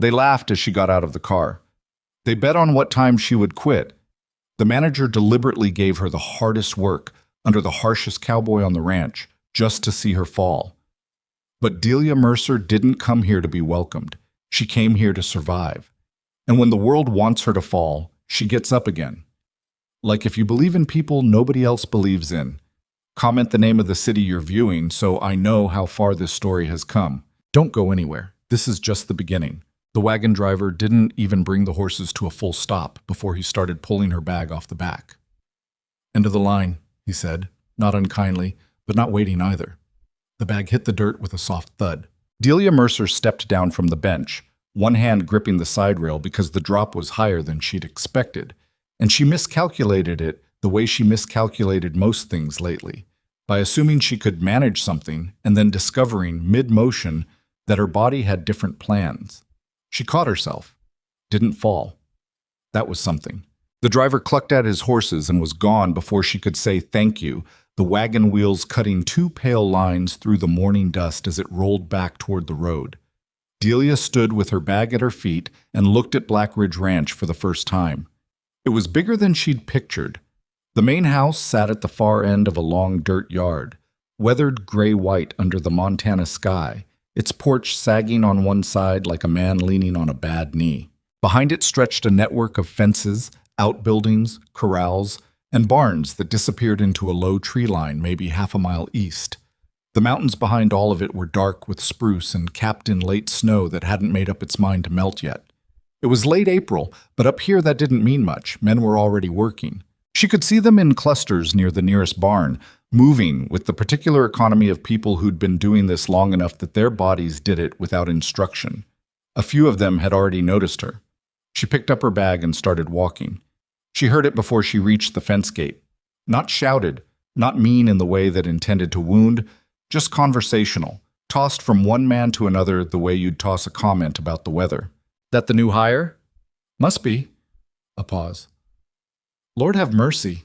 They laughed as she got out of the car. They bet on what time she would quit. The manager deliberately gave her the hardest work under the harshest cowboy on the ranch just to see her fall. But Delia Mercer didn't come here to be welcomed. She came here to survive. And when the world wants her to fall, she gets up again. Like if you believe in people nobody else believes in. Comment the name of the city you're viewing so I know how far this story has come. Don't go anywhere. This is just the beginning. The wagon driver didn't even bring the horses to a full stop before he started pulling her bag off the back. "End of the line," he said, not unkindly, but not waiting either. The bag hit the dirt with a soft thud. Delia Mercer stepped down from the bench, one hand gripping the side rail because the drop was higher than she'd expected, and she miscalculated it the way she miscalculated most things lately, by assuming she could manage something and then discovering mid-motion that her body had different plans. She caught herself, didn't fall. That was something. The driver clucked at his horses and was gone before she could say thank you, the wagon wheels cutting two pale lines through the morning dust as it rolled back toward the road. Delia stood with her bag at her feet and looked at Black Ridge Ranch for the first time. It was bigger than she'd pictured. The main house sat at the far end of a long dirt yard, weathered gray-white under the Montana sky, its porch sagging on one side like a man leaning on a bad knee. Behind it stretched a network of fences, outbuildings, corrals, and barns that disappeared into a low tree line maybe half a mile east. The mountains behind all of it were dark with spruce and capped in late snow that hadn't made up its mind to melt yet. It was late April, but up here that didn't mean much. Men were already working. She could see them in clusters near the nearest barn, moving with the particular economy of people who'd been doing this long enough that their bodies did it without instruction. A few of them had already noticed her. She picked up her bag and started walking. She heard it before she reached the fence gate. Not shouted, not mean in the way that intended to wound, just conversational, tossed from one man to another the way you'd toss a comment about the weather. "That the new hire?" "Must be." A pause. "Lord have mercy."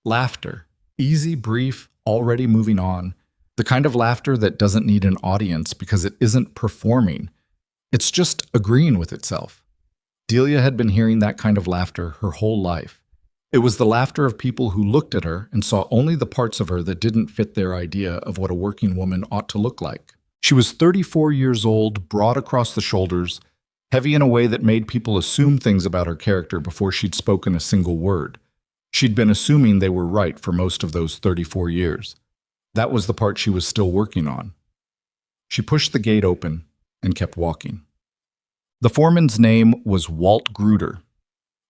Laughter. Easy, brief, already moving on. The kind of laughter that doesn't need an audience because it isn't performing. It's just agreeing with itself. Delia had been hearing that kind of laughter her whole life. It was the laughter of people who looked at her and saw only the parts of her that didn't fit their idea of what a working woman ought to look like. She was 34 years old, broad across the shoulders, heavy in a way that made people assume things about her character before she'd spoken a single word. She'd been assuming they were right for most of those 34 years. That was the part she was still working on. She pushed the gate open and kept walking. The foreman's name was Walt Gruder.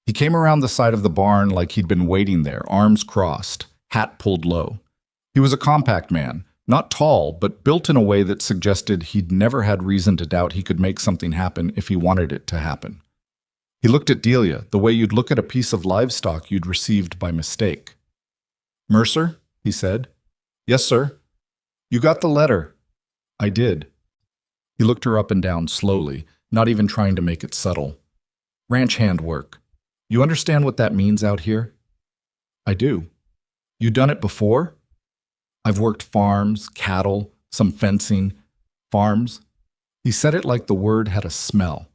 He came around the side of the barn like he'd been waiting there, arms crossed, hat pulled low. He was a compact man, not tall, but built in a way that suggested he'd never had reason to doubt he could make something happen if he wanted it to happen. He looked at Delia the way you'd look at a piece of livestock you'd received by mistake. "Mercer?" he said. "Yes, sir." "You got the letter." "I did." He looked her up and down slowly, not even trying to make it subtle. "Ranch hand work. You understand what that means out here?" "I do." "You done it before?" "I've worked farms, cattle, some fencing. Farms." He said it like the word had a smell.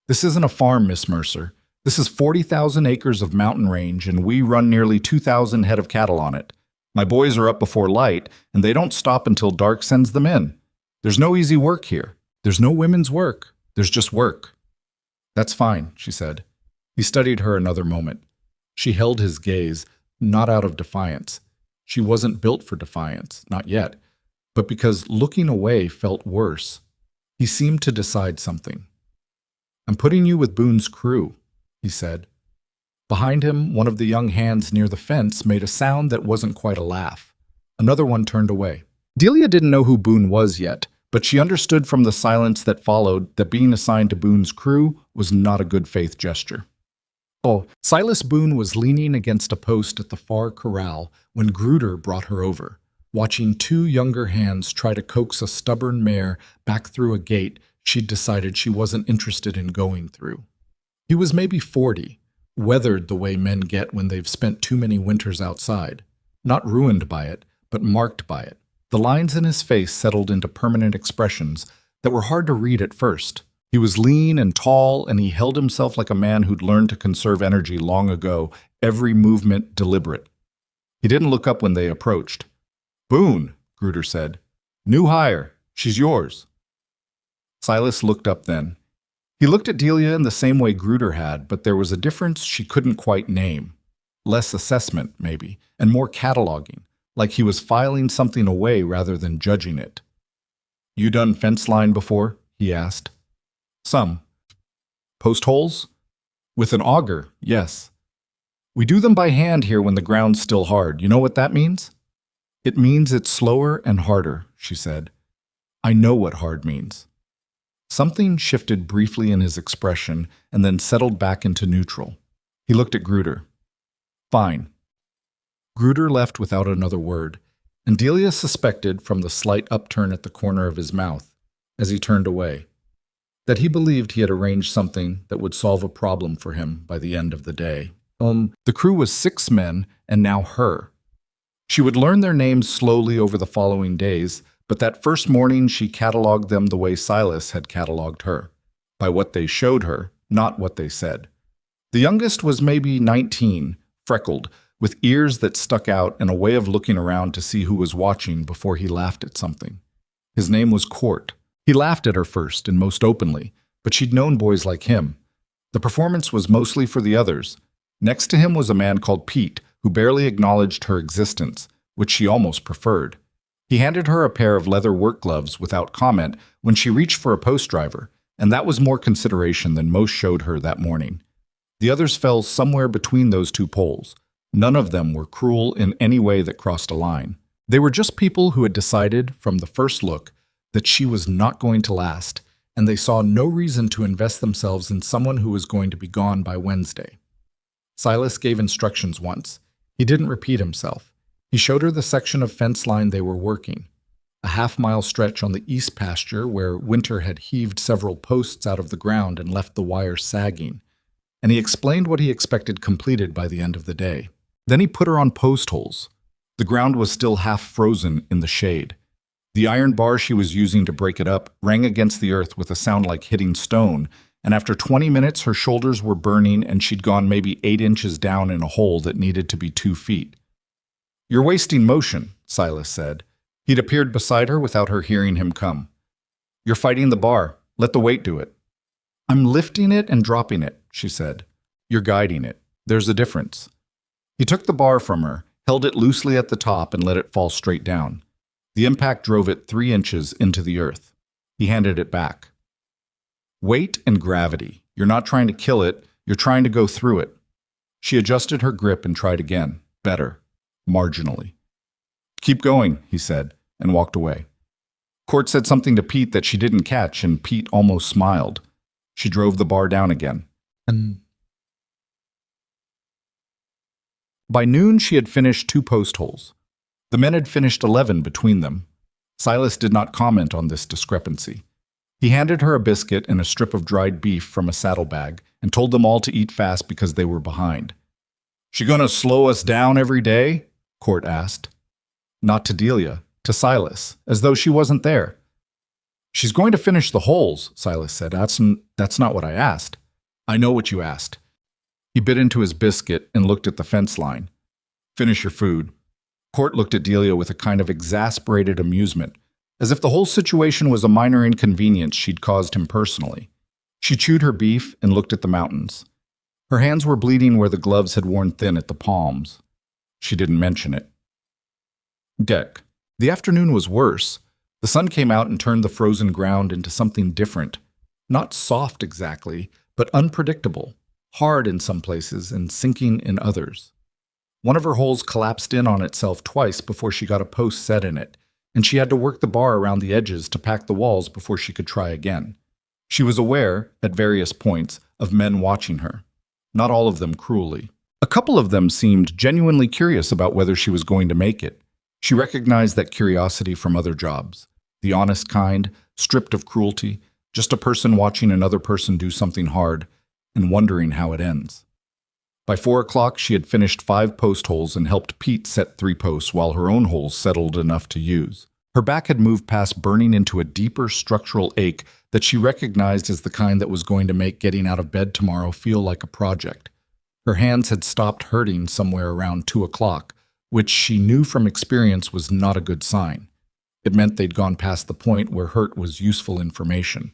"This isn't a farm, Miss Mercer. This is 40,000 acres of mountain range, and we run nearly 2,000 head of cattle on it. My boys are up before light, and they don't stop until dark sends them in. There's no easy work here. There's no women's work. There's just work." "That's fine," she said. He studied her another moment. She held his gaze, not out of defiance. She wasn't built for defiance, not yet, but because looking away felt worse. He seemed to decide something. "I'm putting you with Boone's crew," he said. Behind him, one of the young hands near the fence made a sound that wasn't quite a laugh. Another one turned away. Delia didn't know who Boone was yet, but she understood from the silence that followed that being assigned to Boone's crew was not a good faith gesture. Silas Boone was leaning against a post at the far corral when Gruder brought her over, watching two younger hands try to coax a stubborn mare back through a gate she'd decided she wasn't interested in going through. He was maybe 40, weathered the way men get when they've spent too many winters outside, not ruined by it, but marked by it. The lines in his face settled into permanent expressions that were hard to read at first, He was lean and tall, and he held himself like a man who'd learned to conserve energy long ago, every movement deliberate. He didn't look up when they approached. "Boone," Gruder said. "New hire. She's yours." Silas looked up then. He looked at Delia in the same way Gruder had, but there was a difference she couldn't quite name. Less assessment, maybe, and more cataloging, like he was filing something away rather than judging it. "You done fence line before?" he asked. "Some." "Post holes?" "With an auger, yes. We do them by hand here when the ground's still hard. You know what that means?" "It means it's slower and harder," she said. "I know what hard means." Something shifted briefly in his expression and then settled back into neutral. He looked at Gruder. "Fine." Gruder left without another word, and Delia suspected from the slight upturn at the corner of his mouth, as he turned away, that he believed he had arranged something that would solve a problem for him by the end of the day. The crew was 6 men, and now her. She would learn their names slowly over the following days, but that first morning she cataloged them the way Silas had cataloged her, by what they showed her, not what they said. The youngest was maybe 19, freckled, with ears that stuck out and a way of looking around to see who was watching before he laughed at something. His name was Court. He laughed at her first and most openly, but she'd known boys like him. The performance was mostly for the others. Next to him was a man called Pete, who barely acknowledged her existence, which she almost preferred. He handed her a pair of leather work gloves without comment when she reached for a post driver, and that was more consideration than most showed her that morning. The others fell somewhere between those two poles. None of them were cruel in any way that crossed a line. They were just people who had decided, from the first look, that she was not going to last, and they saw no reason to invest themselves in someone who was going to be gone by Wednesday. Silas gave instructions once. He didn't repeat himself. He showed her the section of fence line they were working, a half-mile stretch on the east pasture where winter had heaved several posts out of the ground and left the wire sagging, and he explained what he expected completed by the end of the day. Then he put her on post holes. The ground was still half frozen in the shade. The iron bar she was using to break it up rang against the earth with a sound like hitting stone, and after 20 minutes her shoulders were burning and she'd gone maybe 8 inches down in a hole that needed to be 2 feet. "You're wasting motion," Silas said. He'd appeared beside her without her hearing him come. "You're fighting the bar. Let the weight do it." "I'm lifting it and dropping it," she said. "You're guiding it. There's a difference." He took the bar from her, held it loosely at the top, and let it fall straight down. The impact drove it 3 inches into the earth. He handed it back. "Weight and gravity. You're not trying to kill it, you're trying to go through it." She adjusted her grip and tried again. Better. Marginally. "Keep going," he said, and walked away. Court said something to Pete that she didn't catch, and Pete almost smiled. She drove the bar down again. By noon, she had finished 2 post holes. The men had finished 11 between them. Silas did not comment on this discrepancy. He handed her a biscuit and a strip of dried beef from a saddlebag and told them all to eat fast because they were behind. "She gonna slow us down every day?" Court asked. Not to Delia, to Silas, as though she wasn't there. "She's going to finish the holes," Silas said. That's not what I asked." "I know what you asked." He bit into his biscuit and looked at the fence line. "Finish your food." Court looked at Delia with a kind of exasperated amusement, as if the whole situation was a minor inconvenience she'd caused him personally. She chewed her beef and looked at the mountains. Her hands were bleeding where the gloves had worn thin at the palms. She didn't mention it. Deck. The afternoon was worse. The sun came out and turned the frozen ground into something different. Not soft exactly, but unpredictable. Hard in some places and sinking in others. One of her holes collapsed in on itself twice before she got a post set in it, and she had to work the bar around the edges to pack the walls before she could try again. She was aware, at various points, of men watching her. Not all of them cruelly. A couple of them seemed genuinely curious about whether she was going to make it. She recognized that curiosity from other jobs. The honest kind, stripped of cruelty, just a person watching another person do something hard and wondering how it ends. By 4 o'clock, she had finished 5 post holes and helped Pete set 3 posts while her own holes settled enough to use. Her back had moved past burning into a deeper structural ache that she recognized as the kind that was going to make getting out of bed tomorrow feel like a project. Her hands had stopped hurting somewhere around 2 o'clock, which she knew from experience was not a good sign. It meant they'd gone past the point where hurt was useful information.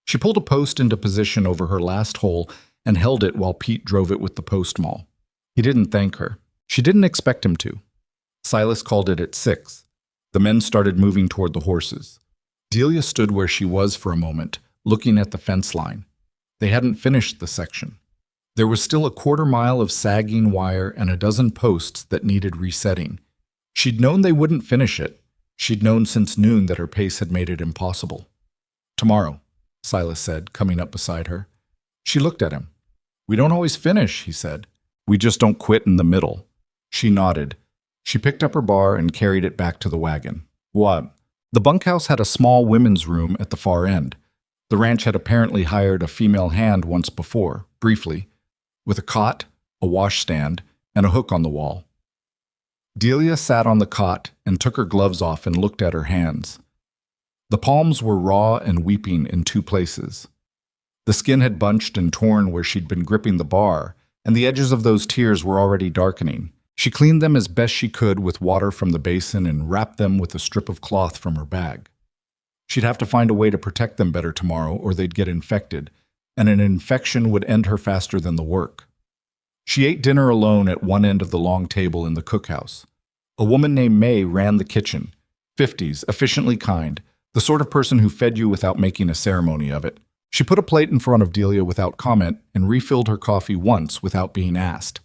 She pulled a post into position over her last hole and held it while Pete drove it with the post maul. He didn't thank her. She didn't expect him to. Silas called it at 6. The men started moving toward the horses. Delia stood where she was for a moment, looking at the fence line. They hadn't finished the section. There was still a quarter-mile of sagging wire and a dozen posts that needed resetting. She'd known they wouldn't finish it. She'd known since noon that her pace had made it impossible. "Tomorrow," Silas said, coming up beside her. She looked at him. "We don't always finish," he said. "We just don't quit in the middle." She nodded. She picked up her bar and carried it back to the wagon. "What?" The bunkhouse had a small women's room at the far end. The ranch had apparently hired a female hand once before, briefly, with a cot, a washstand, and a hook on the wall. Delia sat on the cot and took her gloves off and looked at her hands. The palms were raw and weeping in 2 places. The skin had bunched and torn where she'd been gripping the bar, and the edges of those tears were already darkening. She cleaned them as best she could with water from the basin and wrapped them with a strip of cloth from her bag. She'd have to find a way to protect them better tomorrow or they'd get infected, and an infection would end her faster than the work. She ate dinner alone at one end of the long table in the cookhouse. A woman named May ran the kitchen, 50s, efficiently kind, the sort of person who fed you without making a ceremony of it. She put a plate in front of Delia without comment and refilled her coffee once without being asked.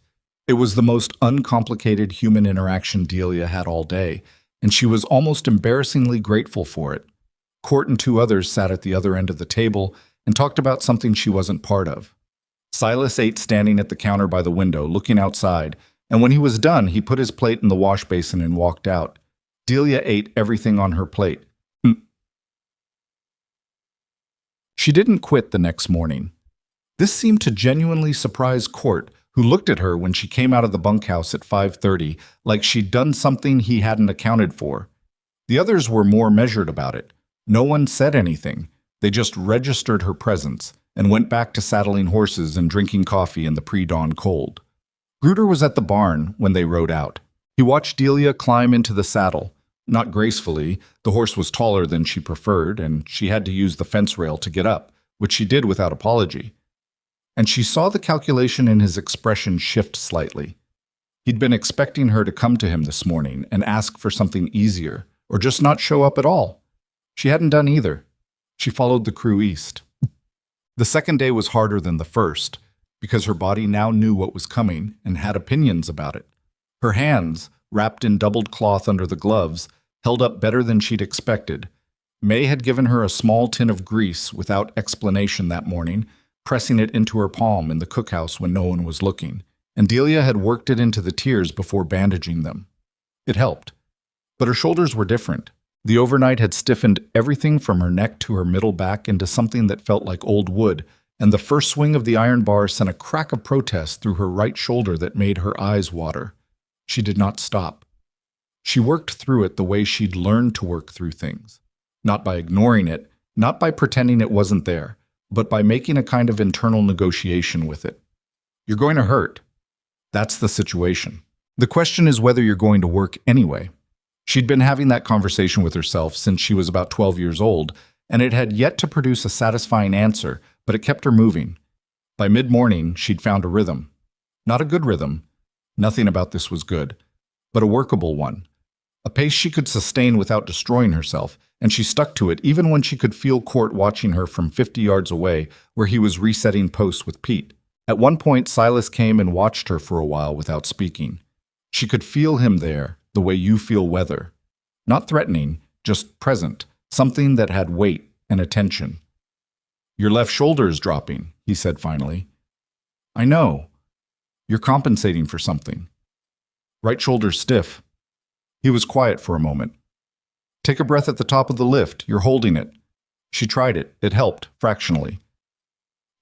It was the most uncomplicated human interaction Delia had all day, and she was almost embarrassingly grateful for it. Court and 2 others sat at the other end of the table and talked about something she wasn't part of. Silas ate standing at the counter by the window, looking outside, and when he was done, he put his plate in the wash basin and walked out. Delia ate everything on her plate. She didn't quit the next morning. This seemed to genuinely surprise Court, who looked at her when she came out of the bunkhouse at 5:30 like she'd done something he hadn't accounted for. The others were more measured about it. No one said anything. They just registered her presence and went back to saddling horses and drinking coffee in the pre-dawn cold. Gruder was at the barn when they rode out. He watched Delia climb into the saddle. Not gracefully, the horse was taller than she preferred, and she had to use the fence rail to get up, which she did without apology. And she saw the calculation in his expression shift slightly. He'd been expecting her to come to him this morning and ask for something easier, or just not show up at all. She hadn't done either. She followed the crew east. The second day was harder than the first, because her body now knew what was coming and had opinions about it. Her hands, wrapped in doubled cloth under the gloves, held up better than she'd expected. May had given her a small tin of grease without explanation that morning, pressing it into her palm in the cookhouse when no one was looking, and Delia had worked it into the tears before bandaging them. It helped. But her shoulders were different. The overnight had stiffened everything from her neck to her middle back into something that felt like old wood, and the first swing of the iron bar sent a crack of protest through her right shoulder that made her eyes water. She did not stop. She worked through it the way she'd learned to work through things. Not by ignoring it, not by pretending it wasn't there, but by making a kind of internal negotiation with it. You're going to hurt. That's the situation. The question is whether you're going to work anyway. She'd been having that conversation with herself since she was about 12 years old, and it had yet to produce a satisfying answer, but it kept her moving. By mid-morning, she'd found a rhythm. Not a good rhythm. Nothing about this was good, but a workable one. A pace she could sustain without destroying herself, and she stuck to it even when she could feel Court watching her from 50 yards away where he was resetting posts with Pete. At one point, Silas came and watched her for a while without speaking. She could feel him there, the way you feel weather. Not threatening, just present, something that had weight and attention. "Your left shoulder is dropping," he said finally. "I know. You're compensating for something." "Right shoulder stiff." He was quiet for a moment. "Take a breath at the top of the lift. You're holding it." She tried it. It helped, fractionally.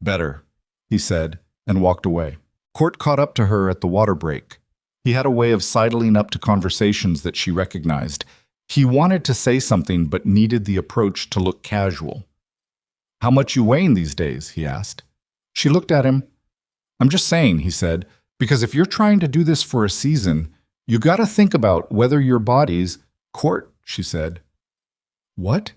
"Better," he said, and walked away. Court caught up to her at the water break. He had a way of sidling up to conversations that she recognized. He wanted to say something but needed the approach to look casual. "How much you weighing these days?" he asked. She looked at him. "I'm just saying," he said, "because if you're trying to do this for a season, you gotta think about whether your body's—" "Court," she said. "What?"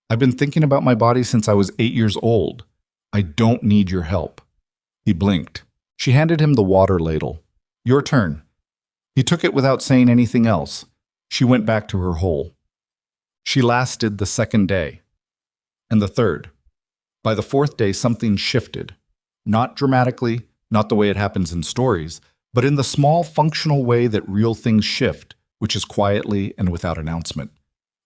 "I've been thinking about my body since I was 8 years old. I don't need your help." He blinked. She handed him the water ladle. "Your turn." He took it without saying anything else. She went back to her hole. She lasted the second day. And the third. By the fourth day, something shifted. Not dramatically, not the way it happens in stories, but in the small, functional way that real things shift, which is quietly and without announcement.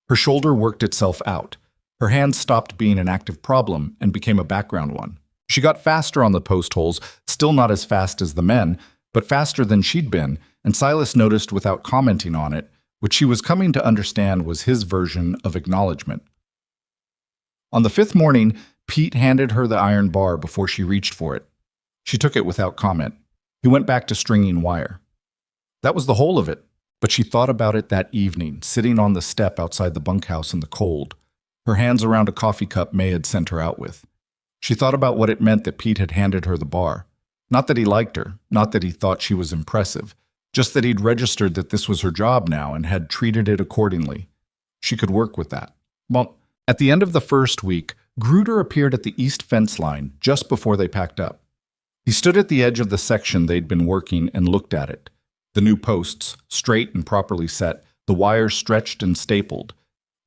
Her shoulder worked itself out. Her hand stopped being an active problem and became a background one. She got faster on the post holes, still not as fast as the men, but faster than she'd been, and Silas noticed without commenting on it, which she was coming to understand was his version of acknowledgement. On the fifth morning, Pete handed her the iron bar before she reached for it. She took it without comment. He went back to stringing wire. That was the whole of it, but she thought about it that evening, sitting on the step outside the bunkhouse in the cold. Her hands around a coffee cup May had sent her out with. She thought about what it meant that Pete had handed her the bar. Not that he liked her, not that he thought she was impressive, just that he'd registered that this was her job now and had treated it accordingly. She could work with that. Well, at the end of the first week, Gruder appeared at the east fence line just before they packed up. He stood at the edge of the section they'd been working and looked at it. The new posts, straight and properly set, the wires stretched and stapled.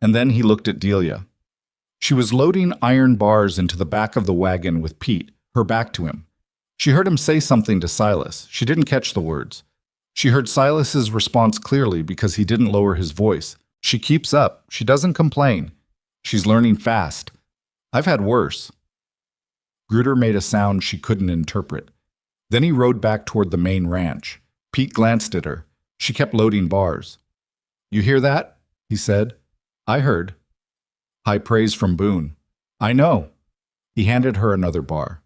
And then he looked at Delia. She was loading iron bars into the back of the wagon with Pete, her back to him. She heard him say something to Silas. She didn't catch the words. She heard Silas's response clearly because he didn't lower his voice. She keeps up. She doesn't complain. She's learning fast. I've had worse. Gruder made a sound she couldn't interpret. Then he rode back toward the main ranch. Pete glanced at her. She kept loading bars. "You hear that?" he said. "I heard." High praise from Boone. "I know." He handed her another bar.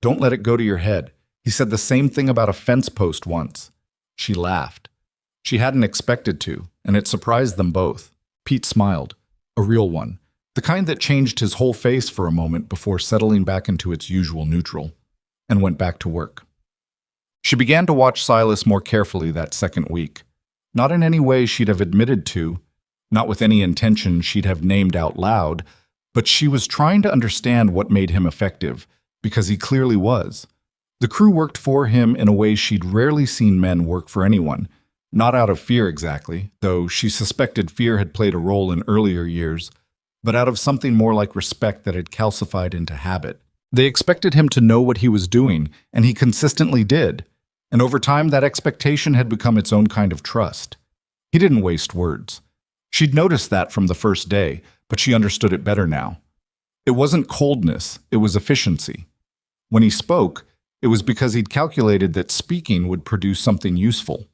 "Don't let it go to your head. He said the same thing about a fence post once." She laughed. She hadn't expected to, and it surprised them both. Pete smiled. A real one. The kind that changed his whole face for a moment before settling back into its usual neutral, and went back to work. She began to watch Silas more carefully that second week. Not in any way she'd have admitted to, not with any intention she'd have named out loud, but she was trying to understand what made him effective, because he clearly was. The crew worked for him in a way she'd rarely seen men work for anyone, not out of fear exactly, though she suspected fear had played a role in earlier years, but out of something more like respect that had calcified into habit. They expected him to know what he was doing, and he consistently did, and over time that expectation had become its own kind of trust. He didn't waste words. She'd noticed that from the first day, but she understood it better now. It wasn't coldness, it was efficiency. When he spoke, it was because he'd calculated that speaking would produce something useful.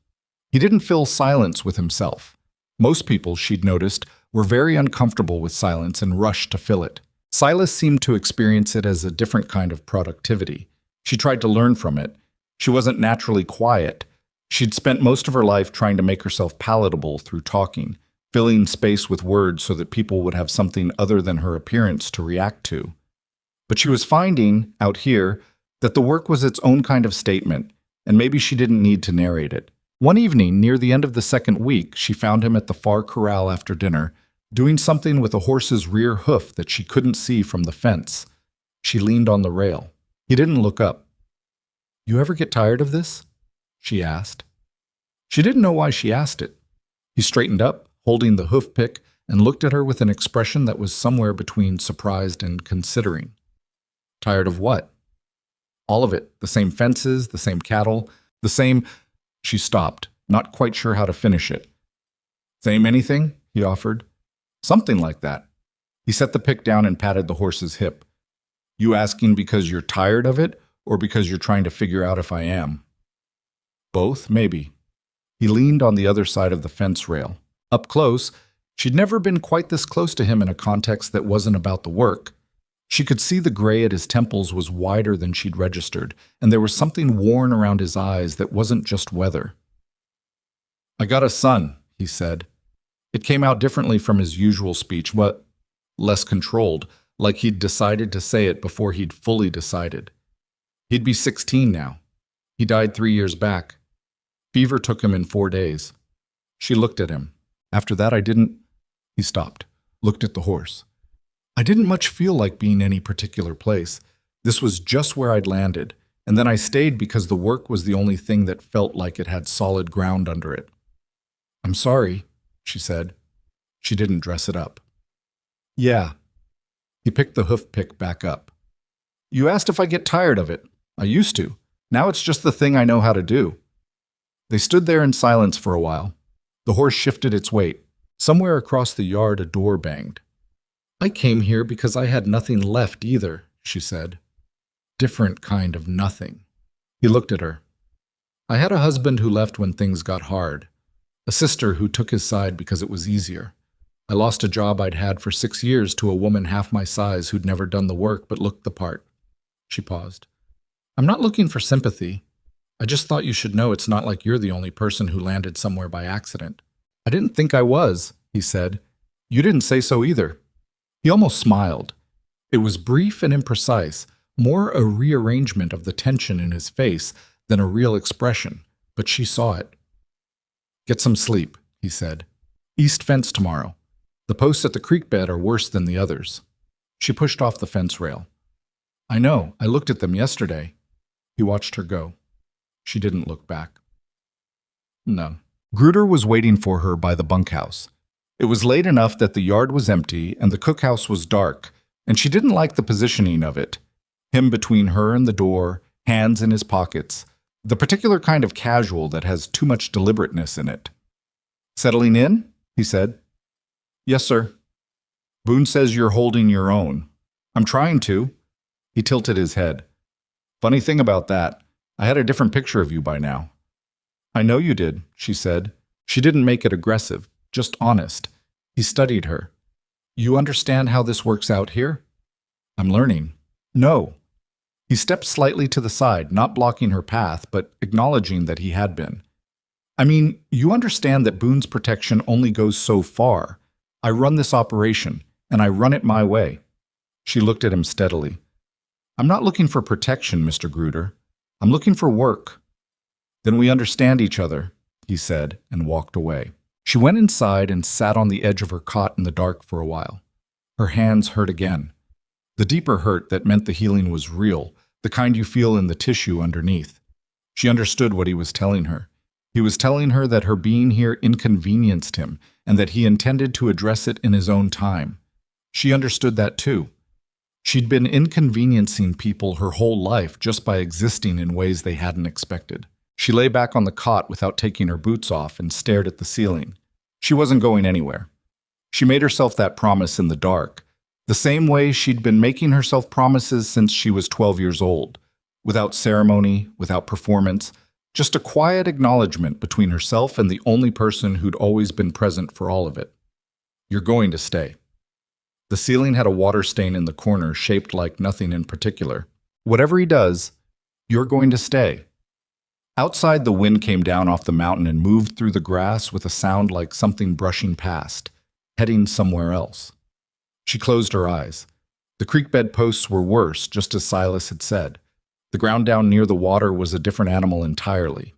He didn't fill silence with himself. Most people, she'd noticed, were very uncomfortable with silence and rushed to fill it. Silas seemed to experience it as a different kind of productivity. She tried to learn from it. She wasn't naturally quiet. She'd spent most of her life trying to make herself palatable through talking, filling space with words so that people would have something other than her appearance to react to. But she was finding, out here, that the work was its own kind of statement, and maybe she didn't need to narrate it. One evening, near the end of the second week, she found him at the far corral after dinner, doing something with a horse's rear hoof that she couldn't see from the fence. She leaned on the rail. He didn't look up. "You ever get tired of this?" she asked. She didn't know why she asked it. He straightened up, holding the hoof pick, and looked at her with an expression that was somewhere between surprised and considering. "Tired of what?" "All of it. The same fences, the same cattle, the same—" She stopped, not quite sure how to finish it. "Same anything?" he offered. "Something like that." He set the pick down and patted the horse's hip. "You asking because you're tired of it, or because you're trying to figure out if I am?" "Both, maybe." He leaned on the other side of the fence rail. Up close, she'd never been quite this close to him in a context that wasn't about the work. She could see the gray at his temples was wider than she'd registered, and there was something worn around his eyes that wasn't just weather. "I got a son," he said. It came out differently from his usual speech, but less controlled, like he'd decided to say it before he'd fully decided. He'd be 16 now. He died 3 years back. Fever took him in 4 days. She looked at him. After that, I didn't... He stopped, looked at the horse. I didn't much feel like being any particular place. This was just where I'd landed, and then I stayed because the work was the only thing that felt like it had solid ground under it. I'm sorry, she said. She didn't dress it up. Yeah. He picked the hoof pick back up. You asked if I get tired of it. I used to. Now it's just the thing I know how to do. They stood there in silence for a while. The horse shifted its weight. Somewhere across the yard, a door banged. I came here because I had nothing left either, she said. Different kind of nothing. He looked at her. I had a husband who left when things got hard. A sister who took his side because it was easier. I lost a job I'd had for 6 years to a woman half my size who'd never done the work but looked the part. She paused. I'm not looking for sympathy. I just thought you should know it's not like you're the only person who landed somewhere by accident. I didn't think I was, he said. You didn't say so either. He almost smiled. It was brief and imprecise, more a rearrangement of the tension in his face than a real expression, but she saw it. Get some sleep, he said. East fence tomorrow. The posts at the creek bed are worse than the others. She pushed off the fence rail. I know, I looked at them yesterday. He watched her go. She didn't look back. No. Gruder was waiting for her by the bunkhouse. It was late enough that the yard was empty and the cookhouse was dark, and she didn't like the positioning of it. Him between her and the door, hands in his pockets, the particular kind of casual that has too much deliberateness in it. Settling in? He said. Yes, sir. Boone says you're holding your own. I'm trying to. He tilted his head. Funny thing about that, I had a different picture of you by now. I know you did, she said. She didn't make it aggressive, just honest. He studied her. You understand how this works out here? I'm learning. No. He stepped slightly to the side, not blocking her path, but acknowledging that he had been. I mean, you understand that Boone's protection only goes so far. I run this operation, and I run it my way. She looked at him steadily. I'm not looking for protection, Mr. Gruder. I'm looking for work. Then we understand each other, he said, and walked away. She went inside and sat on the edge of her cot in the dark for a while. Her hands hurt again. The deeper hurt that meant the healing was real, the kind you feel in the tissue underneath. She understood what he was telling her. He was telling her that her being here inconvenienced him and that he intended to address it in his own time. She understood that too. She'd been inconveniencing people her whole life just by existing in ways they hadn't expected. She lay back on the cot without taking her boots off and stared at the ceiling. She wasn't going anywhere. She made herself that promise in the dark, the same way she'd been making herself promises since she was 12 years old, without ceremony, without performance, just a quiet acknowledgement between herself and the only person who'd always been present for all of it. You're going to stay. The ceiling had a water stain in the corner shaped like nothing in particular. Whatever he does, you're going to stay. Outside, the wind came down off the mountain and moved through the grass with a sound like something brushing past, heading somewhere else. She closed her eyes. The creek bed posts were worse, just as Silas had said. The ground down near the water was a different animal entirely.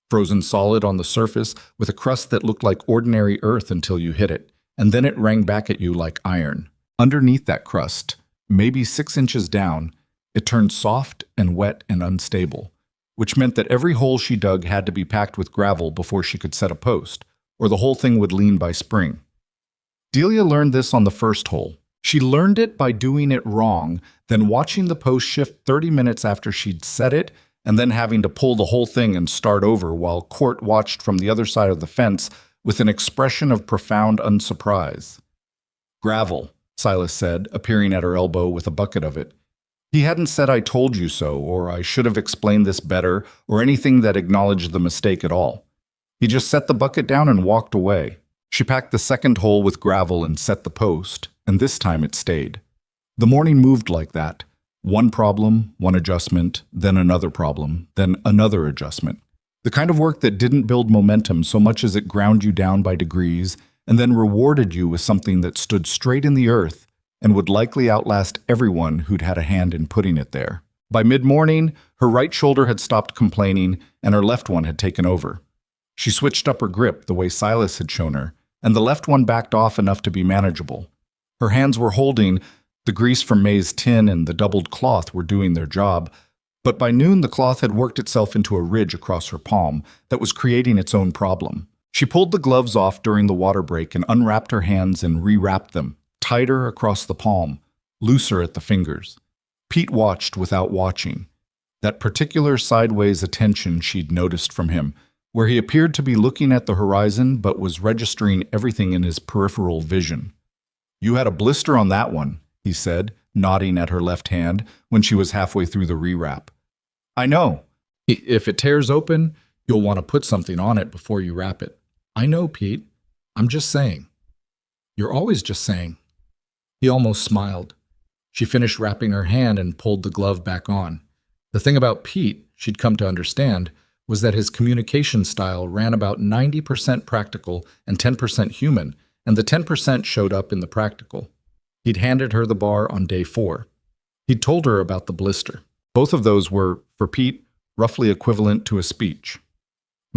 Frozen solid on the surface, with a crust that looked like ordinary earth until you hit it, and then it rang back at you like iron. Underneath that crust, maybe 6 inches down, it turned soft and wet and unstable, which meant that every hole she dug had to be packed with gravel before she could set a post, or the whole thing would lean by spring. Delia learned this on the first hole. She learned it by doing it wrong, then watching the post shift 30 minutes after she'd set it, and then having to pull the whole thing and start over while Court watched from the other side of the fence with an expression of profound unsurprise. Gravel, Silas said, appearing at her elbow with a bucket of it. He hadn't said I told you so, or I should have explained this better, or anything that acknowledged the mistake at all. He just set the bucket down and walked away. She packed the second hole with gravel and set the post, and this time it stayed. The morning moved like that. One problem, one adjustment, then another problem, then another adjustment. The kind of work that didn't build momentum so much as it ground you down by degrees, and then rewarded you with something that stood straight in the earth and would likely outlast everyone who'd had a hand in putting it there. By mid-morning, her right shoulder had stopped complaining and her left one had taken over. She switched up her grip the way Silas had shown her, and the left one backed off enough to be manageable. Her hands were holding, the grease from May's tin and the doubled cloth were doing their job, but by noon the cloth had worked itself into a ridge across her palm that was creating its own problem. She pulled the gloves off during the water break and unwrapped her hands and rewrapped them, tighter across the palm, looser at the fingers. Pete watched without watching. That particular sideways attention she'd noticed from him, where he appeared to be looking at the horizon but was registering everything in his peripheral vision. "You had a blister on that one," he said, nodding at her left hand when she was halfway through the rewrap. "I know. If it tears open, you'll want to put something on it before you wrap it." "I know, Pete. I'm just saying." "You're always just saying." He almost smiled. She finished wrapping her hand and pulled the glove back on. The thing about Pete, she'd come to understand, was that his communication style ran about 90% practical and 10% human, and the 10% showed up in the practical. He'd handed her the bar on day 4. He'd told her about the blister. Both of those were, for Pete, roughly equivalent to a speech.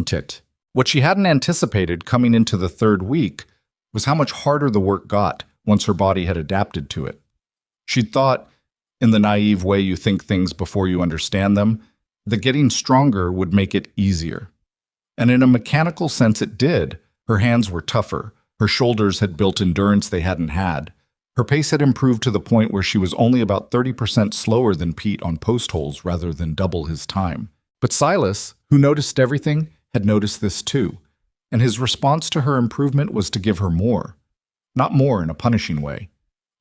Tit. What she hadn't anticipated coming into the 3rd week was how much harder the work got once her body had adapted to it. She'd thought, in the naive way you think things before you understand them, that getting stronger would make it easier. And in a mechanical sense it did. Her hands were tougher. Her shoulders had built endurance they hadn't had. Her pace had improved to the point where she was only about 30% slower than Pete on post holes rather than double his time. But Silas, who noticed everything, had noticed this too, and his response to her improvement was to give her more. Not more in a punishing way.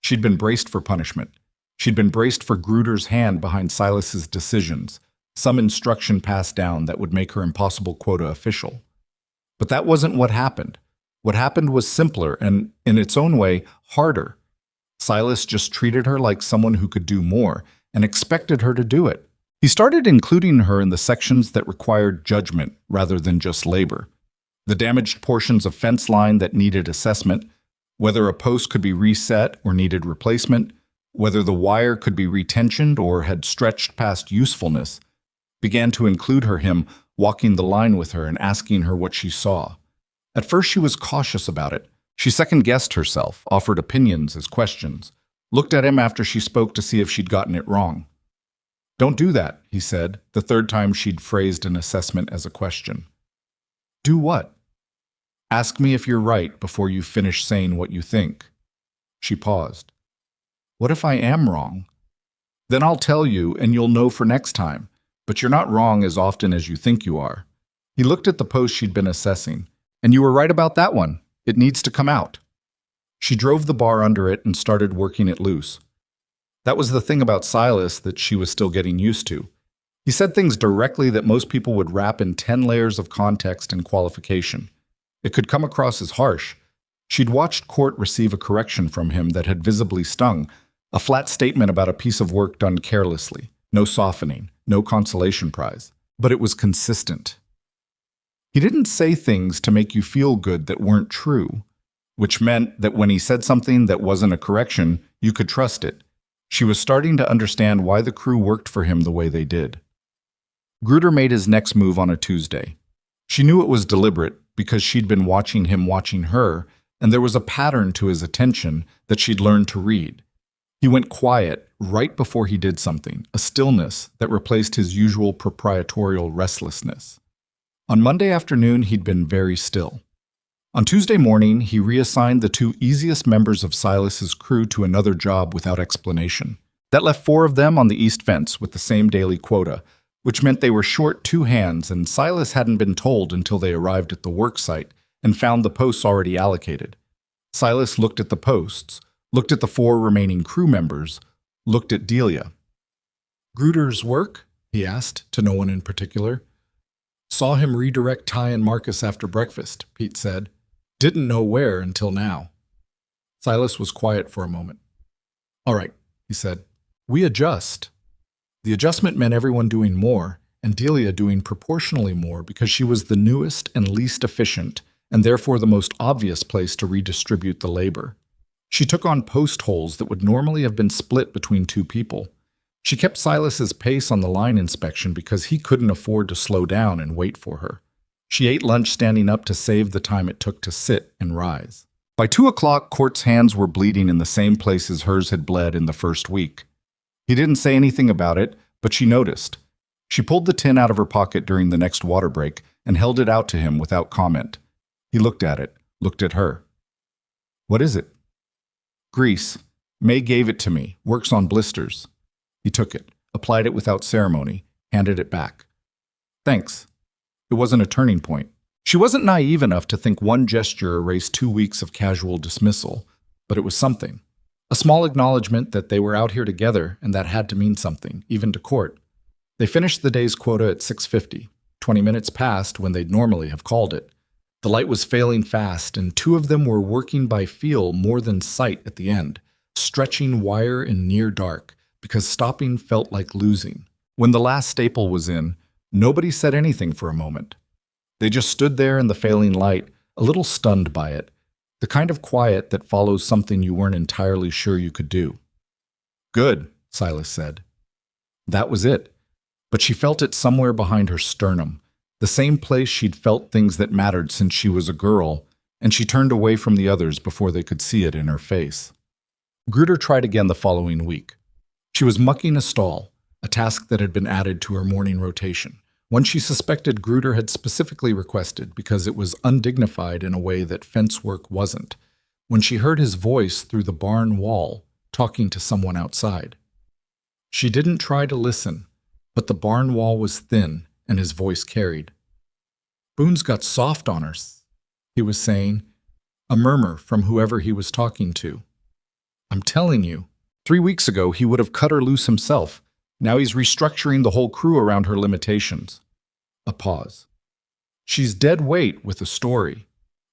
She'd been braced for punishment. She'd been braced for Gruder's hand behind Silas's decisions, some instruction passed down that would make her impossible quota official. But that wasn't what happened. What happened was simpler and, in its own way, harder. Silas just treated her like someone who could do more and expected her to do it. He started including her in the sections that required judgment rather than just labor. The damaged portions of fence line that needed assessment, whether a post could be reset or needed replacement, whether the wire could be retensioned or had stretched past usefulness, began to include him walking the line with her and asking her what she saw. At first she was cautious about it. She second-guessed herself, offered opinions as questions, looked at him after she spoke to see if she'd gotten it wrong. "Don't do that," he said, the 3rd time she'd phrased an assessment as a question. "Do what?" "Ask me if you're right before you finish saying what you think." She paused. "What if I am wrong?" "Then I'll tell you and you'll know for next time, but you're not wrong as often as you think you are." He looked at the post she'd been assessing. "And you were right about that one. It needs to come out." She drove the bar under it and started working it loose. That was the thing about Silas that she was still getting used to. He said things directly that most people would wrap in 10 layers of context and qualification. It could come across as harsh. She'd watched Court receive a correction from him that had visibly stung, a flat statement about a piece of work done carelessly, no softening, no consolation prize. But it was consistent. He didn't say things to make you feel good that weren't true, which meant that when he said something that wasn't a correction, you could trust it. She was starting to understand why the crew worked for him the way they did. Gruder made his next move on a Tuesday. She knew it was deliberate because she'd been watching him watching her, and there was a pattern to his attention that she'd learned to read. He went quiet right before he did something, a stillness that replaced his usual proprietorial restlessness. On Monday afternoon, he'd been very still. On Tuesday morning, he reassigned the 2 easiest members of Silas's crew to another job without explanation. That left 4 of them on the east fence with the same daily quota, which meant they were short 2 hands, and Silas hadn't been told until they arrived at the work site and found the posts already allocated. Silas looked at the posts, looked at the 4 remaining crew members, looked at Delia. "Gruder's work?" he asked, to no one in particular. "Saw him redirect Ty and Marcus after breakfast," Pete said. "Didn't know where until now." Silas was quiet for a moment. "All right," he said. "We adjust." The adjustment meant everyone doing more, and Delia doing proportionally more because she was the newest and least efficient, and therefore the most obvious place to redistribute the labor. She took on post holes that would normally have been split between two people. She kept Silas's pace on the line inspection because he couldn't afford to slow down and wait for her. She ate lunch standing up to save the time it took to sit and rise. By 2 o'clock, Court's hands were bleeding in the same places hers had bled in the first week. He didn't say anything about it, but she noticed. She pulled the tin out of her pocket during the next water break and held it out to him without comment. He looked at it, looked at her. "What is it?" "Grease. May gave it to me. Works on blisters." He took it, applied it without ceremony, handed it back. "Thanks." It wasn't a turning point. She wasn't naive enough to think one gesture erased 2 weeks of casual dismissal, but it was something. A small acknowledgement that they were out here together and that had to mean something, even to Court. They finished the day's quota at 6:50. 20 minutes passed when they'd normally have called it. The light was failing fast, and two of them were working by feel more than sight at the end, stretching wire in near dark, because stopping felt like losing. When the last staple was in, nobody said anything for a moment. They just stood there in the failing light, a little stunned by it, the kind of quiet that follows something you weren't entirely sure you could do. "Good," Silas said. That was it, but she felt it somewhere behind her sternum, the same place she'd felt things that mattered since she was a girl, and she turned away from the others before they could see it in her face. Gruder tried again the following week. She was mucking a stall, a task that had been added to her morning rotation, one she suspected Gruder had specifically requested because it was undignified in a way that fence work wasn't, when she heard his voice through the barn wall, talking to someone outside. She didn't try to listen, but the barn wall was thin and his voice carried. "Boone's got soft on her," he was saying, a murmur from whoever he was talking to. "I'm telling you, 3 weeks ago he would have cut her loose himself. Now he's restructuring the whole crew around her limitations." A pause. "She's dead weight with a story.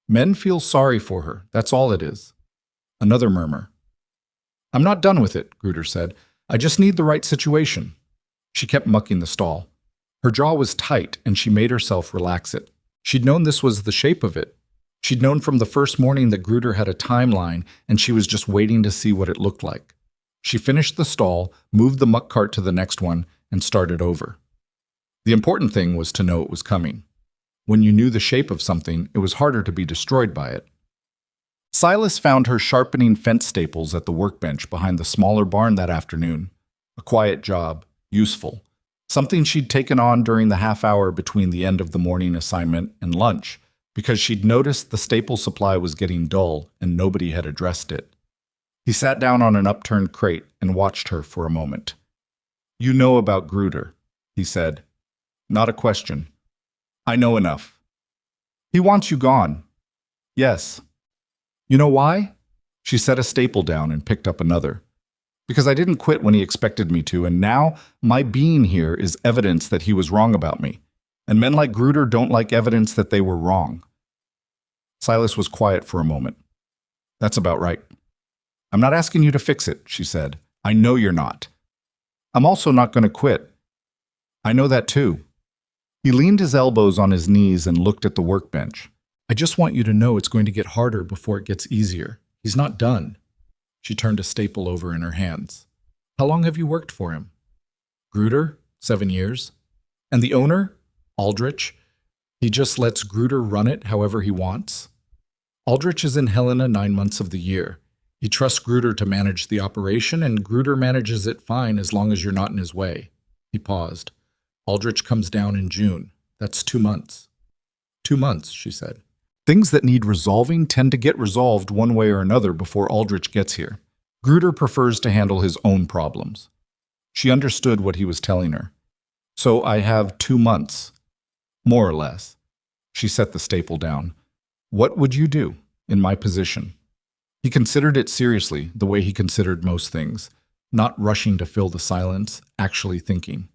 Men feel sorry for her, that's all it is." Another murmur. "I'm not done with it," Gruder said. "I just need the right situation." She kept mucking the stall. Her jaw was tight, and she made herself relax it. She'd known this was the shape of it. She'd known from the first morning that Gruder had a timeline, and she was just waiting to see what it looked like. She finished the stall, moved the muck cart to the next one, and started over. The important thing was to know it was coming. When you knew the shape of something, it was harder to be destroyed by it. Silas found her sharpening fence staples at the workbench behind the smaller barn that afternoon. A quiet job, useful. Something she'd taken on during the half hour between the end of the morning assignment and lunch, because she'd noticed the staple supply was getting dull and nobody had addressed it. He sat down on an upturned crate and watched her for a moment. "You know about Gruder," he said. Not a question. "I know enough." "He wants you gone." "Yes." "You know why?" She set a staple down and picked up another. "Because I didn't quit when he expected me to, and now my being here is evidence that he was wrong about me. And men like Gruder don't like evidence that they were wrong." Silas was quiet for a moment. "That's about right." "I'm not asking you to fix it," she said. "I know you're not." "I'm also not going to quit." "I know that too." He leaned his elbows on his knees and looked at the workbench. "I just want you to know it's going to get harder before it gets easier. He's not done." She turned a staple over in her hands. "How long have you worked for him?" "Gruder, 7 years. And the owner? Aldrich. He just lets Gruder run it however he wants." "Aldrich is in Helena 9 months of the year. He trusts Gruder to manage the operation, and Gruder manages it fine as long as you're not in his way." He paused. "Aldrich comes down in June. That's 2 months." 2 months, she said. "Things that need resolving tend to get resolved one way or another before Aldrich gets here. Gruder prefers to handle his own problems." She understood what he was telling her. "So I have 2 months. More or less." She set the staple down. "What would you do in my position?" He considered it seriously, the way he considered most things, not rushing to fill the silence, actually thinking.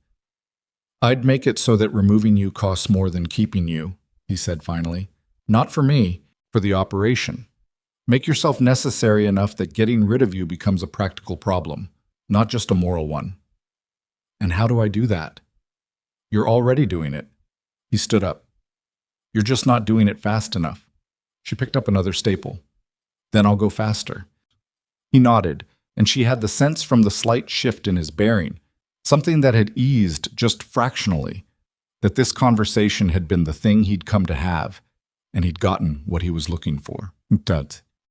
"I'd make it so that removing you costs more than keeping you," he said finally. "Not for me, for the operation. Make yourself necessary enough that getting rid of you becomes a practical problem, not just a moral one." "And how do I do that?" "You're already doing it." He stood up. "You're just not doing it fast enough." She picked up another staple. Then I'll go faster. He nodded, and she had the sense from the slight shift in his bearing, something that had eased just fractionally, that this conversation had been the thing he'd come to have, and he'd gotten what he was looking for.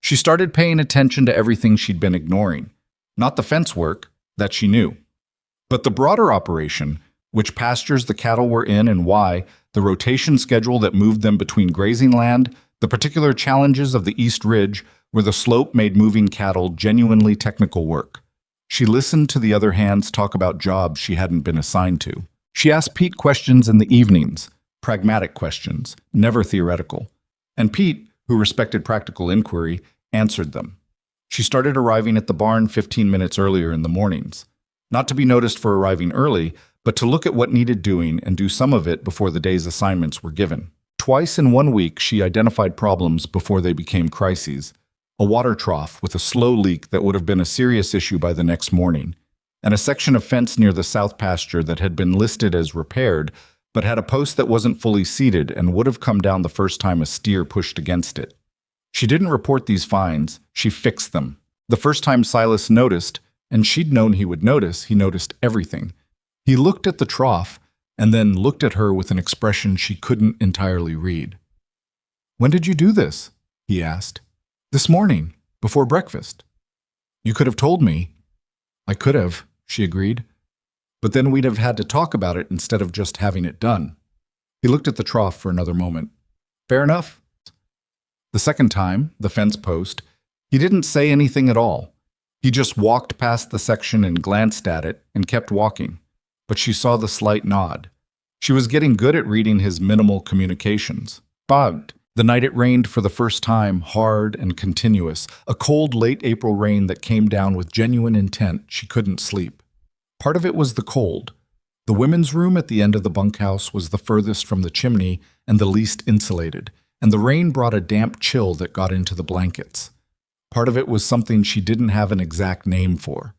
She started paying attention to everything she'd been ignoring. Not the fence work, that she knew, but the broader operation, which pastures the cattle were in and why, the rotation schedule that moved them between grazing land, the particular challenges of the East Ridge, where the slope made moving cattle genuinely technical work. She listened to the other hands talk about jobs she hadn't been assigned to. She asked Pete questions in the evenings, pragmatic questions, never theoretical. And Pete, who respected practical inquiry, answered them. She started arriving at the barn 15 minutes earlier in the mornings. Not to be noticed for arriving early, but to look at what needed doing and do some of it before the day's assignments were given. Twice in 1 week, she identified problems before they became crises. A water trough with a slow leak that would have been a serious issue by the next morning, and a section of fence near the south pasture that had been listed as repaired, but had a post that wasn't fully seated and would have come down the first time a steer pushed against it. She didn't report these finds, she fixed them. The first time Silas noticed, and she'd known he would notice, he noticed everything. He looked at the trough, and then looked at her with an expression she couldn't entirely read. "When did you do this?" he asked. "This morning, before breakfast." "You could have told me." "I could have," she agreed. "But then we'd have had to talk about it instead of just having it done." He looked at the trough for another moment. "Fair enough." The second time, the fence post, he didn't say anything at all. He just walked past the section and glanced at it and kept walking. But she saw the slight nod. She was getting good at reading his minimal communications. Bugged. The night it rained for the first time, hard and continuous, a cold late April rain that came down with genuine intent, she couldn't sleep. Part of it was the cold. The women's room at the end of the bunkhouse was the furthest from the chimney and the least insulated, and the rain brought a damp chill that got into the blankets. Part of it was something she didn't have an exact name for.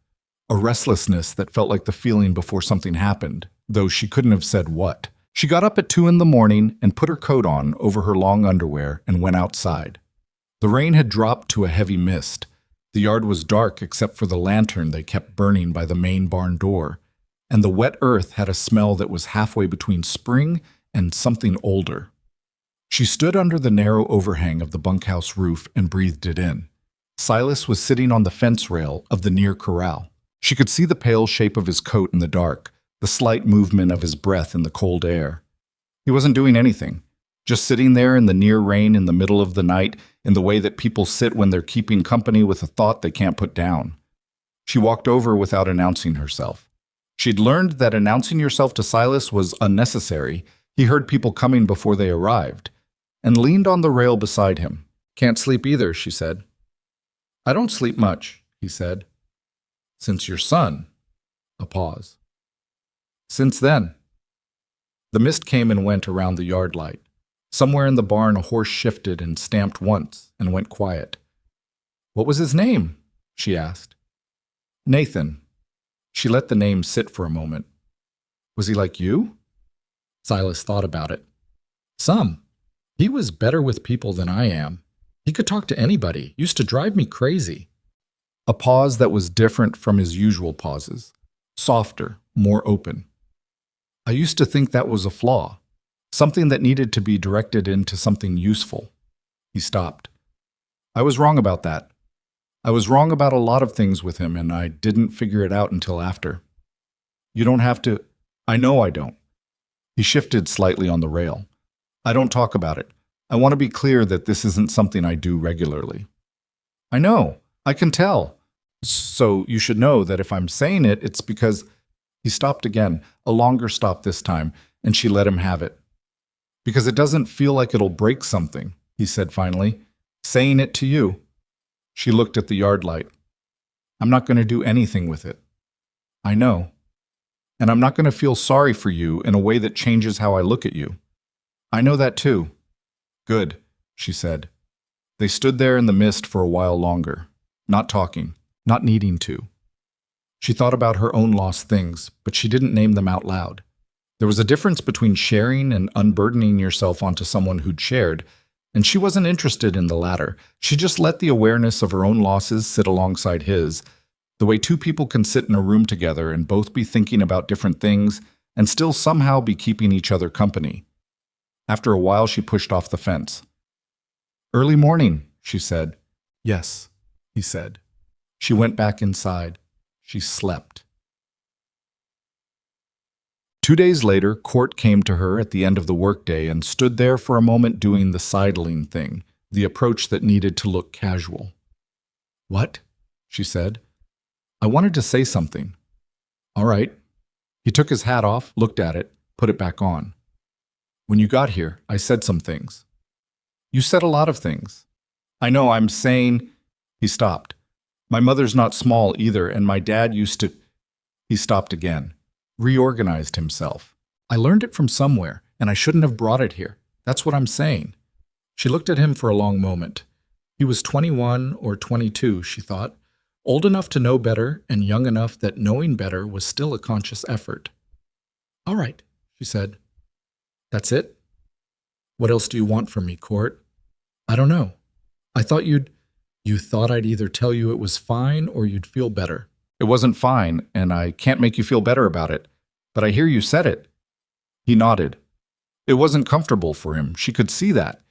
A restlessness that felt like the feeling before something happened, though she couldn't have said what. She got up at 2 in the morning and put her coat on over her long underwear and went outside. The rain had dropped to a heavy mist. The yard was dark except for the lantern they kept burning by the main barn door, and the wet earth had a smell that was halfway between spring and something older. She stood under the narrow overhang of the bunkhouse roof and breathed it in. Silas was sitting on the fence rail of the near corral. She could see the pale shape of his coat in the dark, the slight movement of his breath in the cold air. He wasn't doing anything, just sitting there in the near rain in the middle of the night in the way that people sit when they're keeping company with a thought they can't put down. She walked over without announcing herself. She'd learned that announcing yourself to Silas was unnecessary. He heard people coming before they arrived, and leaned on the rail beside him. "Can't sleep either," she said. "I don't sleep much," he said. "Since your son." A pause. "Since then." The mist came and went around the yard light. Somewhere in the barn a horse shifted and stamped once and went quiet. "What was his name?" she asked. "Nathan." She let the name sit for a moment. "Was he like you?" Silas thought about it. "Some. He was better with people than I am. He could talk to anybody. Used to drive me crazy." A pause that was different from his usual pauses. Softer, more open. "I used to think that was a flaw. Something that needed to be directed into something useful." He stopped. "I was wrong about that. I was wrong about a lot of things with him, and I didn't figure it out until after." "You don't have to." "I know I don't." He shifted slightly on the rail. "I don't talk about it. I want to be clear that this isn't something I do regularly." "I know. I can tell. So you should know that if I'm saying it, it's because—" He stopped again, a longer stop this time, and she let him have it. "Because it doesn't feel like it'll break something," he said finally. "Saying it to you." She looked at the yard light. "I'm not going to do anything with it." "I know. And I'm not going to feel sorry for you in a way that changes how I look at you." "I know that too." "Good," she said. They stood there in the mist for a while longer, not talking, not needing to. She thought about her own lost things, but she didn't name them out loud. There was a difference between sharing and unburdening yourself onto someone who'd shared, and she wasn't interested in the latter. She just let the awareness of her own losses sit alongside his, the way two people can sit in a room together and both be thinking about different things and still somehow be keeping each other company. After a while, she pushed off the fence. "Early morning," she said. "Yes," he said. She went back inside. She slept. 2 days later, Court came to her at the end of the workday and stood there for a moment doing the sidling thing, the approach that needed to look casual. "What?" she said. "I wanted to say something." "All right." He took his hat off, looked at it, put it back on. "When you got here, I said some things." "You said a lot of things." "I know, I'm saying—" He stopped. "My mother's not small either, and my dad used to—" He stopped again, reorganized himself. "I learned it from somewhere, and I shouldn't have brought it here. That's what I'm saying." She looked at him for a long moment. He was 21 or 22, she thought, old enough to know better and young enough that knowing better was still a conscious effort. "All right," she said. "That's it? What else do you want from me, Court?" "I don't know. I thought You thought I'd either tell you it was fine or you'd feel better." "It wasn't fine, and I can't make you feel better about it. But I hear you said it." He nodded. It wasn't comfortable for him. She could see that.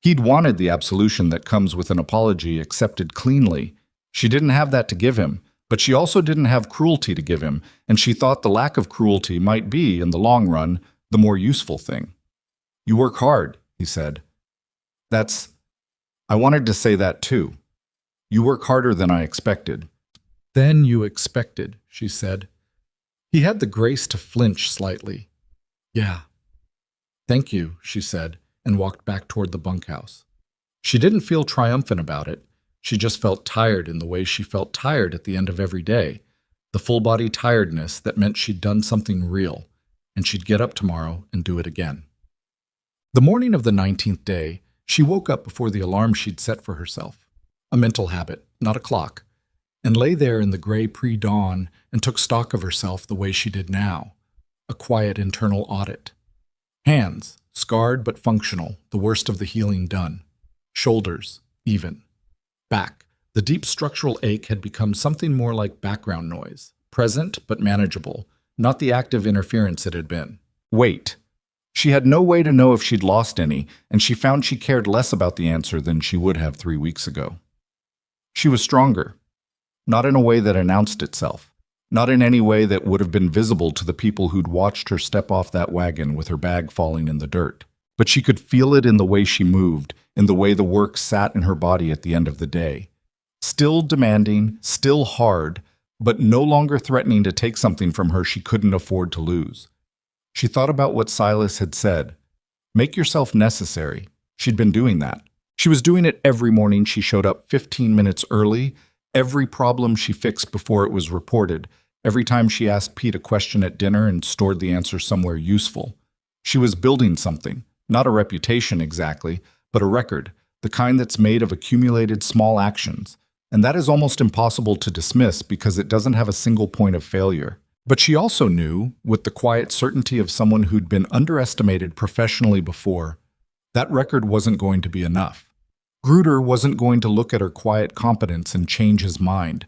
He'd wanted the absolution that comes with an apology accepted cleanly. She didn't have that to give him, but she also didn't have cruelty to give him, and she thought the lack of cruelty might be, in the long run, the more useful thing. "You work hard," he said. I wanted to say that too. You work harder than I expected." "Than you expected," she said. He had the grace to flinch slightly. "Yeah." "Thank you," she said, and walked back toward the bunkhouse. She didn't feel triumphant about it. She just felt tired in the way she felt tired at the end of every day, the full-body tiredness that meant she'd done something real, and she'd get up tomorrow and do it again. The morning of the 19th day, she woke up before the alarm she'd set for herself, a mental habit, not a clock, and lay there in the gray pre-dawn and took stock of herself the way she did now, a quiet internal audit. Hands, scarred but functional, the worst of the healing done. Shoulders, even. Back, the deep structural ache had become something more like background noise, present but manageable, not the active interference it had been. Weight. She had no way to know if she'd lost any, and she found she cared less about the answer than she would have 3 weeks ago. She was stronger, not in a way that announced itself, not in any way that would have been visible to the people who'd watched her step off that wagon with her bag falling in the dirt. But she could feel it in the way she moved, in the way the work sat in her body at the end of the day. Still demanding, still hard, but no longer threatening to take something from her she couldn't afford to lose. She thought about what Silas had said. Make yourself necessary. She'd been doing that. She was doing it every morning she showed up 15 minutes early, every problem she fixed before it was reported, every time she asked Pete a question at dinner and stored the answer somewhere useful. She was building something, not a reputation exactly, but a record, the kind that's made of accumulated small actions. And that is almost impossible to dismiss because it doesn't have a single point of failure. But she also knew, with the quiet certainty of someone who'd been underestimated professionally before, that record wasn't going to be enough. Gruder wasn't going to look at her quiet competence and change his mind.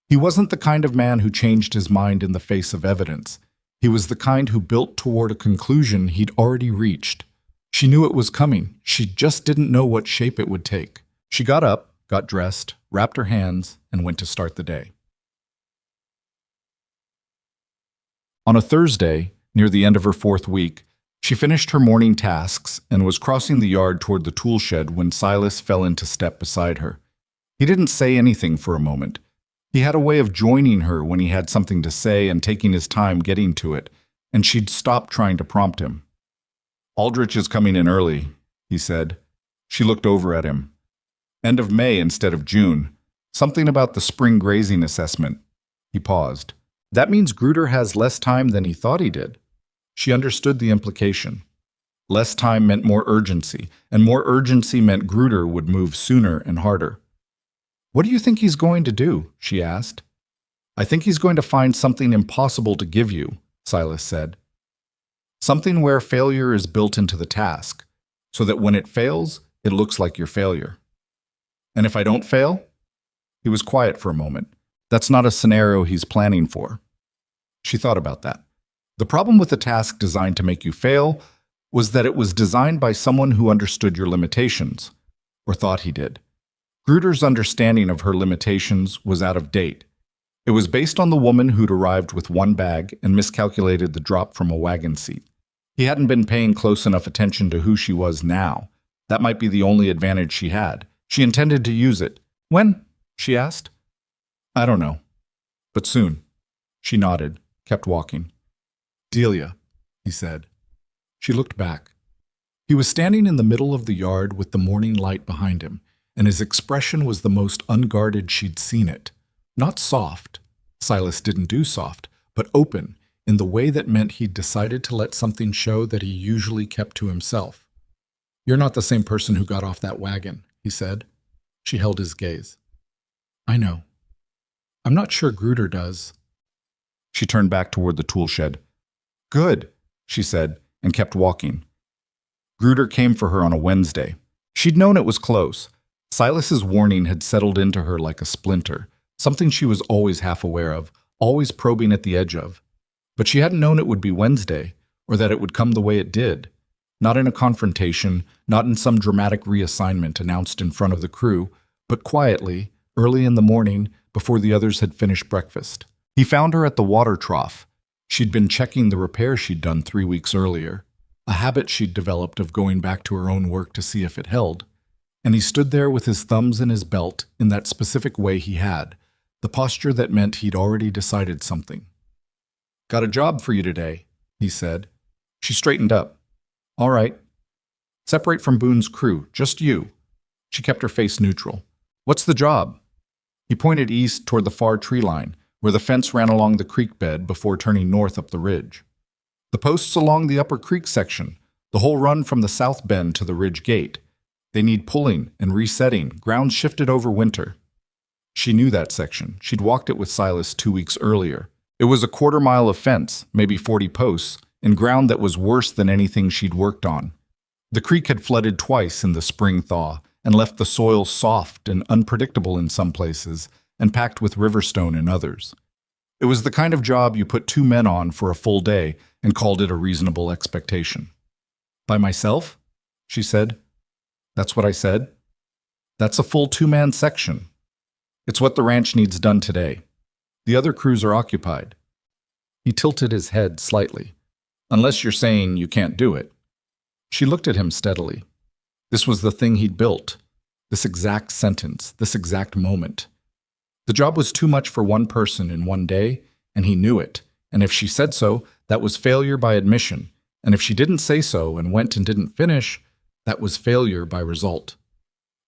He wasn't the kind of man who changed his mind in the face of evidence. He was the kind who built toward a conclusion he'd already reached. She knew it was coming. She just didn't know what shape it would take. She got up, got dressed, wrapped her hands, and went to start the day. On a Thursday, near the end of her 4th week, she finished her morning tasks and was crossing the yard toward the tool shed when Silas fell into step beside her. He didn't say anything for a moment. He had a way of joining her when he had something to say and taking his time getting to it, and she'd stop trying to prompt him. "Aldrich is coming in early," he said. She looked over at him. "End of May instead of June. Something about the spring grazing assessment." He paused. "That means Gruder has less time than he thought he did." She understood the implication. Less time meant more urgency, and more urgency meant Gruder would move sooner and harder. "What do you think he's going to do?" she asked. "I think he's going to find something impossible to give you," Silas said. "Something where failure is built into the task, so that when it fails, it looks like your failure. And if I don't fail? He was quiet for a moment. That's not a scenario he's planning for. She thought about that. The problem with a task designed to make you fail was that it was designed by someone who understood your limitations, or thought he did. Gruder's understanding of her limitations was out of date. It was based on the woman who'd arrived with one bag and miscalculated the drop from a wagon seat. He hadn't been paying close enough attention to who she was now. That might be the only advantage she had. She intended to use it. When? She asked. I don't know. But soon. She nodded, kept walking. Delia, he said. She looked back. He was standing in the middle of the yard with the morning light behind him, and his expression was the most unguarded she'd seen it. Not soft. Silas didn't do soft, but open, in the way that meant he'd decided to let something show that he usually kept to himself. You're not the same person who got off that wagon, he said. She held his gaze. I know. I'm not sure Gruder does. She turned back toward the tool shed. Good, she said, and kept walking. Gruder came for her on a Wednesday. She'd known it was close. Silas's warning had settled into her like a splinter, something she was always half aware of, always probing at the edge of. But she hadn't known it would be Wednesday, or that it would come the way it did. Not in a confrontation, not in some dramatic reassignment announced in front of the crew, but quietly, early in the morning, before the others had finished breakfast. He found her at the water trough. She'd been checking the repair she'd done 3 weeks earlier, a habit she'd developed of going back to her own work to see if it held. And he stood there with his thumbs in his belt in that specific way he had, the posture that meant he'd already decided something. Got a job for you today, he said. She straightened up. All right. Separate from Boone's crew, just you. She kept her face neutral. What's the job? He pointed east toward the far tree line, where the fence ran along the creek bed before turning north up the ridge. The posts along the upper creek section, the whole run from the south bend to the ridge gate. They need pulling and resetting, ground shifted over winter. She knew that section. She'd walked it with Silas 2 weeks earlier. It was a 1/4 mile of fence, maybe 40 posts, in ground that was worse than anything she'd worked on. The creek had flooded twice in the spring thaw and left the soil soft and unpredictable in some places and packed with riverstone in others. It was the kind of job you put 2 men on for a full day and called it a reasonable expectation. By myself? She said. That's what I said. That's a full 2-man section. It's what the ranch needs done today. The other crews are occupied. He tilted his head slightly. Unless you're saying you can't do it. She looked at him steadily. This was the thing he'd built. This exact sentence, this exact moment. The job was too much for one person in one day, and he knew it. And if she said so, that was failure by admission. And if she didn't say so and went and didn't finish, that was failure by result.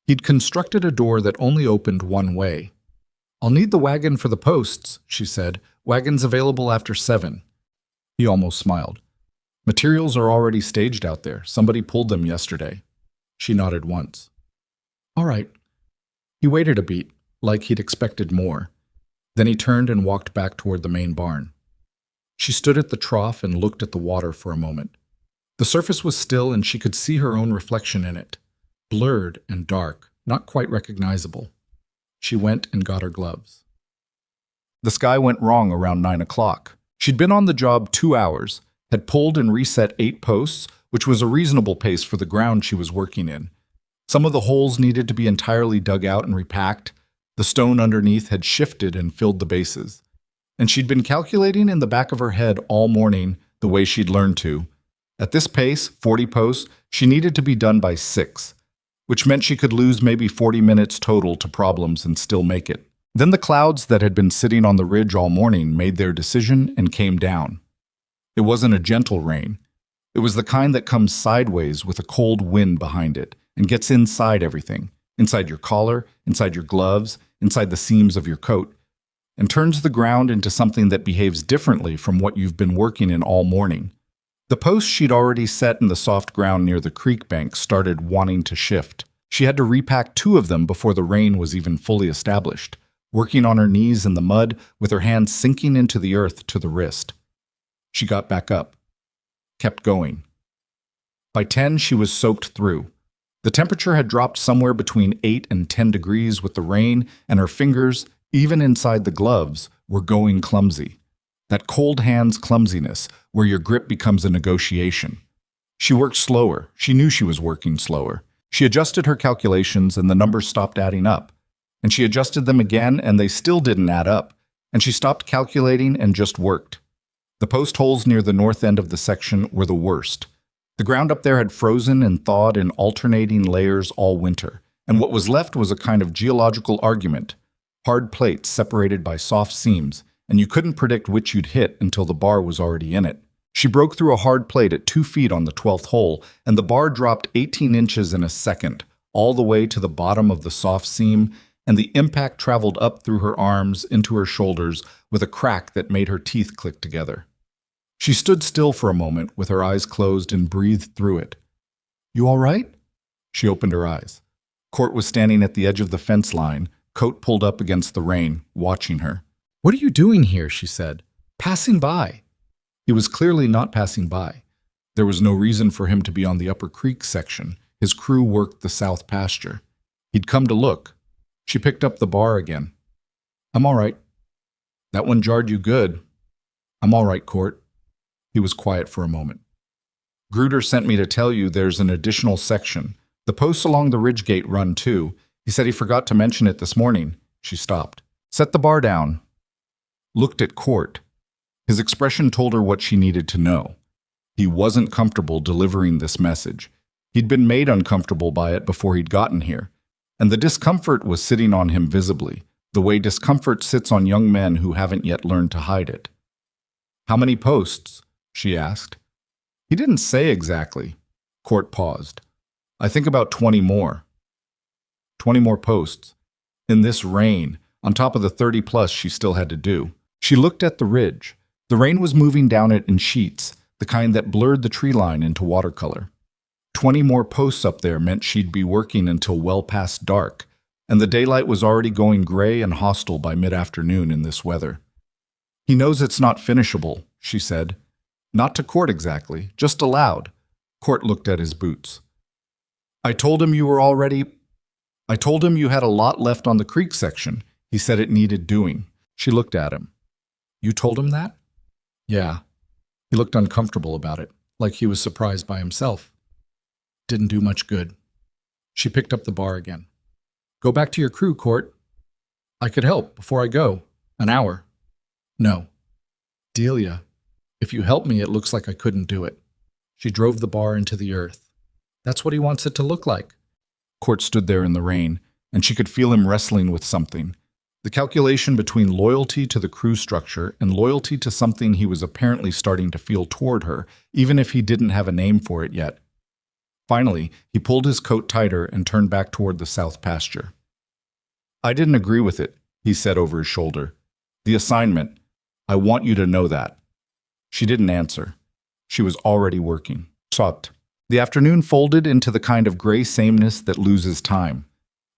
He'd constructed a door that only opened one way. I'll need the wagon for the posts, she said. Wagons available after 7. He almost smiled. Materials are already staged out there. Somebody pulled them yesterday. She nodded once. All right. He waited a beat, like he'd expected more. Then he turned and walked back toward the main barn. She stood at the trough and looked at the water for a moment. The surface was still and she could see her own reflection in it, blurred and dark, not quite recognizable. She went and got her gloves. The sky went wrong around 9 o'clock. She'd been on the job 2 hours, had pulled and reset 8 posts, which was a reasonable pace for the ground she was working in. Some of the holes needed to be entirely dug out and repacked. The stone underneath had shifted and filled the bases. And she'd been calculating in the back of her head all morning the way she'd learned to. At this pace, 40 posts, she needed to be done by 6, which meant she could lose maybe 40 minutes total to problems and still make it. Then the clouds that had been sitting on the ridge all morning made their decision and came down. It wasn't a gentle rain. It was the kind that comes sideways with a cold wind behind it and gets inside everything, inside your collar, inside your gloves, inside the seams of your coat, and turns the ground into something that behaves differently from what you've been working in all morning. The posts she'd already set in the soft ground near the creek bank started wanting to shift. She had to repack 2 of them before the rain was even fully established, working on her knees in the mud with her hands sinking into the earth to the wrist. She got back up, kept going. By 10, she was soaked through. The temperature had dropped somewhere between 8 and 10 degrees with the rain, and her fingers, even inside the gloves, were going clumsy. That cold hands clumsiness, where your grip becomes a negotiation. She worked slower. She knew she was working slower. She adjusted her calculations and the numbers stopped adding up. And she adjusted them again and they still didn't add up. And she stopped calculating and just worked. The post holes near the north end of the section were the worst. The ground up there had frozen and thawed in alternating layers all winter, and what was left was a kind of geological argument. Hard plates separated by soft seams, and you couldn't predict which you'd hit until the bar was already in it. She broke through a hard plate at 2 feet on the 12th hole, and the bar dropped 18 inches in a second, all the way to the bottom of the soft seam, and the impact traveled up through her arms into her shoulders with a crack that made her teeth click together. She stood still for a moment with her eyes closed and breathed through it. "You all right?" She opened her eyes. Court was standing at the edge of the fence line, coat pulled up against the rain, watching her. "What are you doing here?" she said. "Passing by." He was clearly not passing by. There was no reason for him to be on the Upper Creek section. His crew worked the south pasture. He'd come to look. She picked up the bar again. "I'm all right." "That one jarred you good." "I'm all right, Court." He was quiet for a moment. "Gruder sent me to tell you there's an additional section. The posts along the ridge gate run too. He said he forgot to mention it this morning." She stopped. "Set the bar down." Looked at Court. His expression told her what she needed to know. He wasn't comfortable delivering this message. He'd been made uncomfortable by it before he'd gotten here. And the discomfort was sitting on him visibly, the way discomfort sits on young men who haven't yet learned to hide it. "How many posts?" she asked. He didn't say exactly. Court paused. "I think about 20 more." 20 more posts. In this rain, on top of the 30-plus she still had to do. She looked at the ridge. The rain was moving down it in sheets, the kind that blurred the tree line into watercolor. 20 more posts up there meant she'd be working until well past dark, and the daylight was already going gray and hostile by mid-afternoon in this weather. "He knows it's not finishable," she said. Not to Court exactly, just aloud. Court looked at his boots. I told him you had a lot left on the creek section. He said it needed doing." She looked at him. "You told him that?" "Yeah." He looked uncomfortable about it, like he was surprised by himself. "Didn't do much good." She picked up the bar again. "Go back to your crew, Court." "I could help before I go. An hour." "No." "Delia, if you help me, it looks like I couldn't do it." She drove the bar into the earth. "That's what he wants it to look like." Court stood there in the rain, and she could feel him wrestling with something. The calculation between loyalty to the crew structure and loyalty to something he was apparently starting to feel toward her, even if he didn't have a name for it yet. Finally, he pulled his coat tighter and turned back toward the south pasture. "I didn't agree with it," he said over his shoulder. "The assignment. I want you to know that." She didn't answer. She was already working. Stopped. The afternoon folded into the kind of gray sameness that loses time.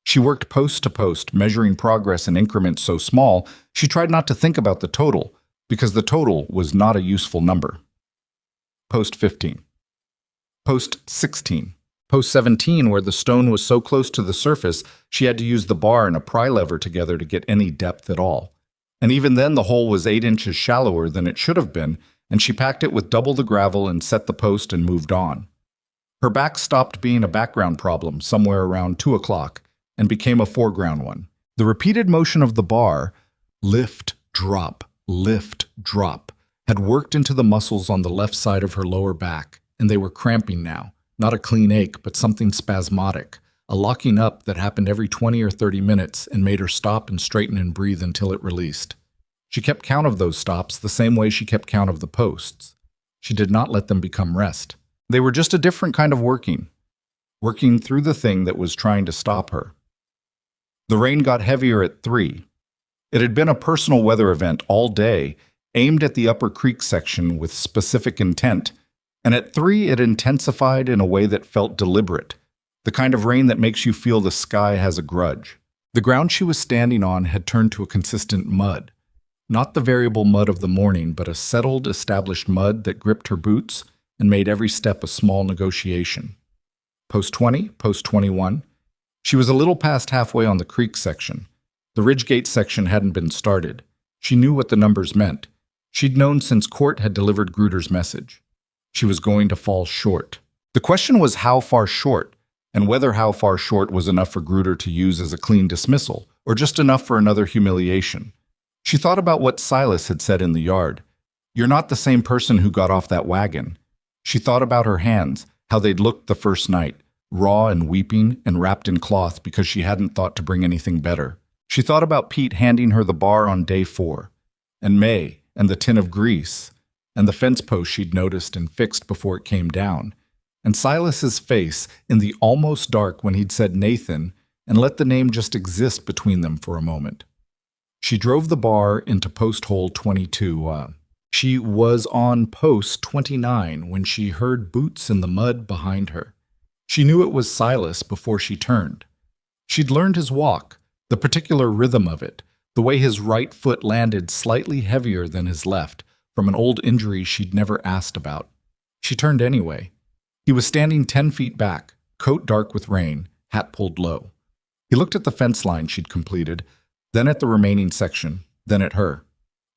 She worked post to post, measuring progress in increments so small, she tried not to think about the total, because the total was not a useful number. Post 15. Post 16. Post 17, where the stone was so close to the surface, she had to use the bar and a pry lever together to get any depth at all. And even then the hole was 8 inches shallower than it should have been, and she packed it with double the gravel and set the post and moved on. Her back stopped being a background problem somewhere around 2 o'clock and became a foreground one. The repeated motion of the bar, lift, drop, had worked into the muscles on the left side of her lower back, and they were cramping now. Not a clean ache, but something spasmodic, a locking up that happened every 20 or 30 minutes and made her stop and straighten and breathe until it released. She kept count of those stops the same way she kept count of the posts. She did not let them become rest. They were just a different kind of working through the thing that was trying to stop her. The rain got heavier at 3. It had been a personal weather event all day, aimed at the Upper Creek section with specific intent, and at 3 it intensified in a way that felt deliberate, the kind of rain that makes you feel the sky has a grudge. The ground she was standing on had turned to a consistent mud. Not the variable mud of the morning, but a settled, established mud that gripped her boots and made every step a small negotiation. Post 20, post 21. She was a little past halfway on the creek section. The Ridgegate section hadn't been started. She knew what the numbers meant. She'd known since Court had delivered Gruder's message. She was going to fall short. The question was how far short, and whether how far short was enough for Gruder to use as a clean dismissal, or just enough for another humiliation. She thought about what Silas had said in the yard. "You're not the same person who got off that wagon." She thought about her hands, how they'd looked the first night, raw and weeping and wrapped in cloth because she hadn't thought to bring anything better. She thought about Pete handing her the bar on day 4, and May, and the tin of grease, and the fence post she'd noticed and fixed before it came down, and Silas's face in the almost dark when he'd said Nathan and let the name just exist between them for a moment. She drove the bar into post hole 22. She was on post 29 when she heard boots in the mud behind her. She knew it was Silas before she turned. She'd learned his walk, the particular rhythm of it, the way his right foot landed slightly heavier than his left, from an old injury she'd never asked about. She turned anyway. He was standing 10 feet back, coat dark with rain, hat pulled low. He looked at the fence line she'd completed, then at the remaining section, then at her.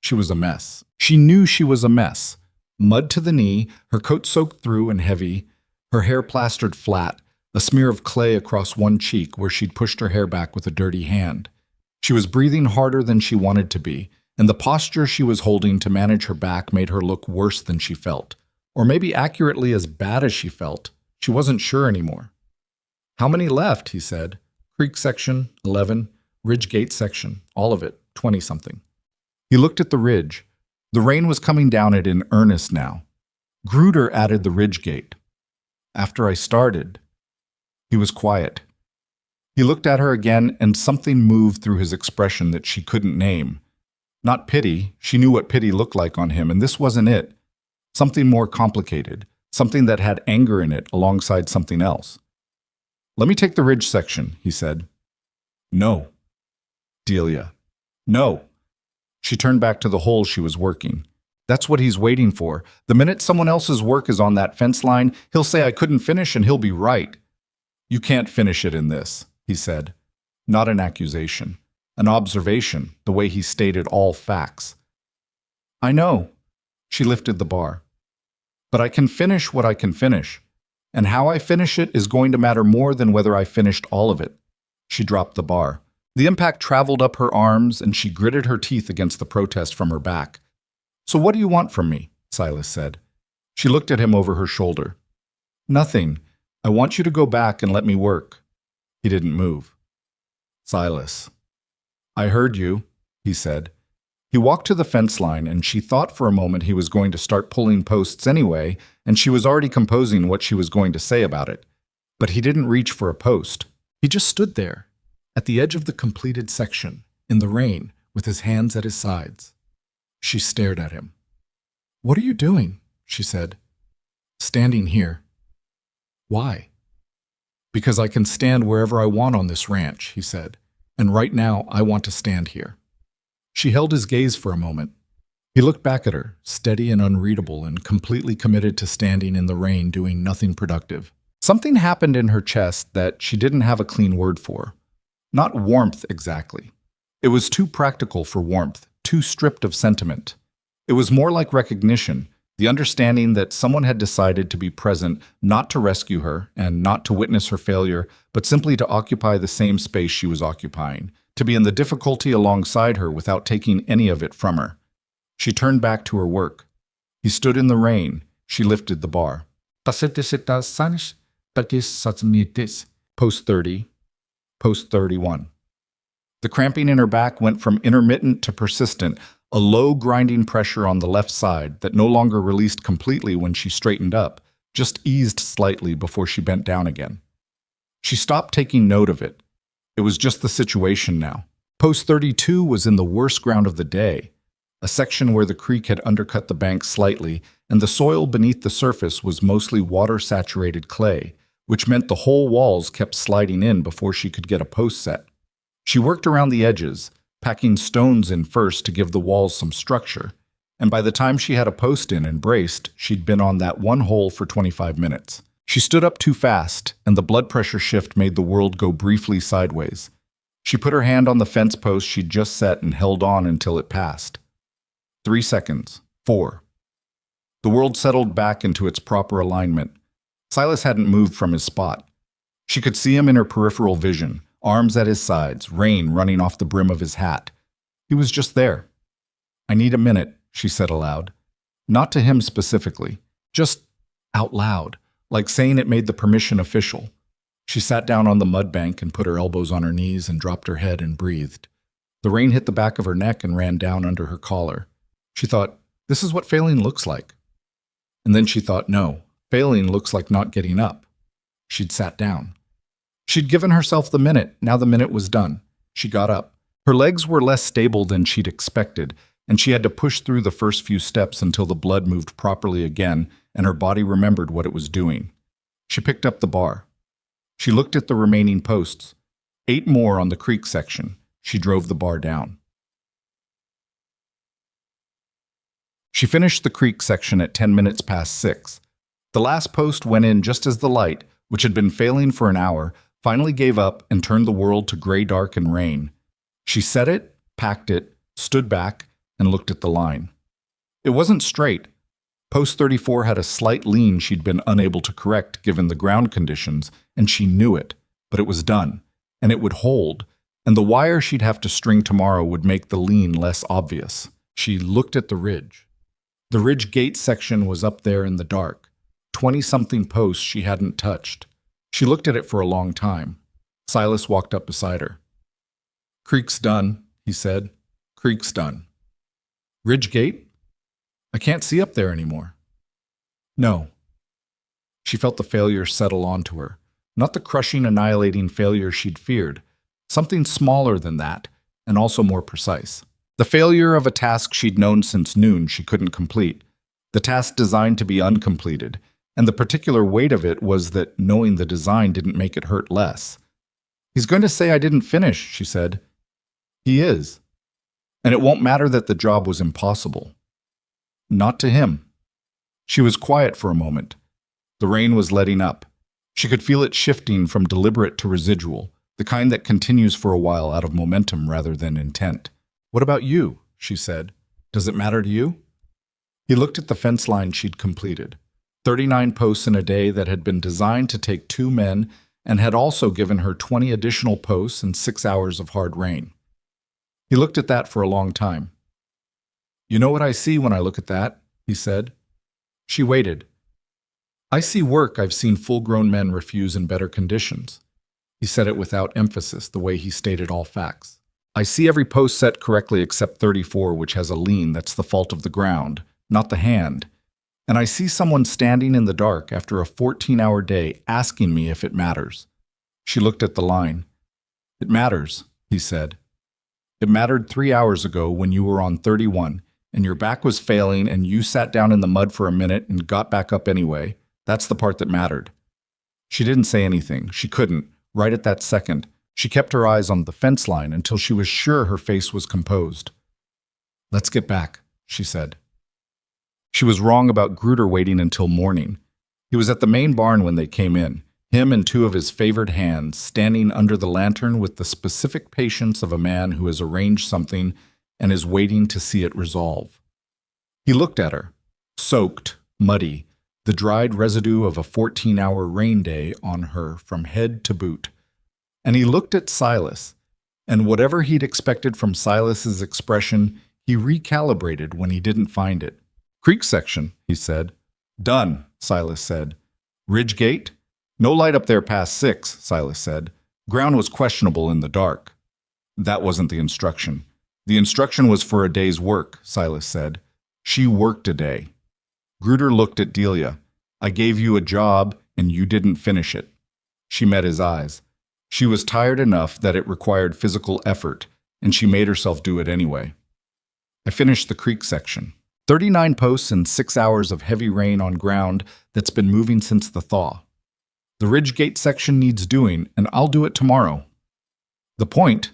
She was a mess. She knew she was a mess. Mud to the knee, her coat soaked through and heavy, her hair plastered flat, a smear of clay across one cheek where she'd pushed her hair back with a dirty hand. She was breathing harder than she wanted to be, and the posture she was holding to manage her back made her look worse than she felt. Or maybe accurately as bad as she felt. She wasn't sure anymore. "How many left?" he said. "Creek section, 11. Ridgegate section, all of it, 20-something. He looked at the ridge. The rain was coming down it in earnest now. Gruder added the Ridgegate. "After I started." He was quiet. He looked at her again, and something moved through his expression that she couldn't name. Not pity. She knew what pity looked like on him, and this wasn't it. Something more complicated, something that had anger in it alongside something else. "Let me take the ridge section," he said. "No." "Delia." "No." She turned back to the hole she was working. That's what he's waiting for. The minute someone else's work is on that fence line, he'll say I couldn't finish and he'll be right. "You can't finish it in this," he said. Not an accusation. An observation, the way he stated all facts. "I know." She lifted the bar. "But I can finish what I can finish. And how I finish it is going to matter more than whether I finished all of it." She dropped the bar. The impact traveled up her arms, and she gritted her teeth against the protest from her back. "So what do you want from me?" Silas said. She looked at him over her shoulder. "Nothing. I want you to go back and let me work." He didn't move. "Silas." "I heard you," he said. He walked to the fence line, and she thought for a moment he was going to start pulling posts anyway, and she was already composing what she was going to say about it. But he didn't reach for a post. He just stood there, at the edge of the completed section, in the rain, with his hands at his sides. She stared at him. "What are you doing?" she said. "Standing here." "Why?" "Because I can stand wherever I want on this ranch," he said. "And right now, I want to stand here." She held his gaze for a moment. He looked back at her, steady and unreadable and completely committed to standing in the rain doing nothing productive. Something happened in her chest that she didn't have a clean word for. Not warmth exactly. It was too practical for warmth, too stripped of sentiment. It was more like recognition, the understanding that someone had decided to be present, not to rescue her and not to witness her failure, but simply to occupy the same space she was occupying, to be in the difficulty alongside her without taking any of it from her. She turned back to her work. He stood in the rain. She lifted the bar. Post 30. Post 31. The cramping in her back went from intermittent to persistent, a low grinding pressure on the left side that no longer released completely when she straightened up, just eased slightly before she bent down again. She stopped taking note of it. It was just the situation now. Post 32 was in the worst ground of the day, a section where the creek had undercut the bank slightly, and the soil beneath the surface was mostly water-saturated clay, which meant the whole walls kept sliding in before she could get a post set. She worked around the edges, packing stones in first to give the walls some structure, and by the time she had a post in and braced, she'd been on that one hole for 25 minutes. She stood up too fast, and the blood pressure shift made the world go briefly sideways. She put her hand on the fence post she'd just set and held on until it passed. 3 seconds. 4. The world settled back into its proper alignment. Silas hadn't moved from his spot. She could see him in her peripheral vision, arms at his sides, rain running off the brim of his hat. He was just there. "I need a minute," she said aloud. Not to him specifically, just out loud, like saying it made the permission official. She sat down on the mud bank and put her elbows on her knees and dropped her head and breathed. The rain hit the back of her neck and ran down under her collar. She thought, this is what failing looks like. And then she thought, no, failing looks like not getting up. She'd sat down. She'd given herself the minute. Now the minute was done. She got up. Her legs were less stable than she'd expected, and she had to push through the first few steps until the blood moved properly again and her body remembered what it was doing. She picked up the bar. She looked at the remaining posts. 8 more on the creek section. She drove the bar down. She finished the creek section at 10 minutes past 6. The last post went in just as the light, which had been failing for an hour, finally gave up and turned the world to gray, dark, and rain. She set it, packed it, stood back, and looked at the line. It wasn't straight. Post 34 had a slight lean she'd been unable to correct given the ground conditions, and she knew it, but it was done, and it would hold, and the wire she'd have to string tomorrow would make the lean less obvious. She looked at the ridge. The ridge gate section was up there in the dark, 20-something posts she hadn't touched. She looked at it for a long time. Silas walked up beside her. "Creek's done," he said. "Creek's done." "Ridge gate? I can't see up there anymore." "No." She felt the failure settle onto her. Not the crushing, annihilating failure she'd feared. Something smaller than that, and also more precise. The failure of a task she'd known since noon she couldn't complete. The task designed to be uncompleted, and the particular weight of it was that knowing the design didn't make it hurt less. "He's going to say I didn't finish," she said. "He is. And it won't matter that the job was impossible." Not to him. She was quiet for a moment. The rain was letting up. She could feel it shifting from deliberate to residual, the kind that continues for a while out of momentum rather than intent. "What about you?" she said. "Does it matter to you?" He looked at the fence line she'd completed. 39 posts in a day that had been designed to take 2 men and had also given her 20 additional posts and 6 hours of hard rain. He looked at that for a long time. "You know what I see when I look at that?" he said. She waited. "I see work I've seen full-grown men refuse in better conditions." He said it without emphasis, the way he stated all facts. "I see every post set correctly except 34, which has a lean that's the fault of the ground, not the hand. And I see someone standing in the dark after a 14-hour day asking me if it matters." She looked at the line. "It matters," he said. "It mattered 3 hours ago when you were on 31, and your back was failing and you sat down in the mud for a minute and got back up anyway. That's the part that mattered." She didn't say anything. She couldn't, right at that second. She kept her eyes on the fence line until she was sure her face was composed. "Let's get back," she said. She was wrong about Gruder waiting until morning. He was at the main barn when they came in, him and 2 of his favored hands, standing under the lantern with the specific patience of a man who has arranged something and is waiting to see it resolve. He looked at her, soaked, muddy, the dried residue of a 14-hour rain day on her from head to boot. And he looked at Silas, and whatever he'd expected from Silas's expression, he recalibrated when he didn't find it. "Creek section," he said. "Done," Silas said. "Ridge gate?" "No light up there past 6, Silas said. "Ground was questionable in the dark." That wasn't the instruction. The instruction was for a day's work, Silas said. She worked a day. Gruder looked at Delia. "I gave you a job, and you didn't finish it." She met his eyes. She was tired enough that it required physical effort, and she made herself do it anyway. "I finished the creek section. 39 posts and 6 hours of heavy rain on ground that's been moving since the thaw. The ridge gate section needs doing, and I'll do it tomorrow." "The point,"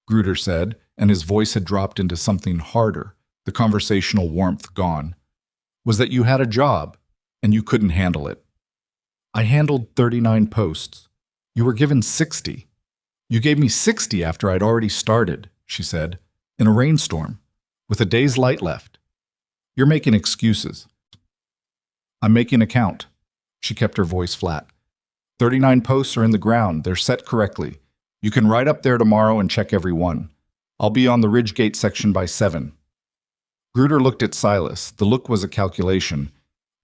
Gruder said, and his voice had dropped into something harder, the conversational warmth gone, "was that you had a job, and you couldn't handle it." I handled 39 posts. You were given 60. You gave me 60 after I'd already started, she said, in a rainstorm, with a day's light left. You're making excuses. I'm making a count. She kept her voice flat. 39 posts are in the ground. They're set correctly. You can ride up there tomorrow and check every one. I'll be on the Ridgegate section by 7. Gruder looked at Silas. The look was a calculation.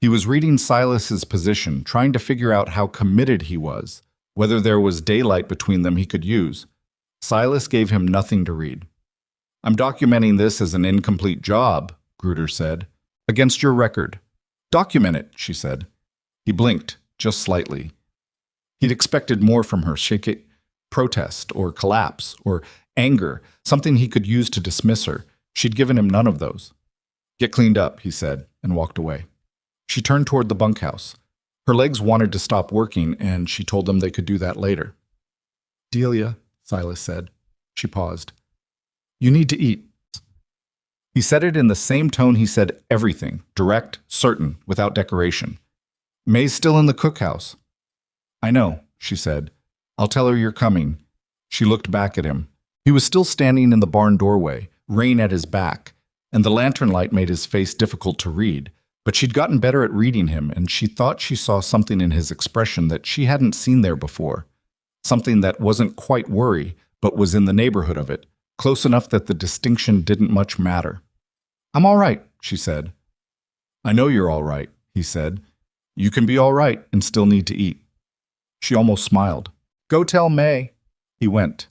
He was reading Silas's position, trying to figure out how committed he was, whether there was daylight between them he could use. Silas gave him nothing to read. I'm documenting this as an incomplete job, Gruder said, against your record. Document it, she said. He blinked, just slightly. He'd expected more from her, protest, or collapse, or anger, something he could use to dismiss her. She'd given him none of those. Get cleaned up, he said, and walked away. She turned toward the bunkhouse. Her legs wanted to stop working, and she told them they could do that later. Delia, Silas said. She paused. You need to eat. He said it in the same tone he said everything, direct, certain, without decoration. May's still in the cookhouse. I know, she said. I'll tell her you're coming. She looked back at him. He was still standing in the barn doorway, rain at his back, and the lantern light made his face difficult to read, but she'd gotten better at reading him, and she thought she saw something in his expression that she hadn't seen there before. Something that wasn't quite worry, but was in the neighborhood of it, close enough that the distinction didn't much matter. I'm all right, she said. I know you're all right, he said. You can be all right and still need to eat. She almost smiled. Go tell May. He went.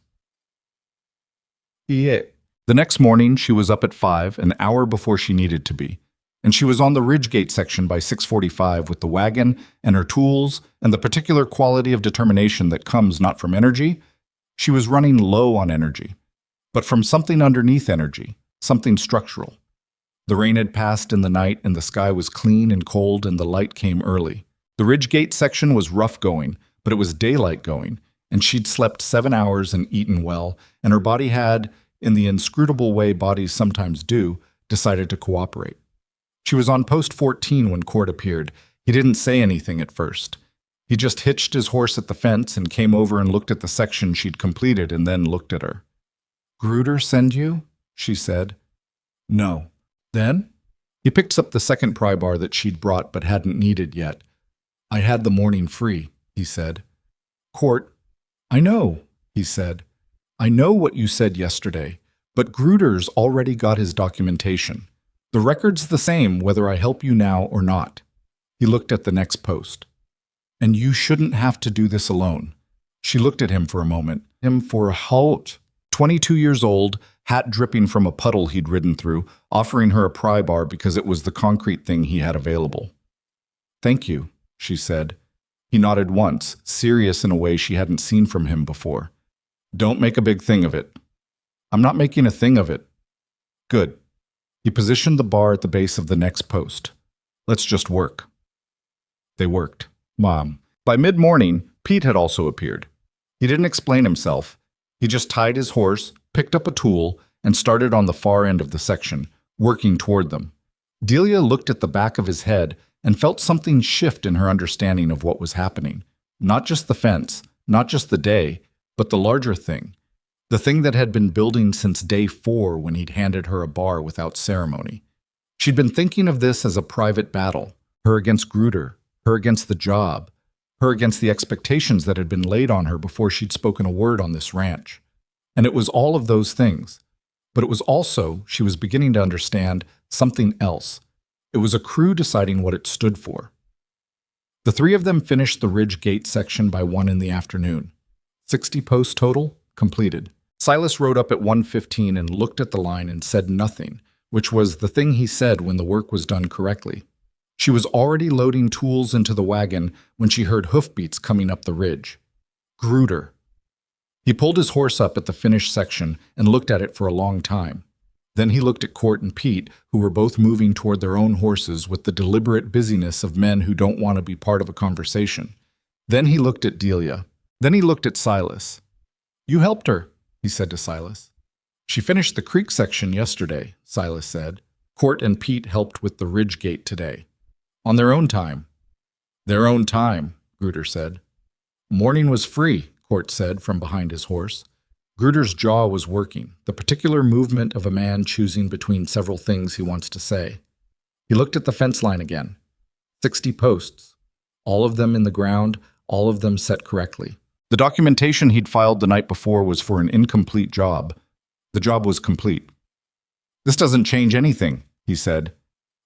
The next morning, she was up at 5, an hour before she needed to be, and she was on the Ridgegate section by 6:45 with the wagon and her tools and the particular quality of determination that comes not from energy. She was running low on energy, but from something underneath energy, something structural. The rain had passed in the night, and the sky was clean and cold, and the light came early. The Ridgegate section was rough going, but it was daylight going, and she'd slept 7 hours and eaten well, and her body had, in the inscrutable way bodies sometimes do, decided to cooperate. She was on post 14 when Court appeared. He didn't say anything at first. He just hitched his horse at the fence and came over and looked at the section she'd completed and then looked at her. Gruder send you? She said. No. Then? He picked up the second pry bar that she'd brought but hadn't needed yet. I had the morning free, he said. Court, I know, he said. I know what you said yesterday, but Gruder's already got his documentation. The record's the same whether I help you now or not. He looked at the next post. And you shouldn't have to do this alone. She looked at him for a moment. Him for a halt. 22 years old, hat dripping from a puddle he'd ridden through, offering her a pry bar because it was the concrete thing he had available. Thank you, she said. He nodded once, serious in a way she hadn't seen from him before. Don't make a big thing of it. I'm not making a thing of it. Good. He positioned the bar at the base of the next post. Let's just work. They worked. Mom. By mid-morning, Pete had also appeared. He didn't explain himself. He just tied his horse, picked up a tool, and started on the far end of the section, working toward them. Delia looked at the back of his head and felt something shift in her understanding of what was happening. Not just the fence, not just the day, but the larger thing. The thing that had been building since day 4 when he'd handed her a bar without ceremony. She'd been thinking of this as a private battle, her against Gruder, her against the job, her against the expectations that had been laid on her before she'd spoken a word on this ranch. And it was all of those things. But it was also, she was beginning to understand, something else. It was a crew deciding what it stood for. The 3 of them finished the Ridgegate section by 1 in the afternoon. 60 posts total, completed. Silas rode up at 1:15 and looked at the line and said nothing, which was the thing he said when the work was done correctly. She was already loading tools into the wagon when she heard hoofbeats coming up the ridge. Gruder. He pulled his horse up at the finished section and looked at it for a long time. Then he looked at Court and Pete, who were both moving toward their own horses with the deliberate busyness of men who don't want to be part of a conversation. Then he looked at Delia. Then he looked at Silas. You helped her, he said to Silas. She finished the creek section yesterday, Silas said. Court and Pete helped with the Ridgegate today. On their own time. Their own time, Gruder said. Morning was free, Court said from behind his horse. Gruder's jaw was working, the particular movement of a man choosing between several things he wants to say. He looked at the fence line again. 60 posts, all of them in the ground, all of them set correctly. The documentation he'd filed the night before was for an incomplete job. The job was complete. This doesn't change anything, he said.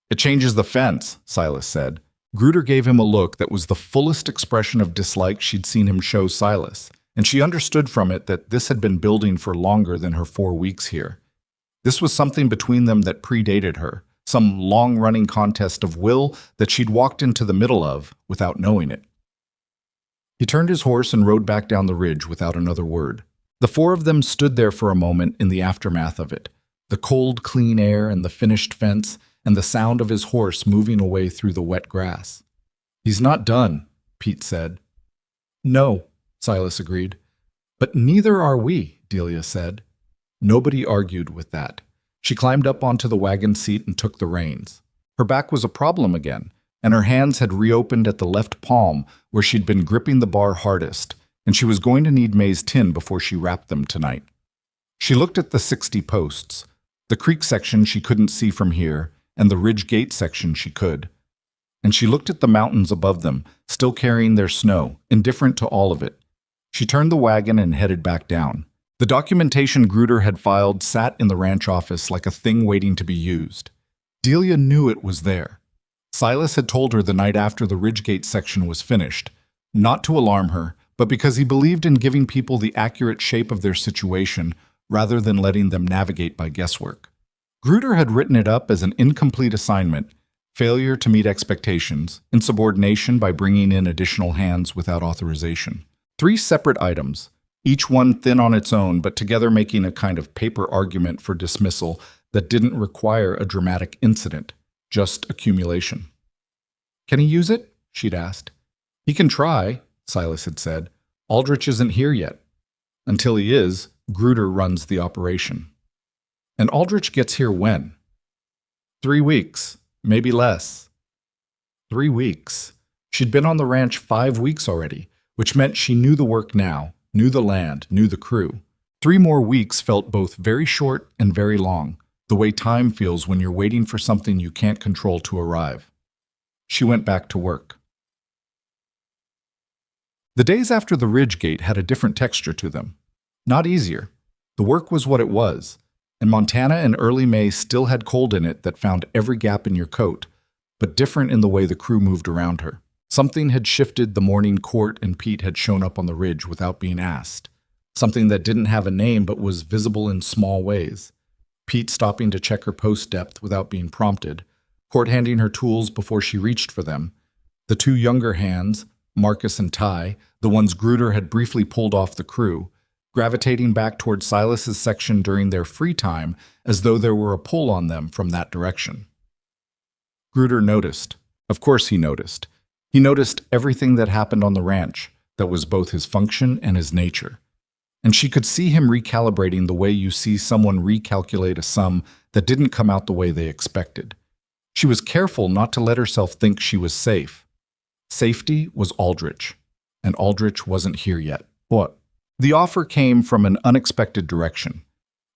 It changes the fence, Silas said. Gruder gave him a look that was the fullest expression of dislike she'd seen him show Silas, and she understood from it that this had been building for longer than her 4 weeks here. This was something between them that predated her, some long-running contest of will that she'd walked into the middle of without knowing it. He turned his horse and rode back down the ridge without another word. The four of them stood there for a moment in the aftermath of it, the cold, clean air and the finished fence and the sound of his horse moving away through the wet grass. He's not done, Pete said. No, Silas agreed. But neither are we, Delia said. Nobody argued with that. She climbed up onto the wagon seat and took the reins. Her back was a problem again, and her hands had reopened at the left palm where she'd been gripping the bar hardest, and she was going to need May's tin before she wrapped them tonight. She looked at the 60 posts. The creek section she couldn't see from here, and the ridge gate section she could. And she looked at the mountains above them, still carrying their snow, indifferent to all of it. She turned the wagon and headed back down. The documentation Gruder had filed sat in the ranch office like a thing waiting to be used. Delia knew it was there. Silas had told her the night after the Ridgegate section was finished, not to alarm her, but because he believed in giving people the accurate shape of their situation rather than letting them navigate by guesswork. Gruder had written it up as an incomplete assignment, failure to meet expectations, insubordination by bringing in additional hands without authorization. 3 separate items, each one thin on its own, but together making a kind of paper argument for dismissal that didn't require a dramatic incident, just accumulation. Can he use it? She'd asked. He can try, Silas had said. Aldrich isn't here yet. Until he is, Gruder runs the operation. And Aldrich gets here when? 3 weeks, maybe less. 3 weeks. She'd been on the ranch 5 weeks already, which meant she knew the work now, knew the land, knew the crew. 3 more weeks felt both very short and very long, the way time feels when you're waiting for something you can't control to arrive. She went back to work. The days after the Ridgegate had a different texture to them. Not easier. The work was what it was, and Montana in early May still had cold in it that found every gap in your coat, but different in the way the crew moved around her. Something had shifted the morning Court and Pete had shown up on the ridge without being asked. Something that didn't have a name but was visible in small ways. Pete stopping to check her post depth without being prompted, Court handing her tools before she reached for them. The 2 younger hands, Marcus and Ty, the ones Gruder had briefly pulled off the crew, gravitating back toward Silas's section during their free time as though there were a pull on them from that direction. Gruder noticed. Of course he noticed. He noticed everything that happened on the ranch, that was both his function and his nature. And she could see him recalibrating the way you see someone recalculate a sum that didn't come out the way they expected. She was careful not to let herself think she was safe. Safety was Aldrich, and Aldrich wasn't here yet. What? The offer came from an unexpected direction.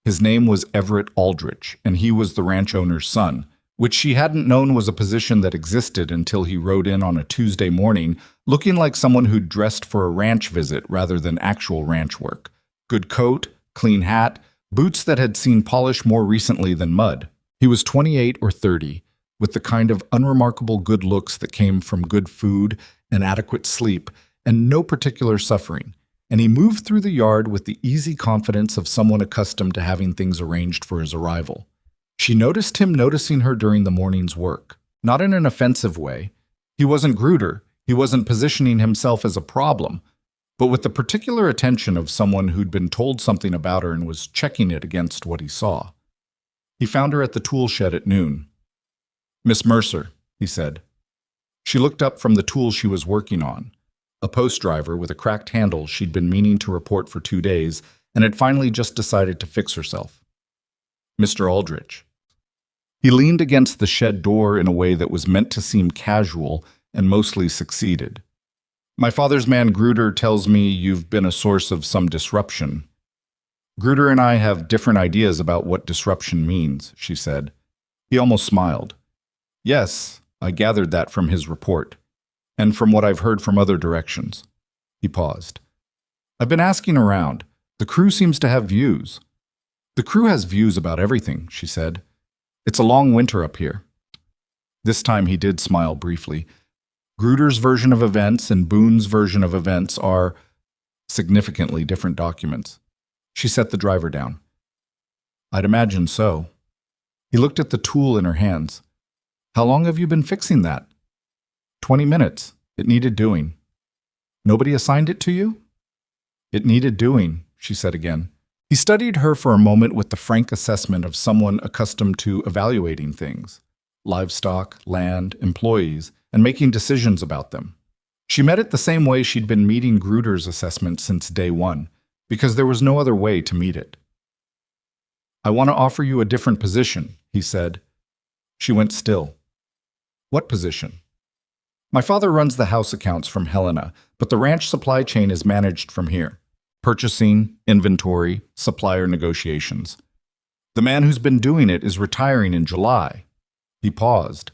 His name was Everett Aldrich, and he was the ranch owner's son, which she hadn't known was a position that existed until he rode in on a Tuesday morning, looking like someone who'd dressed for a ranch visit rather than actual ranch work. Good coat, clean hat, boots that had seen polish more recently than mud. He was 28 or 30, with the kind of unremarkable good looks that came from good food and adequate sleep and no particular suffering, and he moved through the yard with the easy confidence of someone accustomed to having things arranged for his arrival. She noticed him noticing her during the morning's work, not in an offensive way. He wasn't Gruder, he wasn't positioning himself as a problem, but with the particular attention of someone who'd been told something about her and was checking it against what he saw. He found her at the tool shed at noon. "Miss Mercer," he said. She looked up from the tool she was working on, a post driver with a cracked handle she'd been meaning to report for 2 days and had finally just decided to fix herself. "Mr. Aldrich." He leaned against the shed door in a way that was meant to seem casual and mostly succeeded. My father's man Gruder tells me you've been a source of some disruption. Gruder and I have different ideas about what disruption means, she said. He almost smiled. Yes, I gathered that from his report, and from what I've heard from other directions. He paused. I've been asking around. The crew seems to have views. The crew has views about everything, she said. It's a long winter up here. This time he did smile briefly. Gruder's version of events and Boone's version of events are significantly different documents. She set the driver down. I'd imagine so. He looked at the tool in her hands. How long have you been fixing that? 20 minutes. It needed doing. Nobody assigned it to you? It needed doing, she said again. He studied her for a moment with the frank assessment of someone accustomed to evaluating things, livestock, land, employees, and making decisions about them. She met it the same way she'd been meeting Gruder's assessment since day one, because there was no other way to meet it. I want to offer you a different position, he said. She went still. What position? My father runs the house accounts from Helena, but the ranch supply chain is managed from here. Purchasing, inventory, supplier negotiations. The man who's been doing it is retiring in July. He paused.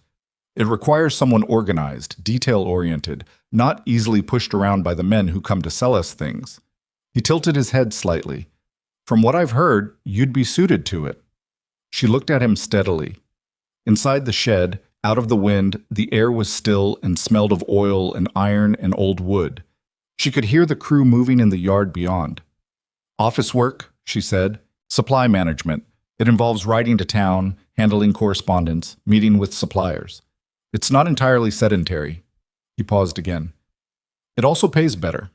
It requires someone organized, detail-oriented, not easily pushed around by the men who come to sell us things. He tilted his head slightly. From what I've heard, you'd be suited to it. She looked at him steadily. Inside the shed, out of the wind, the air was still and smelled of oil and iron and old wood. She could hear the crew moving in the yard beyond. Office work, she said. Supply management. It involves riding to town, handling correspondence, meeting with suppliers. It's not entirely sedentary. He paused again. It also pays better.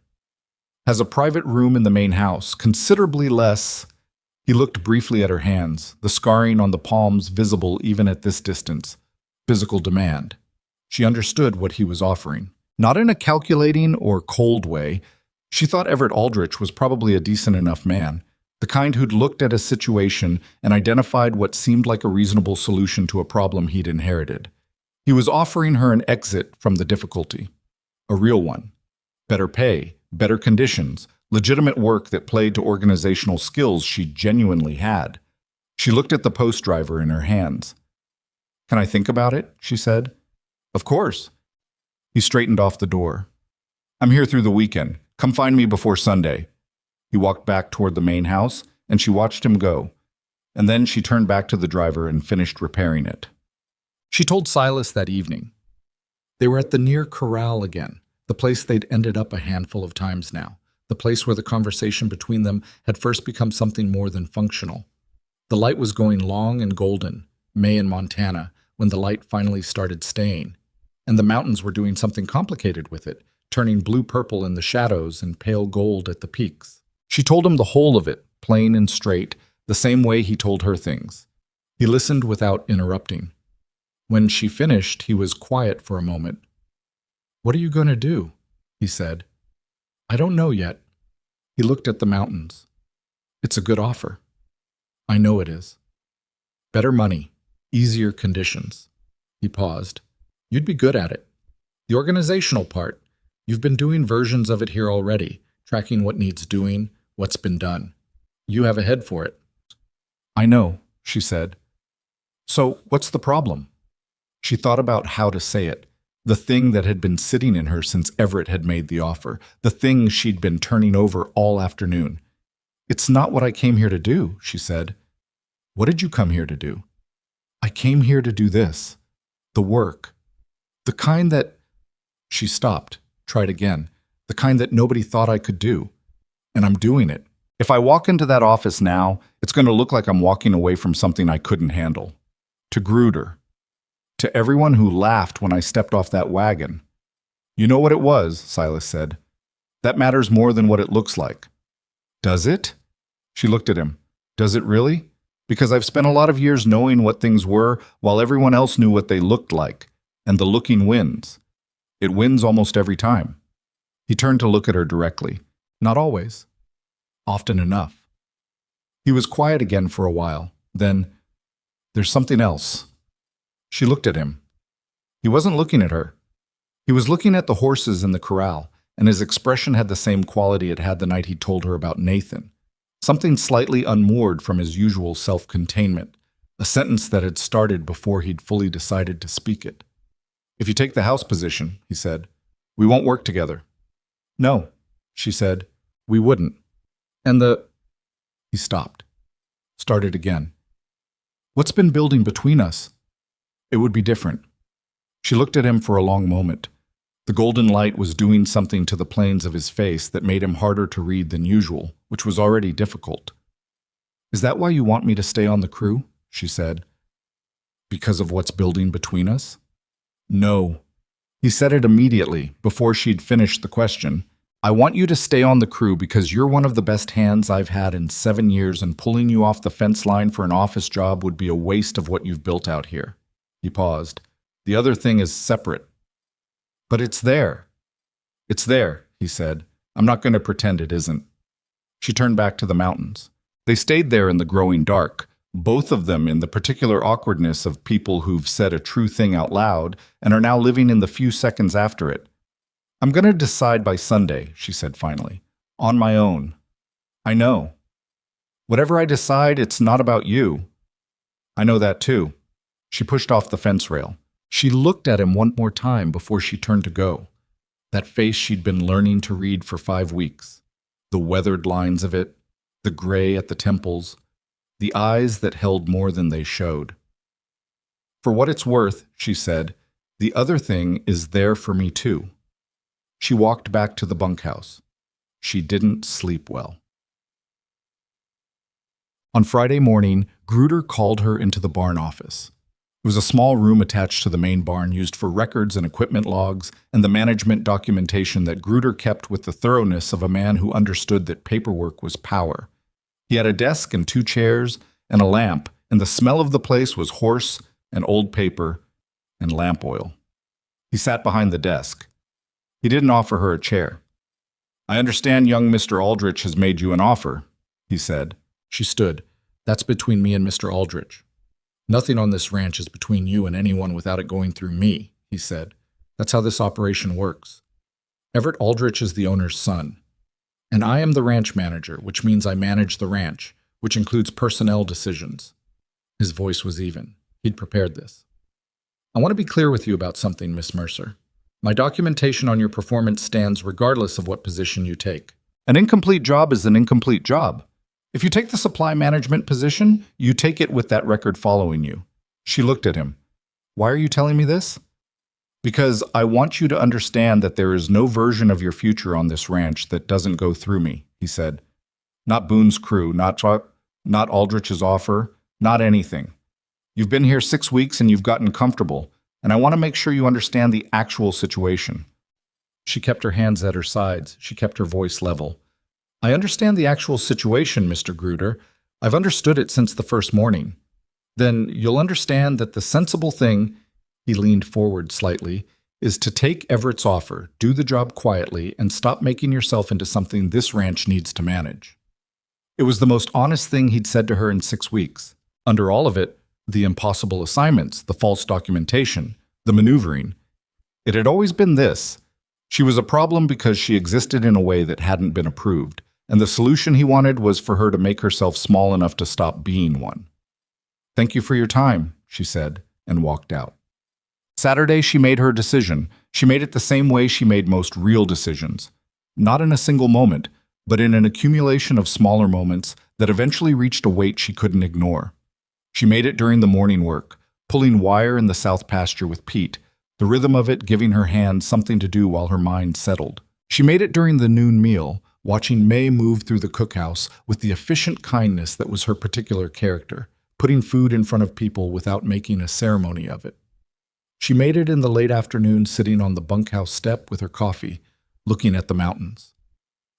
Has a private room in the main house, considerably less. He looked briefly at her hands, the scarring on the palms visible even at this distance. Physical demand. She understood what he was offering. Not in a calculating or cold way. She thought Everett Aldrich was probably a decent enough man, the kind who'd looked at a situation and identified what seemed like a reasonable solution to a problem he'd inherited. He was offering her an exit from the difficulty. A real one. Better pay, better conditions, legitimate work that played to organizational skills she genuinely had. She looked at the post driver in her hands. Can I think about it? She said. Of course. He straightened off the door. I'm here through the weekend. Come find me before Sunday. He walked back toward the main house, and she watched him go. And then she turned back to the driver and finished repairing it. She told Silas that evening. They were at the near corral again, the place they'd ended up a handful of times now, the place where the conversation between them had first become something more than functional. The light was going long and golden, May in Montana, when the light finally started staying. And the mountains were doing something complicated with it, turning blue-purple in the shadows and pale gold at the peaks. She told him the whole of it, plain and straight, the same way he told her things. He listened without interrupting. When she finished, he was quiet for a moment. What are you going to do? He said. I don't know yet. He looked at the mountains. It's a good offer. I know it is. Better money, easier conditions. He paused. You'd be good at it. The organizational part, you've been doing versions of it here already, tracking what needs doing, what's been done. You have a head for it. I know, she said. So, what's the problem? She thought about how to say it, the thing that had been sitting in her since Everett had made the offer, the thing she'd been turning over all afternoon. It's not what I came here to do, she said. What did you come here to do? I came here to do this. The work. The kind that... She stopped, tried again. The kind that nobody thought I could do. And I'm doing it. If I walk into that office now, it's going to look like I'm walking away from something I couldn't handle. To Gruder. To everyone who laughed when I stepped off that wagon. You know what it was, Silas said. That matters more than what it looks like. Does it? She looked at him. Does it really? Because I've spent a lot of years knowing what things were while everyone else knew what they looked like. And the looking wins. It wins almost every time. He turned to look at her directly. Not always. Often enough. He was quiet again for a while. Then, there's something else. She looked at him. He wasn't looking at her. He was looking at the horses in the corral, and his expression had the same quality it had the night he told her about Nathan. Something slightly unmoored from his usual self-containment, a sentence that had started before he'd fully decided to speak it. "If you take the house position," he said, "we won't work together." "No," she said, "we wouldn't." And He stopped. Started again. "What's been building between us?" "It would be different." She looked at him for a long moment. The golden light was doing something to the planes of his face that made him harder to read than usual, which was already difficult. "Is that why you want me to stay on the crew?" she said. "Because of what's building between us?" "No." He said it immediately, before she'd finished the question. "I want you to stay on the crew because you're one of the best hands I've had in 7 years, and pulling you off the fence line for an office job would be a waste of what you've built out here." He paused. "The other thing is separate." "But it's there." "It's there," he said. "I'm not going to pretend it isn't." She turned back to the mountains. They stayed there in the growing dark, both of them in the particular awkwardness of people who've said a true thing out loud and are now living in the few seconds after it. "I'm going to decide by Sunday," she said finally. "On my own." "I know." "Whatever I decide, it's not about you." "I know that too." She pushed off the fence rail. She looked at him one more time before she turned to go. That face she'd been learning to read for 5 weeks. The weathered lines of it, the gray at the temples, the eyes that held more than they showed. "For what it's worth," she said, "the other thing is there for me too." She walked back to the bunkhouse. She didn't sleep well. On Friday morning, Gruder called her into the barn office. It was a small room attached to the main barn used for records and equipment logs and the management documentation that Gruder kept with the thoroughness of a man who understood that paperwork was power. He had a desk and 2 chairs and a lamp, and the smell of the place was horse and old paper and lamp oil. He sat behind the desk. He didn't offer her a chair. "I understand young Mr. Aldrich has made you an offer," he said. She stood. "That's between me and Mr. Aldrich." "Nothing on this ranch is between you and anyone without it going through me," he said. "That's how this operation works. Everett Aldrich is the owner's son. And I am the ranch manager, which means I manage the ranch, which includes personnel decisions." His voice was even. He'd prepared this. "I want to be clear with you about something, Miss Mercer. My documentation on your performance stands regardless of what position you take. An incomplete job is an incomplete job. If you take the supply management position, you take it with that record following you." She looked at him. "Why are you telling me this?" "Because I want you to understand that there is no version of your future on this ranch that doesn't go through me," he said. "Not Boone's crew, not Aldrich's offer, not anything. You've been here 6 weeks and you've gotten comfortable, and I want to make sure you understand the actual situation." She kept her hands at her sides. She kept her voice level. "I understand the actual situation, Mr. Gruder. I've understood it since the first morning. Then you'll understand that the sensible thing," he leaned forward slightly, "is to take Everett's offer, do the job quietly, and stop making yourself into something this ranch needs to manage." It was the most honest thing he'd said to her in 6 weeks. Under all of it, the impossible assignments, the false documentation, the maneuvering. It had always been this. She was a problem because she existed in a way that hadn't been approved, and the solution he wanted was for her to make herself small enough to stop being one. "Thank you for your time," she said, and walked out. Saturday, she made her decision. She made it the same way she made most real decisions. Not in a single moment, but in an accumulation of smaller moments that eventually reached a weight she couldn't ignore. She made it during the morning work, pulling wire in the south pasture with Pete, the rhythm of it giving her hands something to do while her mind settled. She made it during the noon meal, watching May move through the cookhouse with the efficient kindness that was her particular character, putting food in front of people without making a ceremony of it. She made it in the late afternoon sitting on the bunkhouse step with her coffee, looking at the mountains.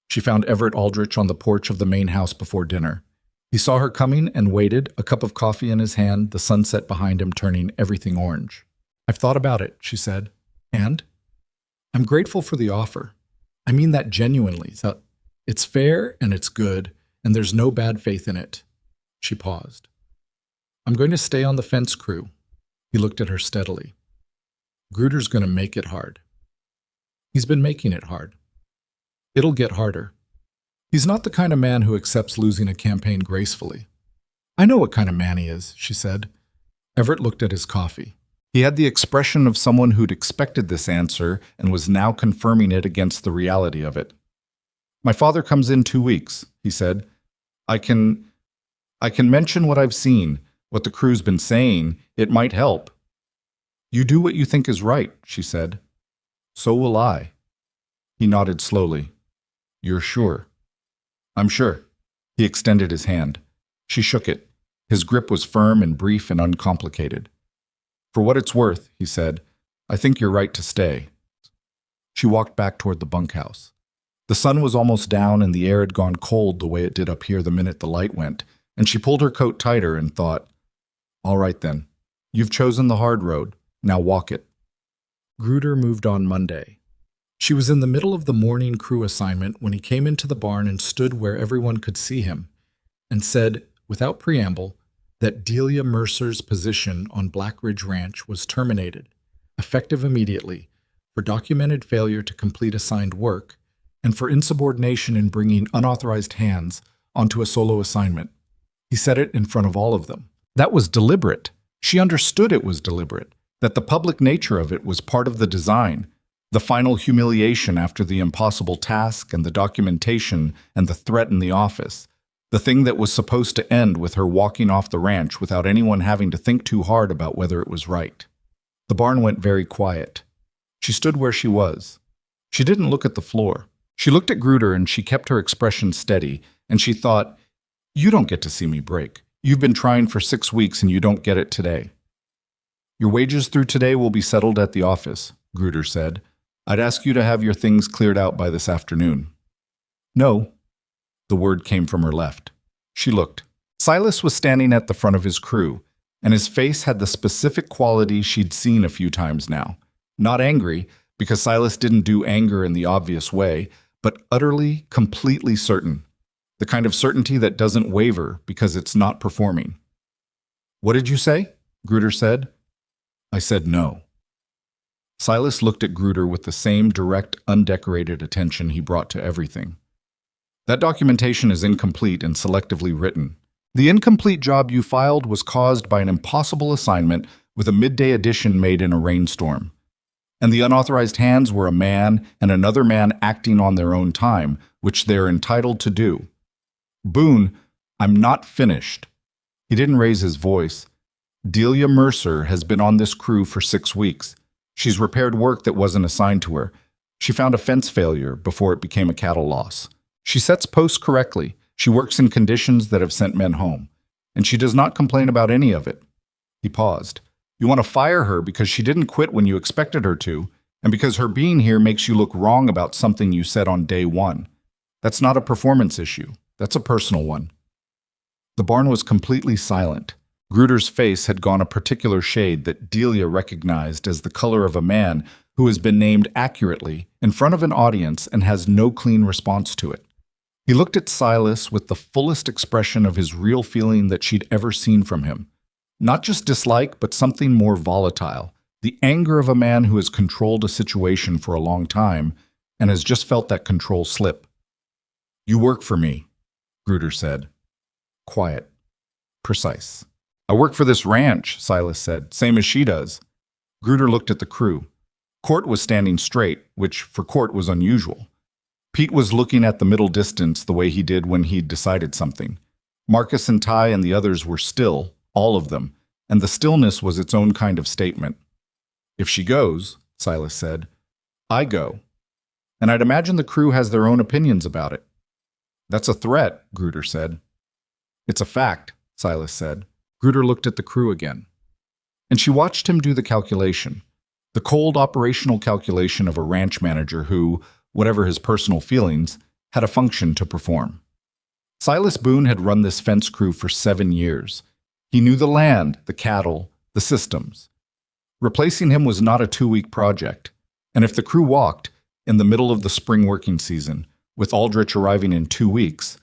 She found Everett Aldrich on the porch of the main house before dinner. He saw her coming and waited, a cup of coffee in his hand, the sunset behind him turning everything orange. "I've thought about it," she said. "And? I'm grateful for the offer. I mean that genuinely. It's fair and it's good, and there's no bad faith in it." She paused. "I'm going to stay on the fence crew." He looked at her steadily. "Gruder's going to make it hard." "He's been making it hard." It'll get harder. He's not the kind of man who accepts losing a campaign gracefully. I know what kind of man he is, she said. Everett looked at his coffee. He had the expression of someone who'd expected this answer and was now confirming it against the reality of it. My father comes in 2 weeks, he said. I can mention what I've seen, what the crew's been saying. It might help. You do what you think is right, she said. So will I. He nodded slowly. You're sure? I'm sure. He extended his hand. She shook it. His grip was firm and brief and uncomplicated. For what it's worth, he said, I think you're right to stay. She walked back toward the bunkhouse. The sun was almost down and the air had gone cold the way it did up here the minute the light went, and she pulled her coat tighter and thought, all right then, you've chosen the hard road, now walk it. Gruder moved on Monday. She was in the middle of the morning crew assignment when he came into the barn and stood where everyone could see him, and said, without preamble, that Delia Mercer's position on Black Ridge Ranch was terminated, effective immediately, for documented failure to complete assigned work, and for insubordination in bringing unauthorized hands onto a solo assignment. He said it in front of all of them. That was deliberate. She understood it was deliberate, that the public nature of it was part of the design, the final humiliation after the impossible task and the documentation and the threat in the office, the thing that was supposed to end with her walking off the ranch without anyone having to think too hard about whether it was right. The barn went very quiet. She stood where she was. She didn't look at the floor. She looked at Gruder and she kept her expression steady, and she thought, you don't get to see me break. You've been trying for 6 weeks and you don't get it today. Your wages through today will be settled at the office, Gruder said. I'd ask you to have your things cleared out by this afternoon. No. The word came from her left. She looked. Silas was standing at the front of his crew, and his face had the specific quality she'd seen a few times now. Not angry, because Silas didn't do anger in the obvious way, but utterly, completely certain. The kind of certainty that doesn't waver because it's not performing. What did you say? Gruder said. I said no. Silas looked at Gruder with the same direct, undecorated attention he brought to everything. That documentation is incomplete and selectively written. The incomplete job you filed was caused by an impossible assignment with a midday addition made in a rainstorm. And the unauthorized hands were a man and another man acting on their own time, which they're entitled to do. Boone, I'm not finished. He didn't raise his voice. Delia Mercer has been on this crew for 6 weeks. She's repaired work that wasn't assigned to her. She found a fence failure before it became a cattle loss. She sets posts correctly. She works in conditions that have sent men home. And she does not complain about any of it. He paused. You want to fire her because she didn't quit when you expected her to, and because her being here makes you look wrong about something you said on day 1. That's not a performance issue. That's a personal one. The barn was completely silent. Gruder's face had gone a particular shade that Delia recognized as the color of a man who has been named accurately in front of an audience and has no clean response to it. He looked at Silas with the fullest expression of his real feeling that she'd ever seen from him. Not just dislike, but something more volatile. The anger of a man who has controlled a situation for a long time and has just felt that control slip. You work for me, Gruder said. Quiet. Precise. I work for this ranch, Silas said, same as she does. Gruder looked at the crew. Court was standing straight, which for Court was unusual. Pete was looking at the middle distance the way he did when he'd decided something. Marcus and Ty and the others were still, all of them, and the stillness was its own kind of statement. If she goes, Silas said, I go. And I'd imagine the crew has their own opinions about it. That's a threat, Gruder said. It's a fact, Silas said. Gruder looked at the crew again. And she watched him do the calculation, the cold operational calculation of a ranch manager who, whatever his personal feelings, had a function to perform. Silas Boone had run this fence crew for 7 years. He knew the land, the cattle, the systems. Replacing him was not a 2-week project, and if the crew walked, in the middle of the spring working season, with Aldrich arriving in 2 weeks,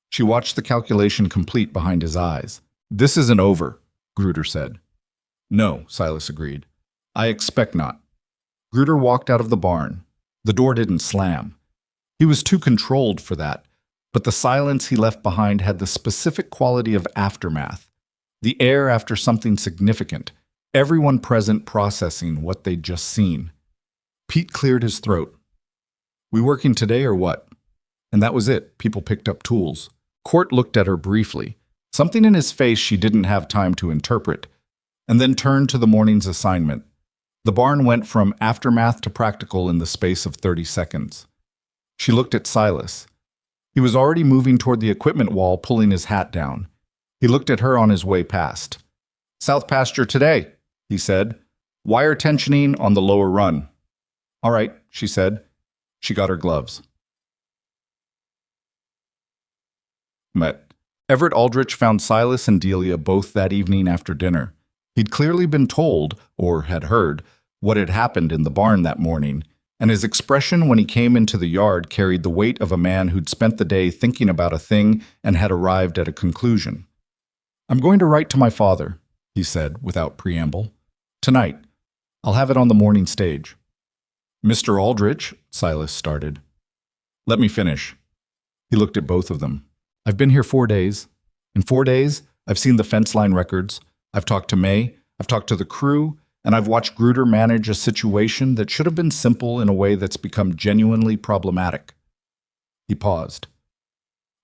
she watched the calculation complete behind his eyes. This isn't over, Gruder said. No, Silas agreed. I expect not. Gruder walked out of the barn. The door didn't slam. He was too controlled for that, but the silence he left behind had the specific quality of aftermath, the air after something significant, everyone present processing what they'd just seen. Pete cleared his throat. "We working today or what?" And that was it. People picked up tools. Court looked at her briefly, something in his face she didn't have time to interpret, and then turned to the morning's assignment. The barn went from aftermath to practical in the space of 30 seconds. She looked at Silas. He was already moving toward the equipment wall, pulling his hat down. He looked at her on his way past. "South pasture today," he said. "Wire tensioning on the lower run." "All right," she said. She got her gloves. Met. Everett Aldrich found Silas and Delia both that evening after dinner. He'd clearly been told, or had heard, what had happened in the barn that morning, and his expression when he came into the yard carried the weight of a man who'd spent the day thinking about a thing and had arrived at a conclusion. "I'm going to write to my father," he said without preamble. "Tonight. I'll have it on the morning stage." "Mr. Aldrich," Silas started. "Let me finish." He looked at both of them. "I've been here 4 days. In 4 days, I've seen the fence line records. I've talked to May. I've talked to the crew. And I've watched Gruder manage a situation that should have been simple in a way that's become genuinely problematic." He paused.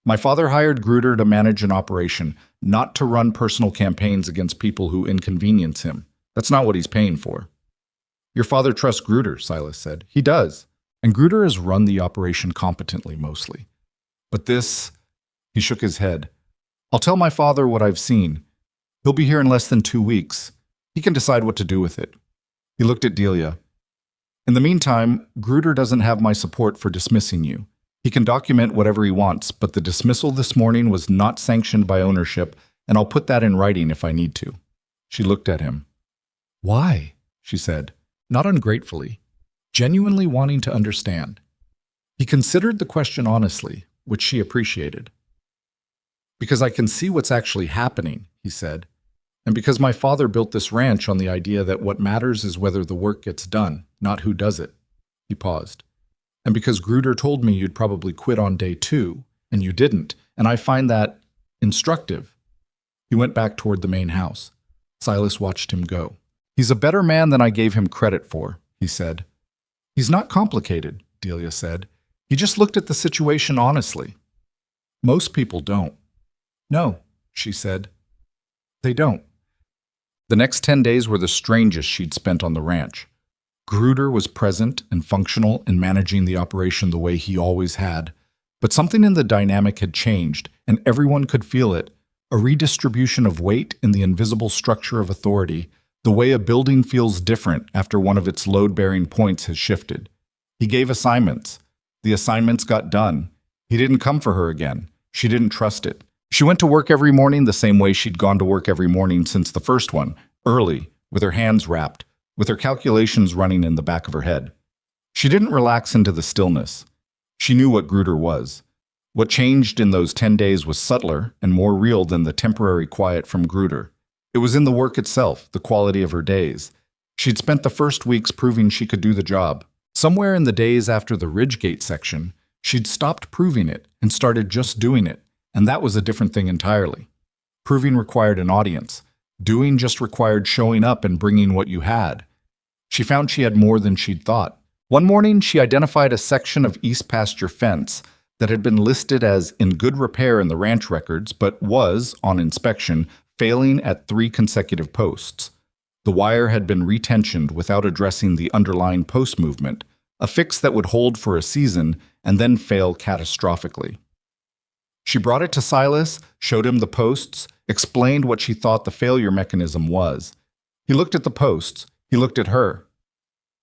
"My father hired Gruder to manage an operation, not to run personal campaigns against people who inconvenience him. That's not what he's paying for." "Your father trusts Gruder," Silas said. "He does. And Gruder has run the operation competently, mostly. But this..." He shook his head. "I'll tell my father what I've seen. He'll be here in less than 2 weeks. He can decide what to do with it." He looked at Delia. "In the meantime, Gruder doesn't have my support for dismissing you. He can document whatever he wants, but the dismissal this morning was not sanctioned by ownership, and I'll put that in writing if I need to." She looked at him. "Why?" she said, not ungratefully, genuinely wanting to understand. He considered the question honestly, which she appreciated. "Because I can see what's actually happening," he said. "And because my father built this ranch on the idea that what matters is whether the work gets done, not who does it." He paused. "And because Gruder told me you'd probably quit on day 2, and you didn't, and I find that instructive." He went back toward the main house. Silas watched him go. "He's a better man than I gave him credit for," he said. "He's not complicated," Delia said. "He just looked at the situation honestly. Most people don't." "No," she said. "They don't." The next 10 days were the strangest she'd spent on the ranch. Gruder was present and functional in managing the operation the way he always had, but something in the dynamic had changed, and everyone could feel it, a redistribution of weight in the invisible structure of authority, the way a building feels different after one of its load-bearing points has shifted. He gave assignments. The assignments got done. He didn't come for her again. She didn't trust it. She went to work every morning the same way she'd gone to work every morning since the first one, early, with her hands wrapped, with her calculations running in the back of her head. She didn't relax into the stillness. She knew what Gruder was. What changed in those 10 days was subtler and more real than the temporary quiet from Gruder. It was in the work itself, the quality of her days. She'd spent the first weeks proving she could do the job. Somewhere in the days after the Ridgegate section, she'd stopped proving it and started just doing it. And that was a different thing entirely. Proving required an audience. Doing just required showing up and bringing what you had. She found she had more than she'd thought. One morning, she identified a section of east pasture fence that had been listed as in good repair in the ranch records, but was, on inspection, failing at 3 consecutive posts. The wire had been retensioned without addressing the underlying post movement, a fix that would hold for a season and then fail catastrophically. She brought it to Silas, showed him the posts, explained what she thought the failure mechanism was. He looked at the posts. He looked at her.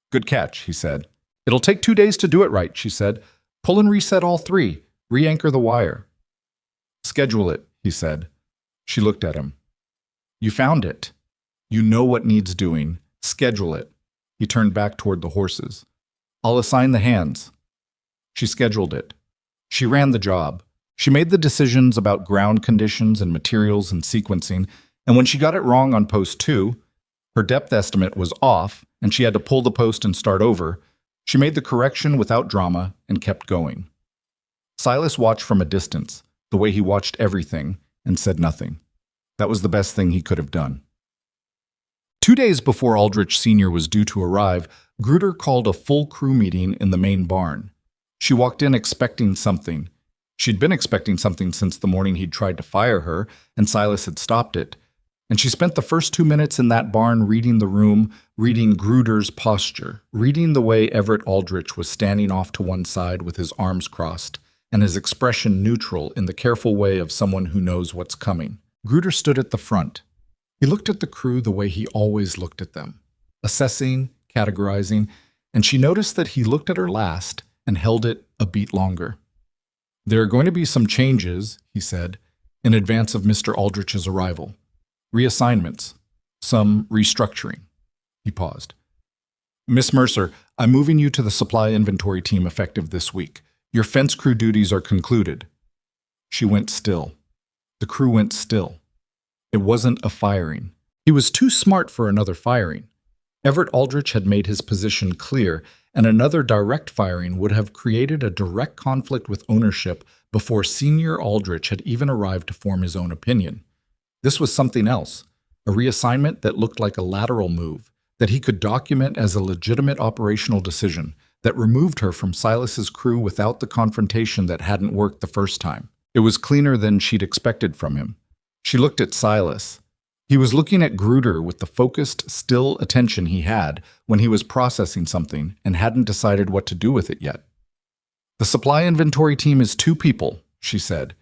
"Good catch," he said. "It'll take 2 days to do it right," she said. "Pull and reset all 3. Re-anchor the wire." "Schedule it," he said. She looked at him. "You found it. You know what needs doing. Schedule it." He turned back toward the horses. "I'll assign the hands." She scheduled it. She ran the job. She made the decisions about ground conditions and materials and sequencing, and when she got it wrong on post 2, her depth estimate was off, and she had to pull the post and start over. She made the correction without drama and kept going. Silas watched from a distance, the way he watched everything, and said nothing. That was the best thing he could have done. 2 days before Aldrich Sr. was due to arrive, Gruder called a full crew meeting in the main barn. She walked in expecting something. She'd been expecting something since the morning he'd tried to fire her, and Silas had stopped it. And she spent the first 2 minutes in that barn reading the room, reading Gruder's posture, reading the way Everett Aldrich was standing off to one side with his arms crossed, and his expression neutral in the careful way of someone who knows what's coming. Gruder stood at the front. He looked at the crew the way he always looked at them, assessing, categorizing, and she noticed that he looked at her last and held it a beat longer. "There are going to be some changes," he said, in advance of Mr. Aldrich's arrival. "Reassignments, some restructuring." He paused. "Miss Mercer, I'm moving you to the supply inventory team effective this week. Your fence crew duties are concluded." She went still. The crew went still. It wasn't a firing. He was too smart for another firing. Everett Aldrich had made his position clear, and another direct firing would have created a direct conflict with ownership before Senior Aldrich had even arrived to form his own opinion. This was something else, a reassignment that looked like a lateral move, that he could document as a legitimate operational decision, that removed her from Silas's crew without the confrontation that hadn't worked the first time. It was cleaner than she'd expected from him. She looked at Silas. He was looking at Gruder with the focused, still attention he had when he was processing something and hadn't decided what to do with it yet. "The supply inventory team is 2 people," she said.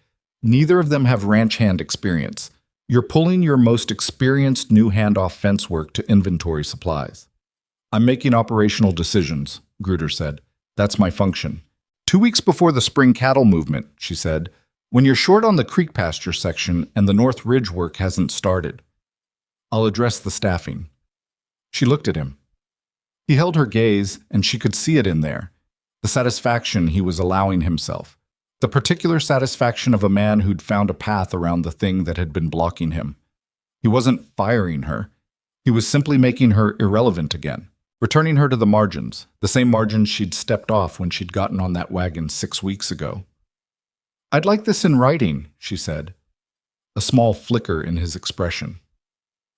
"Neither of them have ranch hand experience. You're pulling your most experienced new handoff fence work to inventory supplies." "I'm making operational decisions," Gruder said. "That's my function." 2 weeks before the spring cattle movement," she said, "when you're short on the creek pasture section and the North Ridge work hasn't started. I'll address the staffing." She looked at him. He held her gaze, and she could see it in there, the satisfaction he was allowing himself, the particular satisfaction of a man who'd found a path around the thing that had been blocking him. He wasn't firing her. He was simply making her irrelevant again, returning her to the margins, the same margins she'd stepped off when she'd gotten on that wagon 6 weeks ago. "I'd like this in writing," she said, a small flicker in his expression.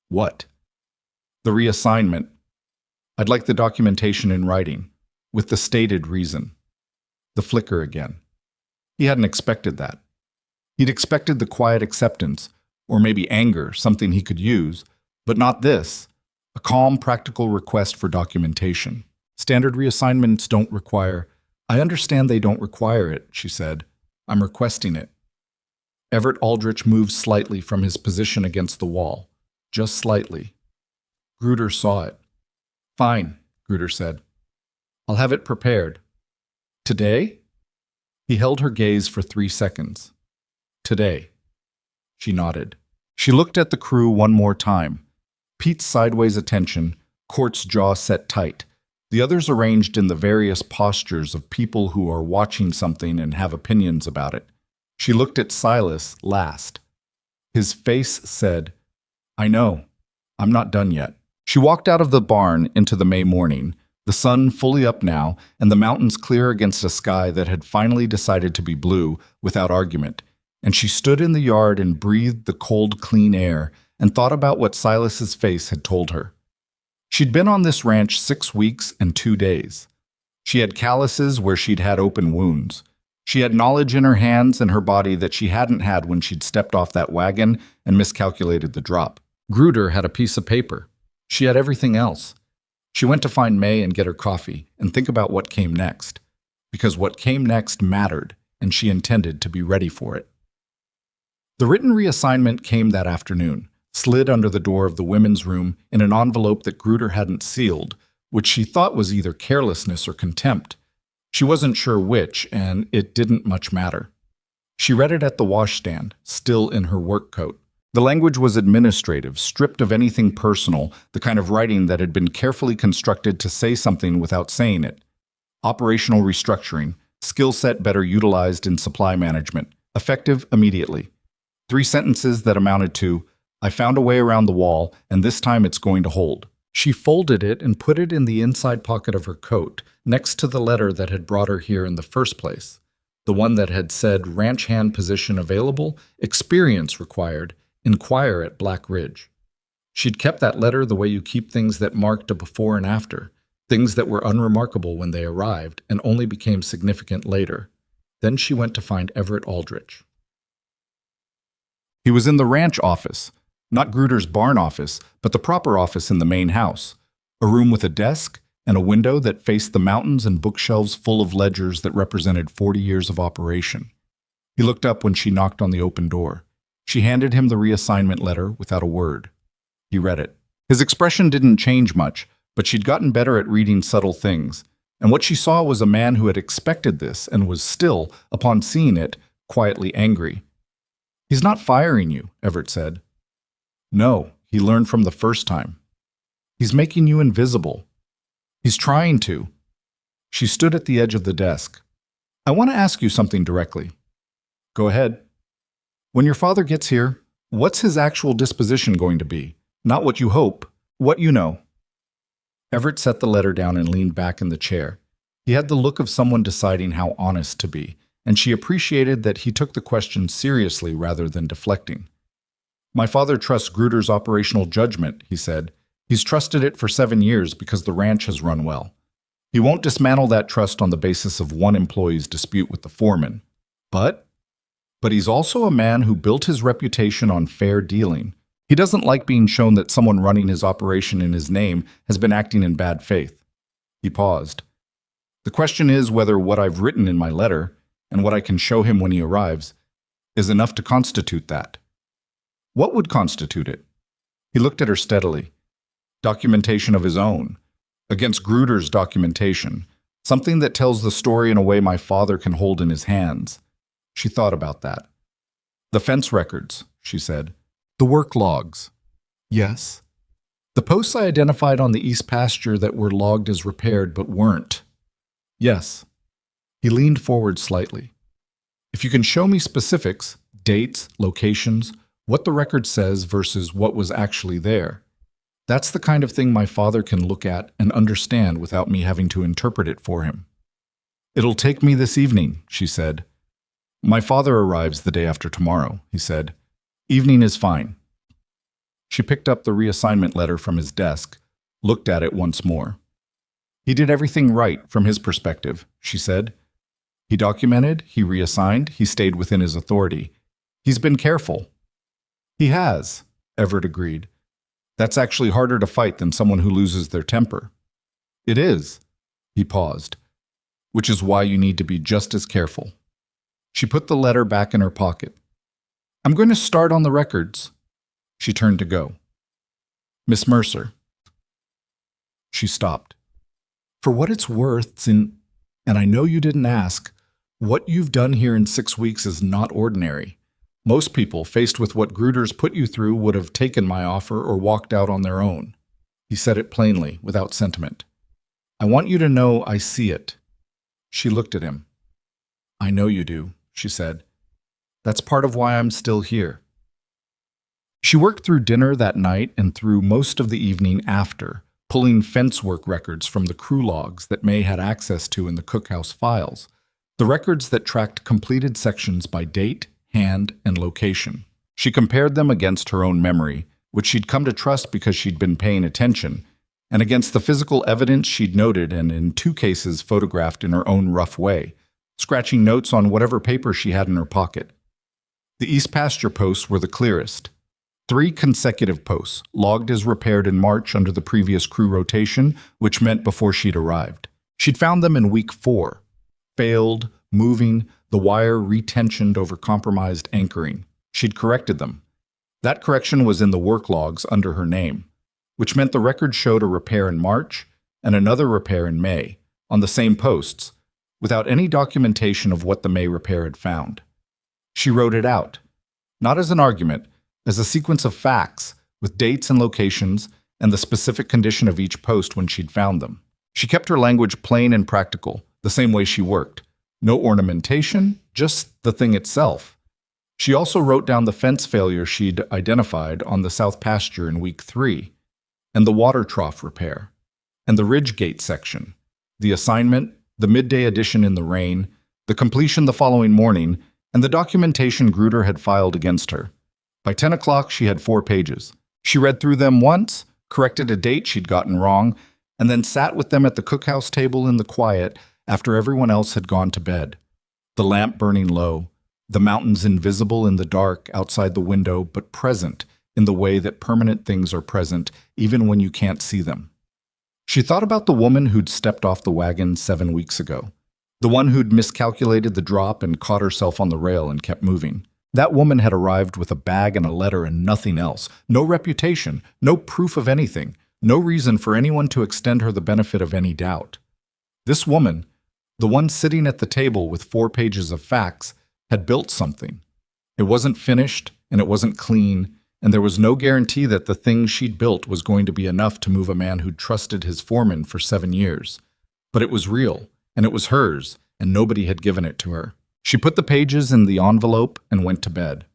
"What?" "The reassignment. I'd like the documentation in writing, with the stated reason." The flicker again. He hadn't expected that. He'd expected the quiet acceptance, or maybe anger, something he could use, but not this, a calm, practical request for documentation. "Standard reassignments don't require—" "I understand they don't require it," she said. "I'm requesting it." Everett Aldrich moved slightly from his position against the wall. Just slightly. Gruder saw it. "Fine," Gruder said. "I'll have it prepared." "Today?" He held her gaze for 3 seconds. "Today." She nodded. She looked at the crew one more time. Pete's sideways attention, Court's jaw set tight, the others arranged in the various postures of people who are watching something and have opinions about it. She looked at Silas last. His face said, "I know. I'm not done yet." She walked out of the barn into the May morning, the sun fully up now, and the mountains clear against a sky that had finally decided to be blue without argument, and she stood in the yard and breathed the cold, clean air and thought about what Silas's face had told her. She'd been on this ranch 6 weeks and 2 days. She had calluses where she'd had open wounds. She had knowledge in her hands and her body that she hadn't had when she'd stepped off that wagon and miscalculated the drop. Gruder had a piece of paper. She had everything else. She went to find May and get her coffee and think about what came next, because what came next mattered, and she intended to be ready for it. The written reassignment came that afternoon, slid under the door of the women's room in an envelope that Gruder hadn't sealed, which she thought was either carelessness or contempt. She wasn't sure which, and it didn't much matter. She read it at the washstand, still in her work coat. The language was administrative, stripped of anything personal, the kind of writing that had been carefully constructed to say something without saying it. Operational restructuring, skill set better utilized in supply management, effective immediately. 3 sentences that amounted to, "I found a way around the wall, and this time it's going to hold." She folded it and put it in the inside pocket of her coat, next to the letter that had brought her here in the first place. The one that had said ranch hand position available, experience required, inquire at Black Ridge. She'd kept that letter the way you keep things that marked a before and after, things that were unremarkable when they arrived and only became significant later. Then she went to find Everett Aldrich. He was in the ranch office, not Gruder's barn office, but the proper office in the main house, a room with a desk and a window that faced the mountains and bookshelves full of ledgers that represented 40 years of operation. He looked up when she knocked on the open door. She handed him the reassignment letter without a word. He read it. His expression didn't change much, but she'd gotten better at reading subtle things, and what she saw was a man who had expected this and was still, upon seeing it, quietly angry. "He's not firing you," Everett said. "No, he learned from the first time. He's making you invisible. He's trying to." She stood at the edge of the desk. "I want to ask you something directly." "Go ahead." "When your father gets here, what's his actual disposition going to be? Not what you hope, what you know." Everett set the letter down and leaned back in the chair. He had the look of someone deciding how honest to be, and she appreciated that he took the question seriously rather than deflecting. "My father trusts Gruder's operational judgment," he said. "He's trusted it for 7 years because the ranch has run well. He won't dismantle that trust on the basis of one employee's dispute with the foreman. But he's also a man who built his reputation on fair dealing. He doesn't like being shown that someone running his operation in his name has been acting in bad faith." He paused. "The question is whether what I've written in my letter, and what I can show him when he arrives, is enough to constitute that." "What would constitute it?" He looked at her steadily. "Documentation of his own, against Gruder's documentation, something that tells the story in a way my father can hold in his hands." She thought about that. "The fence records," she said. "The work logs." "Yes." "The posts I identified on the east pasture that were logged as repaired but weren't." "Yes." He leaned forward slightly. "If you can show me specifics, dates, locations, what the record says versus what was actually there, that's the kind of thing my father can look at and understand without me having to interpret it for him." "It'll take me this evening," she said. "My father arrives the day after tomorrow," he said. "Evening is fine." She picked up the reassignment letter from his desk, looked at it once more. "He did everything right from his perspective," she said. "He documented, he reassigned, he stayed within his authority. He's been careful." "He has," Everett agreed. "That's actually harder to fight than someone who loses their temper." "It is." He paused. "Which is why you need to be just as careful." She put the letter back in her pocket. "I'm going to start on the records." She turned to go. "Miss Mercer." She stopped. "For what it's worth, and I know you didn't ask, what you've done here in 6 weeks is not ordinary. Most people, faced with what Gruder's put you through, would have taken my offer or walked out on their own." He said it plainly, without sentiment. "I want you to know I see it." She looked at him. "I know you do," she said. "That's part of why I'm still here." She worked through dinner that night and through most of the evening after, pulling fence work records from the crew logs that May had access to in the cookhouse files, the records that tracked completed sections by date, hand, and location. She compared them against her own memory, which she'd come to trust because she'd been paying attention, and against the physical evidence she'd noted and in 2 cases photographed in her own rough way, scratching notes on whatever paper she had in her pocket. The East Pasture posts were the clearest. 3 consecutive posts, logged as repaired in March under the previous crew rotation, which meant before she'd arrived. She'd found them in week 4. Failed, moving, the wire retensioned over compromised anchoring. She'd corrected them. That correction was in the work logs under her name, which meant the record showed a repair in March and another repair in May, on the same posts, without any documentation of what the May repair had found. She wrote it out, not as an argument, as a sequence of facts, with dates and locations, and the specific condition of each post when she'd found them. She kept her language plain and practical, the same way she worked. No ornamentation, just the thing itself. She also wrote down the fence failure she'd identified on the south pasture in week 3, and the water trough repair, and the ridge gate section, the assignment, the midday addition in the rain, the completion the following morning, and the documentation Gruder had filed against her. By 10 o'clock, she had 4 pages. She read through them once, corrected a date she'd gotten wrong, and then sat with them at the cookhouse table in the quiet after everyone else had gone to bed. The lamp burning low, the mountains invisible in the dark outside the window, but present in the way that permanent things are present even when you can't see them. She thought about the woman who'd stepped off the wagon 7 weeks ago, the one who'd miscalculated the drop and caught herself on the rail and kept moving. That woman had arrived with a bag and a letter and nothing else, no reputation, no proof of anything, no reason for anyone to extend her the benefit of any doubt. This woman, the one sitting at the table with 4 pages of facts, had built something. It wasn't finished, and it wasn't clean, and there was no guarantee that the thing she'd built was going to be enough to move a man who'd trusted his foreman for 7 years. But it was real, and it was hers, and nobody had given it to her. She put the pages in the envelope and went to bed.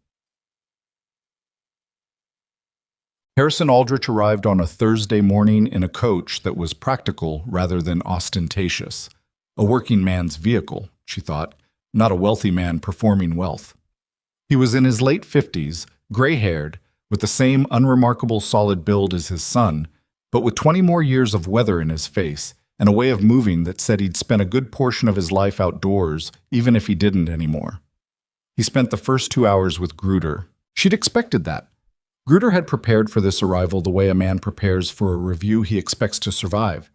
Harrison Aldrich arrived on a Thursday morning in a coach that was practical rather than ostentatious. A working man's vehicle, she thought, not a wealthy man performing wealth. He was in his late 50s, gray-haired, with the same unremarkable solid build as his son, but with 20 more years of weather in his face and a way of moving that said he'd spent a good portion of his life outdoors, even if he didn't anymore. He spent the first 2 hours with Gruder. She'd expected that. Gruder had prepared for this arrival the way a man prepares for a review he expects to survive,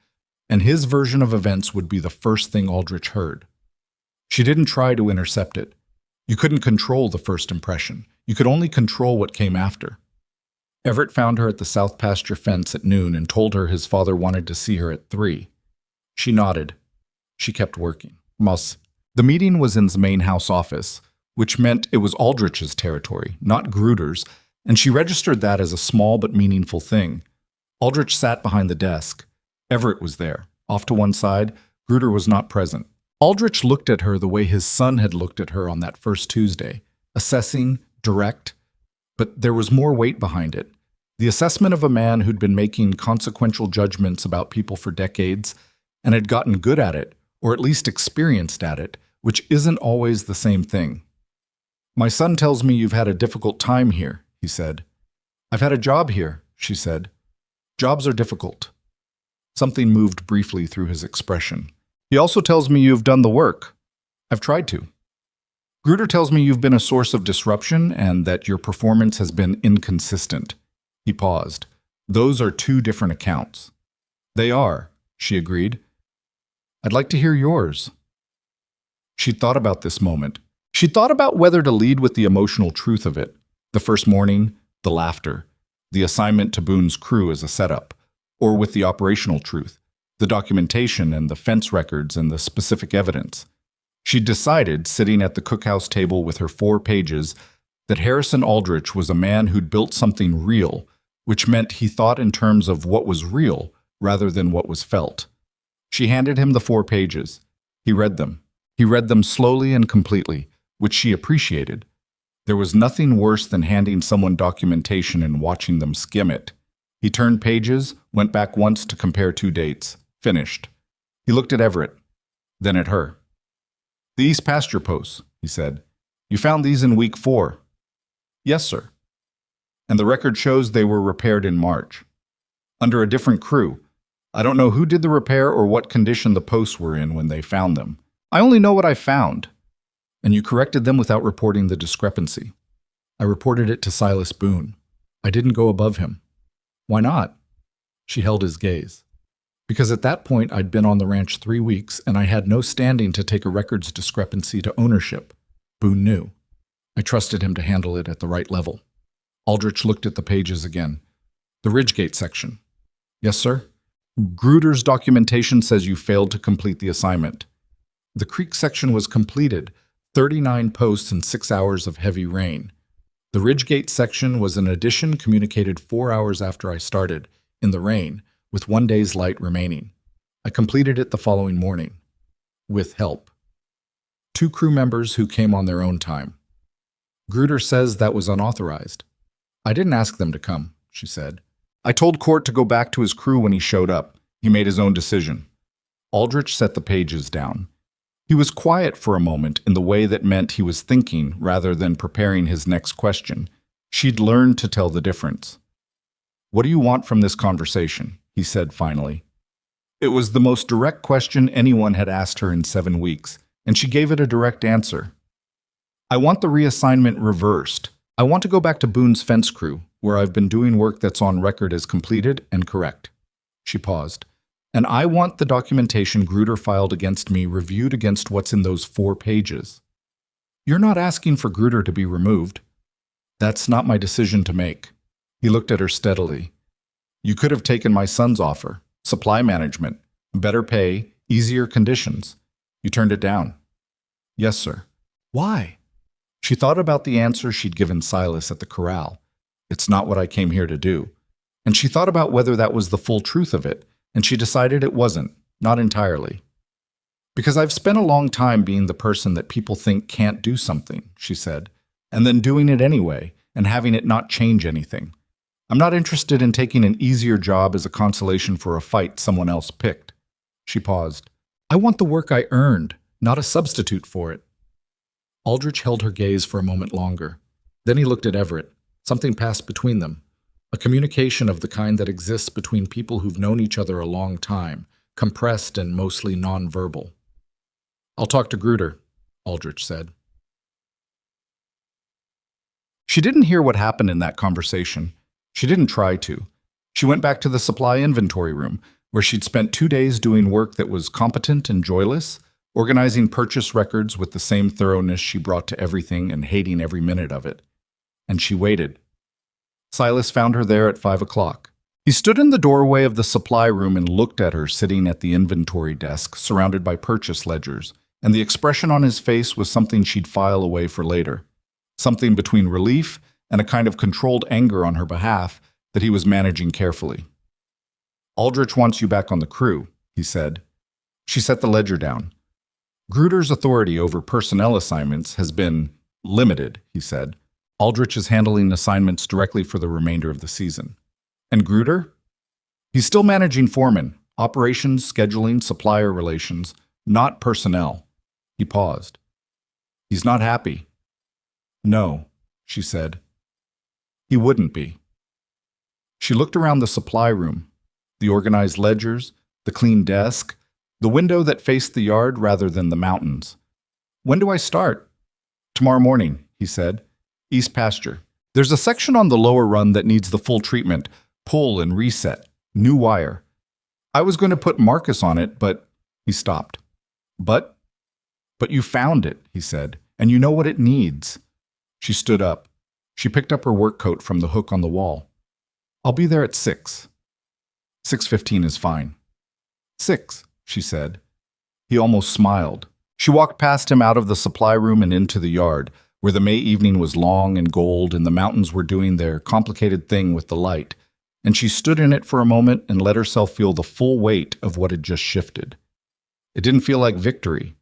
and his version of events would be the first thing Aldrich heard. She didn't try to intercept it. You couldn't control the first impression. You could only control what came after. Everett found her at the south pasture fence at noon and told her his father wanted to see her at 3. She nodded. She kept working. The meeting was in the main house office, which meant it was Aldrich's territory, not Gruder's, and she registered that as a small but meaningful thing. Aldrich sat behind the desk. Everett was there. Off to one side, Gruder was not present. Aldrich looked at her the way his son had looked at her on that first Tuesday, assessing, direct, but there was more weight behind it. The assessment of a man who'd been making consequential judgments about people for decades and had gotten good at it, or at least experienced at it, which isn't always the same thing. "My son tells me you've had a difficult time here," he said. "I've had a job here," she said. "Jobs are difficult." Something moved briefly through his expression. "He also tells me you've done the work." "I've tried to." "Gruder tells me you've been a source of disruption and that your performance has been inconsistent." He paused. "Those are 2 different accounts." "They are," she agreed. "I'd like to hear yours." She'd thought about this moment. She'd thought about whether to lead with the emotional truth of it. The first morning, the laughter, the assignment to Boone's crew as a setup, or with the operational truth, the documentation and the fence records and the specific evidence. She'd decided, sitting at the cookhouse table with her 4 pages, that Harrison Aldrich was a man who'd built something real, which meant he thought in terms of what was real rather than what was felt. She handed him the 4 pages. He read them. He read them slowly and completely, which she appreciated. There was nothing worse than handing someone documentation and watching them skim it. He turned pages, went back once to compare 2 dates. Finished. He looked at Everett, then at her. "The East Pasture posts," he said. "You found these in week 4. "Yes, sir." "And the record shows they were repaired in March. Under a different crew. I don't know who did the repair or what condition the posts were in when they found them. I only know what I found." "And you corrected them without reporting the discrepancy." "I reported it to Silas Boone. I didn't go above him." "Why not?" She held his gaze. "Because at that point I'd been on the ranch 3 weeks and I had no standing to take a records discrepancy to ownership. Boone knew. I trusted him to handle it at the right level." Aldrich looked at the pages again. "The Ridgegate section." "Yes, sir." "Gruder's documentation says you failed to complete the assignment." "The creek section was completed, 39 posts in 6 hours of heavy rain. The Ridgegate section was an addition communicated 4 hours after I started, in the rain, with 1 day's light remaining. I completed it the following morning. With help. 2 crew members who came on their own time. Gruder says that was unauthorized." "I didn't ask them to come," she said. "I told Court to go back to his crew when he showed up. He made his own decision." Aldrich set the pages down. He He was quiet for a moment in the way that meant he was thinking rather than preparing his next question. She'd learned to tell the difference. "What do you want from this conversation?" he said finally. It was the most direct question anyone had asked her in 7 weeks, and she gave it a direct answer. "I want the reassignment reversed. I want to go back to Boone's fence crew, where I've been doing work that's on record as completed and correct." She paused. "And I want the documentation Gruder filed against me reviewed against what's in those 4 pages. You're not asking for Gruder to be removed. That's not my decision to make." He looked at her steadily. "You could have taken my son's offer. Supply management, better pay, easier conditions. You turned it down." "Yes, sir." "Why?" She thought about the answer she'd given Silas at the corral. "It's not what I came here to do." And she thought about whether that was the full truth of it, and she decided it wasn't, not entirely. "Because I've spent a long time being the person that people think can't do something," she said, "and then doing it anyway, and having it not change anything. I'm not interested in taking an easier job as a consolation for a fight someone else picked." She paused. "I want the work I earned, not a substitute for it." Aldrich held her gaze for a moment longer. Then he looked at Everett. Something passed between them. A communication of the kind that exists between people who've known each other a long time, compressed and mostly nonverbal. "I'll talk to Gruder," Aldrich said. She didn't hear what happened in that conversation. She didn't try to. She went back to the supply inventory room, where she'd spent 2 days doing work that was competent and joyless, organizing purchase records with the same thoroughness she brought to everything and hating every minute of it. And she waited. Silas found her there at 5 o'clock. He stood in the doorway of the supply room and looked at her sitting at the inventory desk, surrounded by purchase ledgers, and the expression on his face was something she'd file away for later. Something between relief and a kind of controlled anger on her behalf that he was managing carefully. "Aldrich wants you back on the crew," he said. She set the ledger down. "Gruder's authority over personnel assignments has been limited," he said. "Aldrich is handling assignments directly for the remainder of the season." "And Gruder?" "He's still managing Foreman, operations, scheduling, supplier relations, not personnel." He paused. "He's not happy." "No," she said. "He wouldn't be." She looked around the supply room, the organized ledgers, the clean desk, the window that faced the yard rather than the mountains. "When do I start?" "Tomorrow morning," he said. "East pasture. There's a section on the lower run that needs the full treatment, pull and reset, new wire. I was going to put Marcus on it, but..." He stopped. But you found it," he said, "and you know what it needs." She stood up. She picked up her work coat from the hook on the wall. "I'll be there at 6. 6:15 is fine." "6," she said. He almost smiled. She walked past him out of the supply room and into the yard, where the May evening was long and gold and the mountains were doing their complicated thing with the light, and she stood in it for a moment and let herself feel the full weight of what had just shifted. It didn't feel like victory.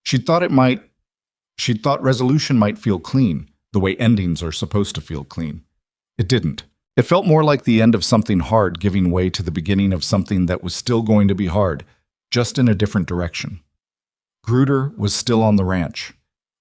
She'd thought resolution might feel clean, the way endings are supposed to feel clean. It didn't. It felt more like the end of something hard giving way to the beginning of something that was still going to be hard, just in a different direction. Gruder was still on the ranch.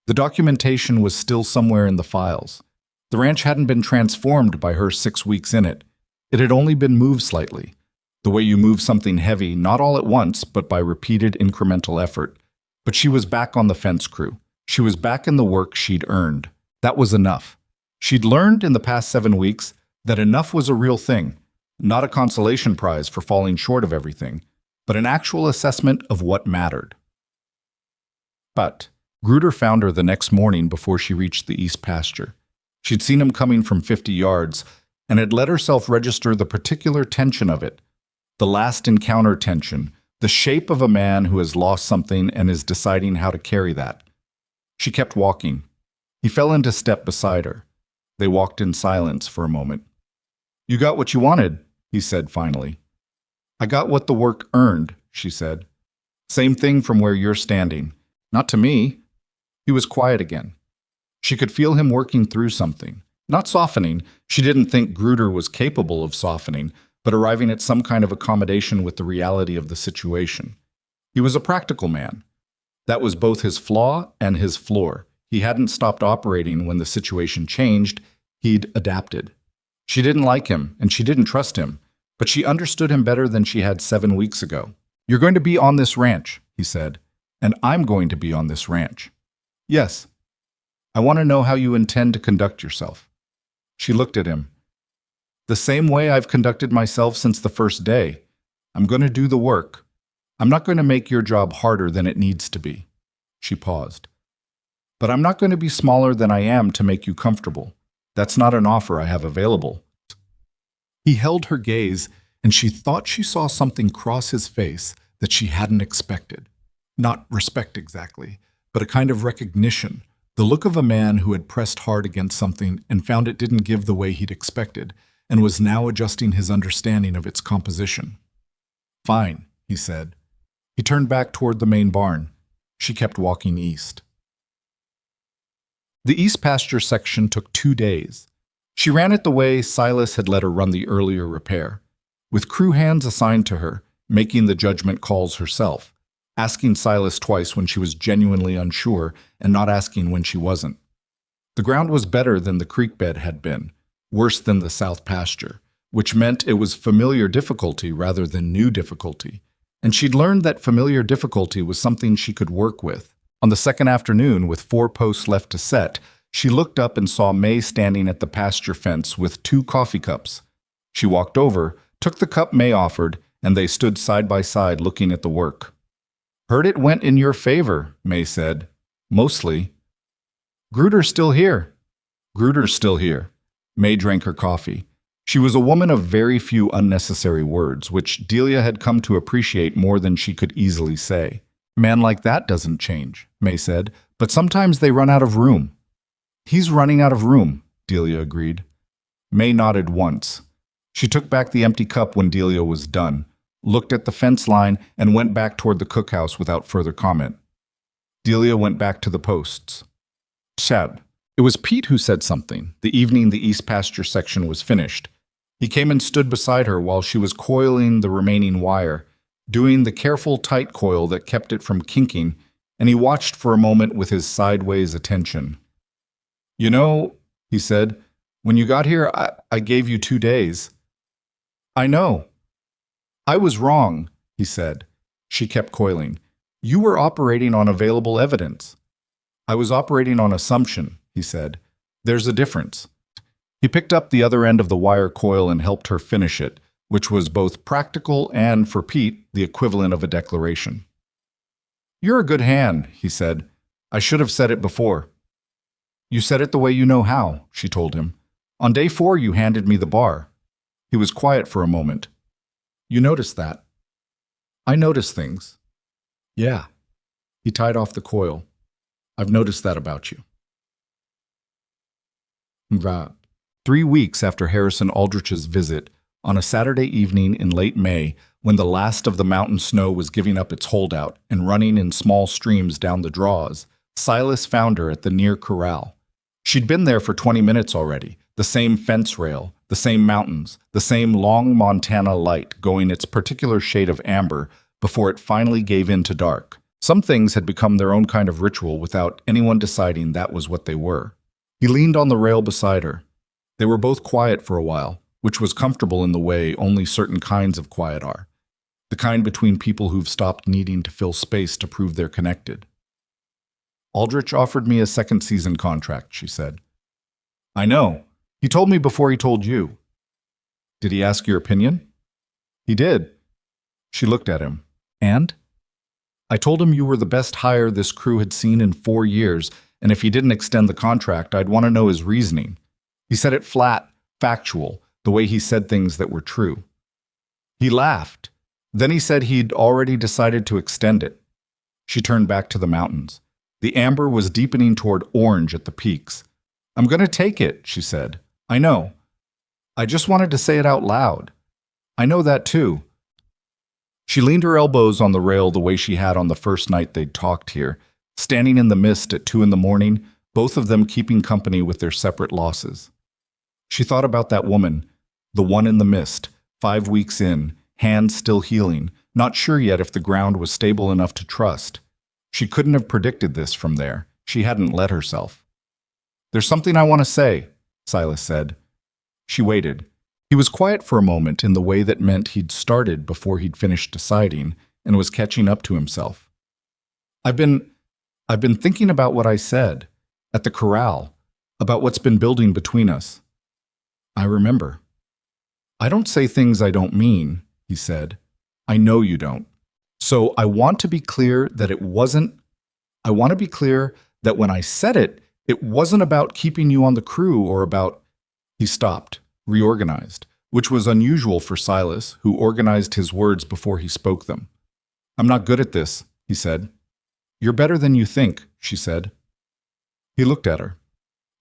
The documentation was still somewhere in the files. The ranch hadn't been transformed by her 6 weeks in it. It had only been moved slightly. The way you move something heavy, not all at once, but by repeated incremental effort. But she was back on the fence crew. She was back in the work she'd earned. That was enough. She'd learned in the past 7 weeks that enough was a real thing, not a consolation prize for falling short of everything, but an actual assessment of what mattered. But Gruder found her the next morning before she reached the east pasture. She'd seen him coming from 50 yards and had let herself register the particular tension of it, the last encounter tension, the shape of a man who has lost something and is deciding how to carry that. She kept walking. He fell into step beside her. They walked in silence for a moment. "You got what you wanted," he said finally. "I got what the work earned," she said. "Same thing from where you're standing. Not to me." He was quiet again. She could feel him working through something. Not softening. She didn't think Gruder was capable of softening, but arriving at some kind of accommodation with the reality of the situation. He was a practical man. That was both his flaw and his floor. He hadn't stopped operating when the situation changed. He'd adapted. She didn't like him, and she didn't trust him, but she understood him better than she had 7 weeks ago. "You're going to be on this ranch," he said, "and I'm going to be on this ranch." "Yes. I want to know how you intend to conduct yourself." She looked at him. "The same way I've conducted myself since the first day. I'm going to do the work. I'm not going to make your job harder than it needs to be." She paused. "But I'm not going to be smaller than I am to make you comfortable. That's not an offer I have available." He held her gaze, and she thought she saw something cross his face that she hadn't expected. Not respect exactly, but a kind of recognition, the look of a man who had pressed hard against something and found it didn't give the way he'd expected, and was now adjusting his understanding of its composition. "Fine," he said. He turned back toward the main barn. She kept walking east. The east pasture section took 2 days. She ran it the way Silas had let her run the earlier repair, with crew hands assigned to her, making the judgment calls herself, asking Silas twice when she was genuinely unsure and not asking when she wasn't. The ground was better than the creek bed had been, worse than the south pasture, which meant it was familiar difficulty rather than new difficulty, and she'd learned that familiar difficulty was something she could work with. On the second afternoon, with 4 posts left to set, she looked up and saw May standing at the pasture fence with 2 coffee cups. She walked over, took the cup May offered, and they stood side by side looking at the work. "Heard it went in your favor," May said. "Mostly." "Gruder's still here." "Gruder's still here." May drank her coffee. She was a woman of very few unnecessary words, which Delia had come to appreciate more than she could easily say. "A man like that doesn't change," May said, "but sometimes they run out of room." "He's running out of room," Delia agreed. May nodded once. She took back the empty cup when Delia was done, looked at the fence line, and went back toward the cookhouse without further comment. Delia went back to the posts. Sad. It was Pete who said something, the evening the east pasture section was finished. He came and stood beside her while she was coiling the remaining wire, doing the careful tight coil that kept it from kinking, and he watched for a moment with his sideways attention. "You know," he said, "when you got here, I gave you 2 days." "I know." "I was wrong," he said. She kept coiling. "You were operating on available evidence." "I was operating on assumption," he said. "There's a difference." He picked up the other end of the wire coil and helped her finish it, which was both practical and, for Pete, the equivalent of a declaration. "You're a good hand," he said. "I should have said it before." "You said it the way you know how," she told him. "On day 4 you handed me the bar." He was quiet for a moment. "You noticed that?" "I notice things." "Yeah." He tied off the coil. "I've noticed that about you." 3 weeks after Harrison Aldrich's visit, on a Saturday evening in late May, when the last of the mountain snow was giving up its holdout and running in small streams down the draws, Silas found her at the near corral. She'd been there for 20 minutes already, the same fence rail, the same mountains, the same long Montana light going its particular shade of amber before it finally gave in to dark. Some things had become their own kind of ritual without anyone deciding that was what they were. He leaned on the rail beside her. They were both quiet for a while, which was comfortable in the way only certain kinds of quiet are, the kind between people who've stopped needing to fill space to prove they're connected. "Aldrich offered me a 2nd season contract," she said. "I know. He told me before he told you." "Did he ask your opinion?" "He did." She looked at him. "And?" "I told him you were the best hire this crew had seen in 4 years, and if he didn't extend the contract, I'd want to know his reasoning. He said it flat, factual, the way he said things that were true." He laughed. Then he said he'd already decided to extend it. She turned back to the mountains. The amber was deepening toward orange at the peaks. "I'm going to take it," she said. "I know. I just wanted to say it out loud. I know that too." She leaned her elbows on the rail the way she had on the first night they'd talked here, standing in the mist at 2 a.m, both of them keeping company with their separate losses. She thought about that woman, the one in the mist, 5 weeks in, hands still healing, not sure yet if the ground was stable enough to trust. She couldn't have predicted this from there. She hadn't let herself. "There's something I want to say," Silas said. She waited. He was quiet for a moment in the way that meant he'd started before he'd finished deciding and was catching up to himself. I've been thinking about what I said at the corral, about what's been building between us." "I remember." "I don't say things I don't mean," he said. "I know you don't. So I want to be clear that I want to be clear that when I said it, it wasn't about keeping you on the crew or about—" He stopped, reorganized, which was unusual for Silas, who organized his words before he spoke them. "I'm not good at this," he said. "You're better than you think," she said. He looked at her.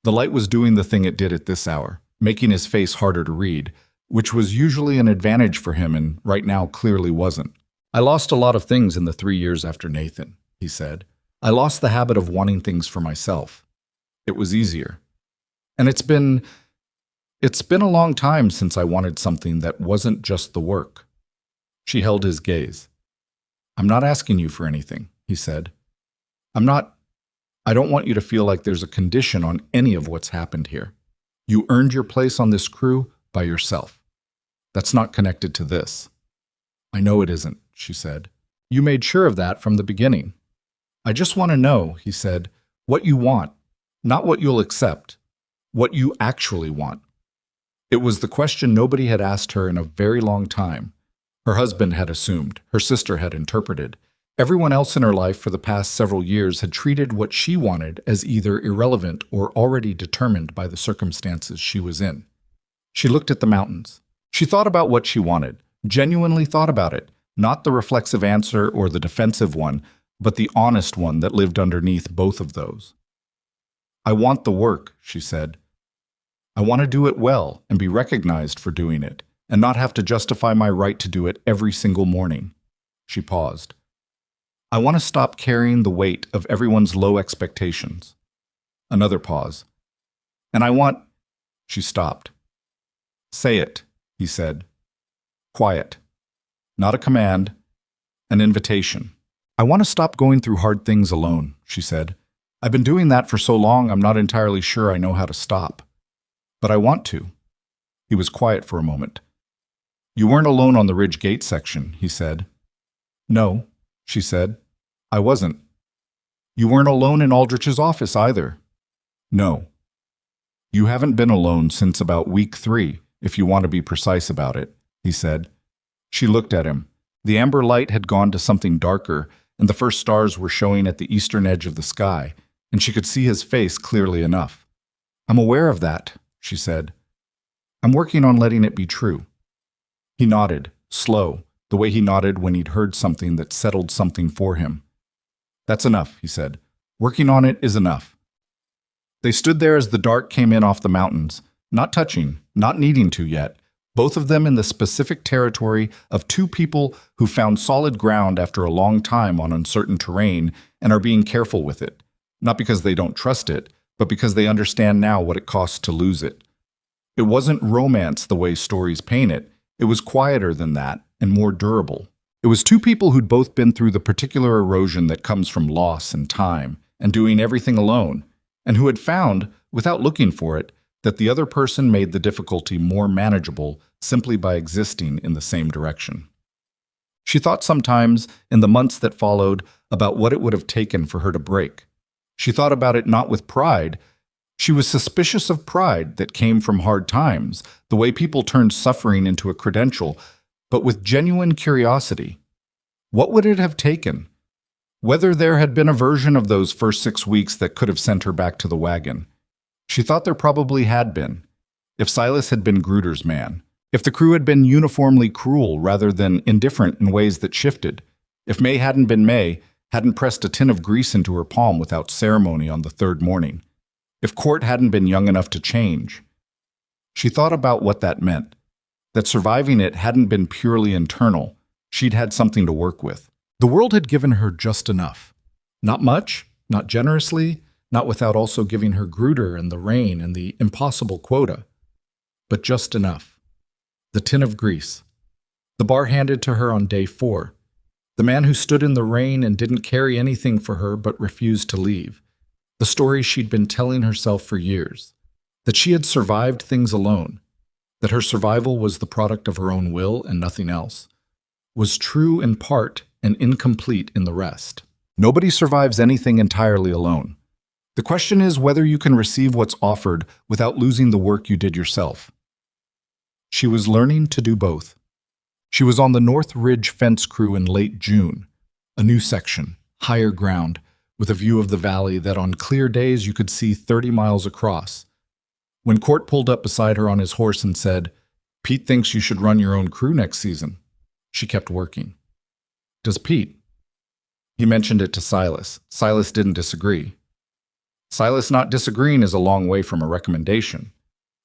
The light was doing the thing it did at this hour, making his face harder to read, which was usually an advantage for him and right now clearly wasn't. "I lost a lot of things in the 3 years after Nathan," he said. "I lost the habit of wanting things for myself. It was easier. And it's been a long time since I wanted something that wasn't just the work." She held his gaze. "I'm not asking you for anything," he said. I don't want you to feel like there's a condition on any of what's happened here. You earned your place on this crew by yourself. That's not connected to this." "I know it isn't," she said. "You made sure of that from the beginning." "I just want to know," he said, "what you want, not what you'll accept, what you actually want." It was the question nobody had asked her in a very long time. Her husband had assumed, her sister had interpreted. Everyone else in her life for the past several years had treated what she wanted as either irrelevant or already determined by the circumstances she was in. She looked at the mountains. She thought about what she wanted, genuinely thought about it, not the reflexive answer or the defensive one, but the honest one that lived underneath both of those. "I want the work," she said. "I want to do it well and be recognized for doing it, and not have to justify my right to do it every single morning." She paused. "I want to stop carrying the weight of everyone's low expectations." Another pause. "And I want—" She stopped. "Say it," he said. Quiet. Not a command, an invitation. "I want to stop going through hard things alone," she said. "I've been doing that for so long I'm not entirely sure I know how to stop. But I want to." He was quiet for a moment. "You weren't alone on the Ridge Gate section," he said. "No," she said. "I wasn't." "You weren't alone in Aldrich's office either." "No." "You haven't been alone since about week 3, if you want to be precise about it," he said. She looked at him. The amber light had gone to something darker, and the first stars were showing at the eastern edge of the sky, and she could see his face clearly enough. "I'm aware of that," she said. "I'm working on letting it be true." He nodded, slow, the way he nodded when he'd heard something that settled something for him. "That's enough," he said. "Working on it is enough." They stood there as the dark came in off the mountains, not touching, not needing to yet, both of them in the specific territory of two people who found solid ground after a long time on uncertain terrain and are being careful with it, not because they don't trust it, but because they understand now what it costs to lose it. It wasn't romance the way stories paint it. It was quieter than that and more durable. It was two people who'd both been through the particular erosion that comes from loss and time and doing everything alone, and who had found, without looking for it, that the other person made the difficulty more manageable simply by existing in the same direction. She thought sometimes, in the months that followed, about what it would have taken for her to break. She thought about it not with pride. She was suspicious of pride that came from hard times, the way people turned suffering into a credential, but with genuine curiosity. What would it have taken? Whether there had been a version of those first 6 weeks that could have sent her back to the wagon. She thought there probably had been. If Silas had been Gruder's man. If the crew had been uniformly cruel rather than indifferent in ways that shifted. If May hadn't been May, hadn't pressed a tin of grease into her palm without ceremony on the 3rd morning. If Court hadn't been young enough to change. She thought about what that meant. That surviving it hadn't been purely internal. She'd had something to work with. The world had given her just enough. Not much, not generously, not without also giving her Gruder and the rain and the impossible quota. But just enough. The tin of grease. The bar handed to her on day 4. The man who stood in the rain and didn't carry anything for her but refused to leave. The story she'd been telling herself for years. That she had survived things alone. That her survival was the product of her own will and nothing else. Was true in part and incomplete in the rest. Nobody survives anything entirely alone. The question is whether you can receive what's offered without losing the work you did yourself. She was learning to do both. She was on the North Ridge fence crew in late June, a new section, higher ground, with a view of the valley that on clear days you could see 30 miles across. When Court pulled up beside her on his horse and said, "Pete thinks you should run your own crew next season," she kept working. "Does Pete?" He mentioned it to Silas. Silas didn't disagree. Silas not disagreeing is a long way from a recommendation.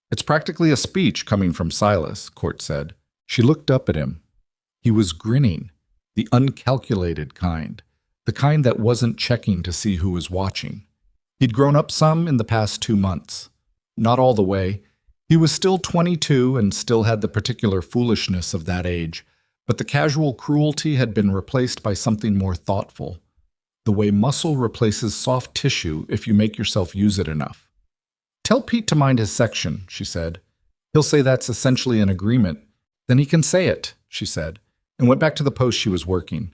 It's practically a speech coming from Silas, Court said. She looked up at him. He was grinning, the uncalculated kind, the kind that wasn't checking to see who was watching. He'd grown up some in the past 2 months. Not all the way. He was still 22 and still had the particular foolishness of that age, but the casual cruelty had been replaced by something more thoughtful. The way muscle replaces soft tissue if you make yourself use it enough. "Tell Pete to mind his section," she said. "He'll say that's essentially an agreement. Then he can say it," she said, and went back to the post she was working.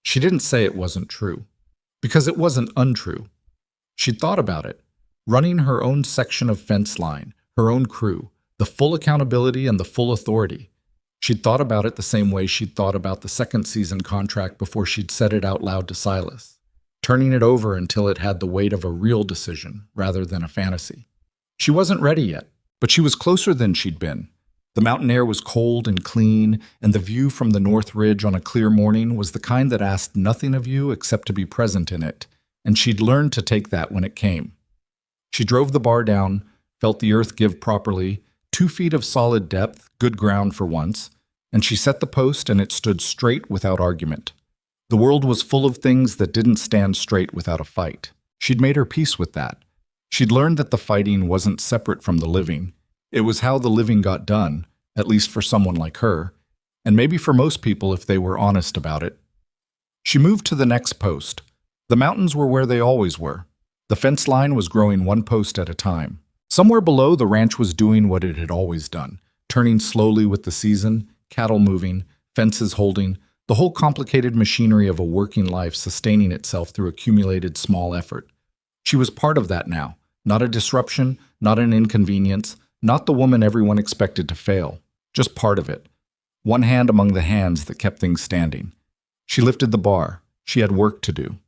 She didn't say it wasn't true, because it wasn't untrue. She'd thought about it, running her own section of fence line, her own crew, the full accountability and the full authority. She'd thought about it the same way she'd thought about the second season contract before she'd said it out loud to Silas, turning it over until it had the weight of a real decision rather than a fantasy. She wasn't ready yet, but she was closer than she'd been. The mountain air was cold and clean, and the view from the North Ridge on a clear morning was the kind that asked nothing of you except to be present in it, and she'd learned to take that when it came. She drove the bar down, felt the earth give properly, 2 feet of solid depth, good ground for once, and she set the post and it stood straight without argument. The world was full of things that didn't stand straight without a fight. She'd made her peace with that. She'd learned that the fighting wasn't separate from the living. It was how the living got done, at least for someone like her, and maybe for most people if they were honest about it. She moved to the next post. The mountains were where they always were. The fence line was growing 1 post at a time. Somewhere below, the ranch was doing what it had always done, turning slowly with the season, cattle moving, fences holding, the whole complicated machinery of a working life sustaining itself through accumulated small effort. She was part of that now, not a disruption, not an inconvenience, not the woman everyone expected to fail, just part of it. One hand among the hands that kept things standing. She lifted the bar. She had work to do.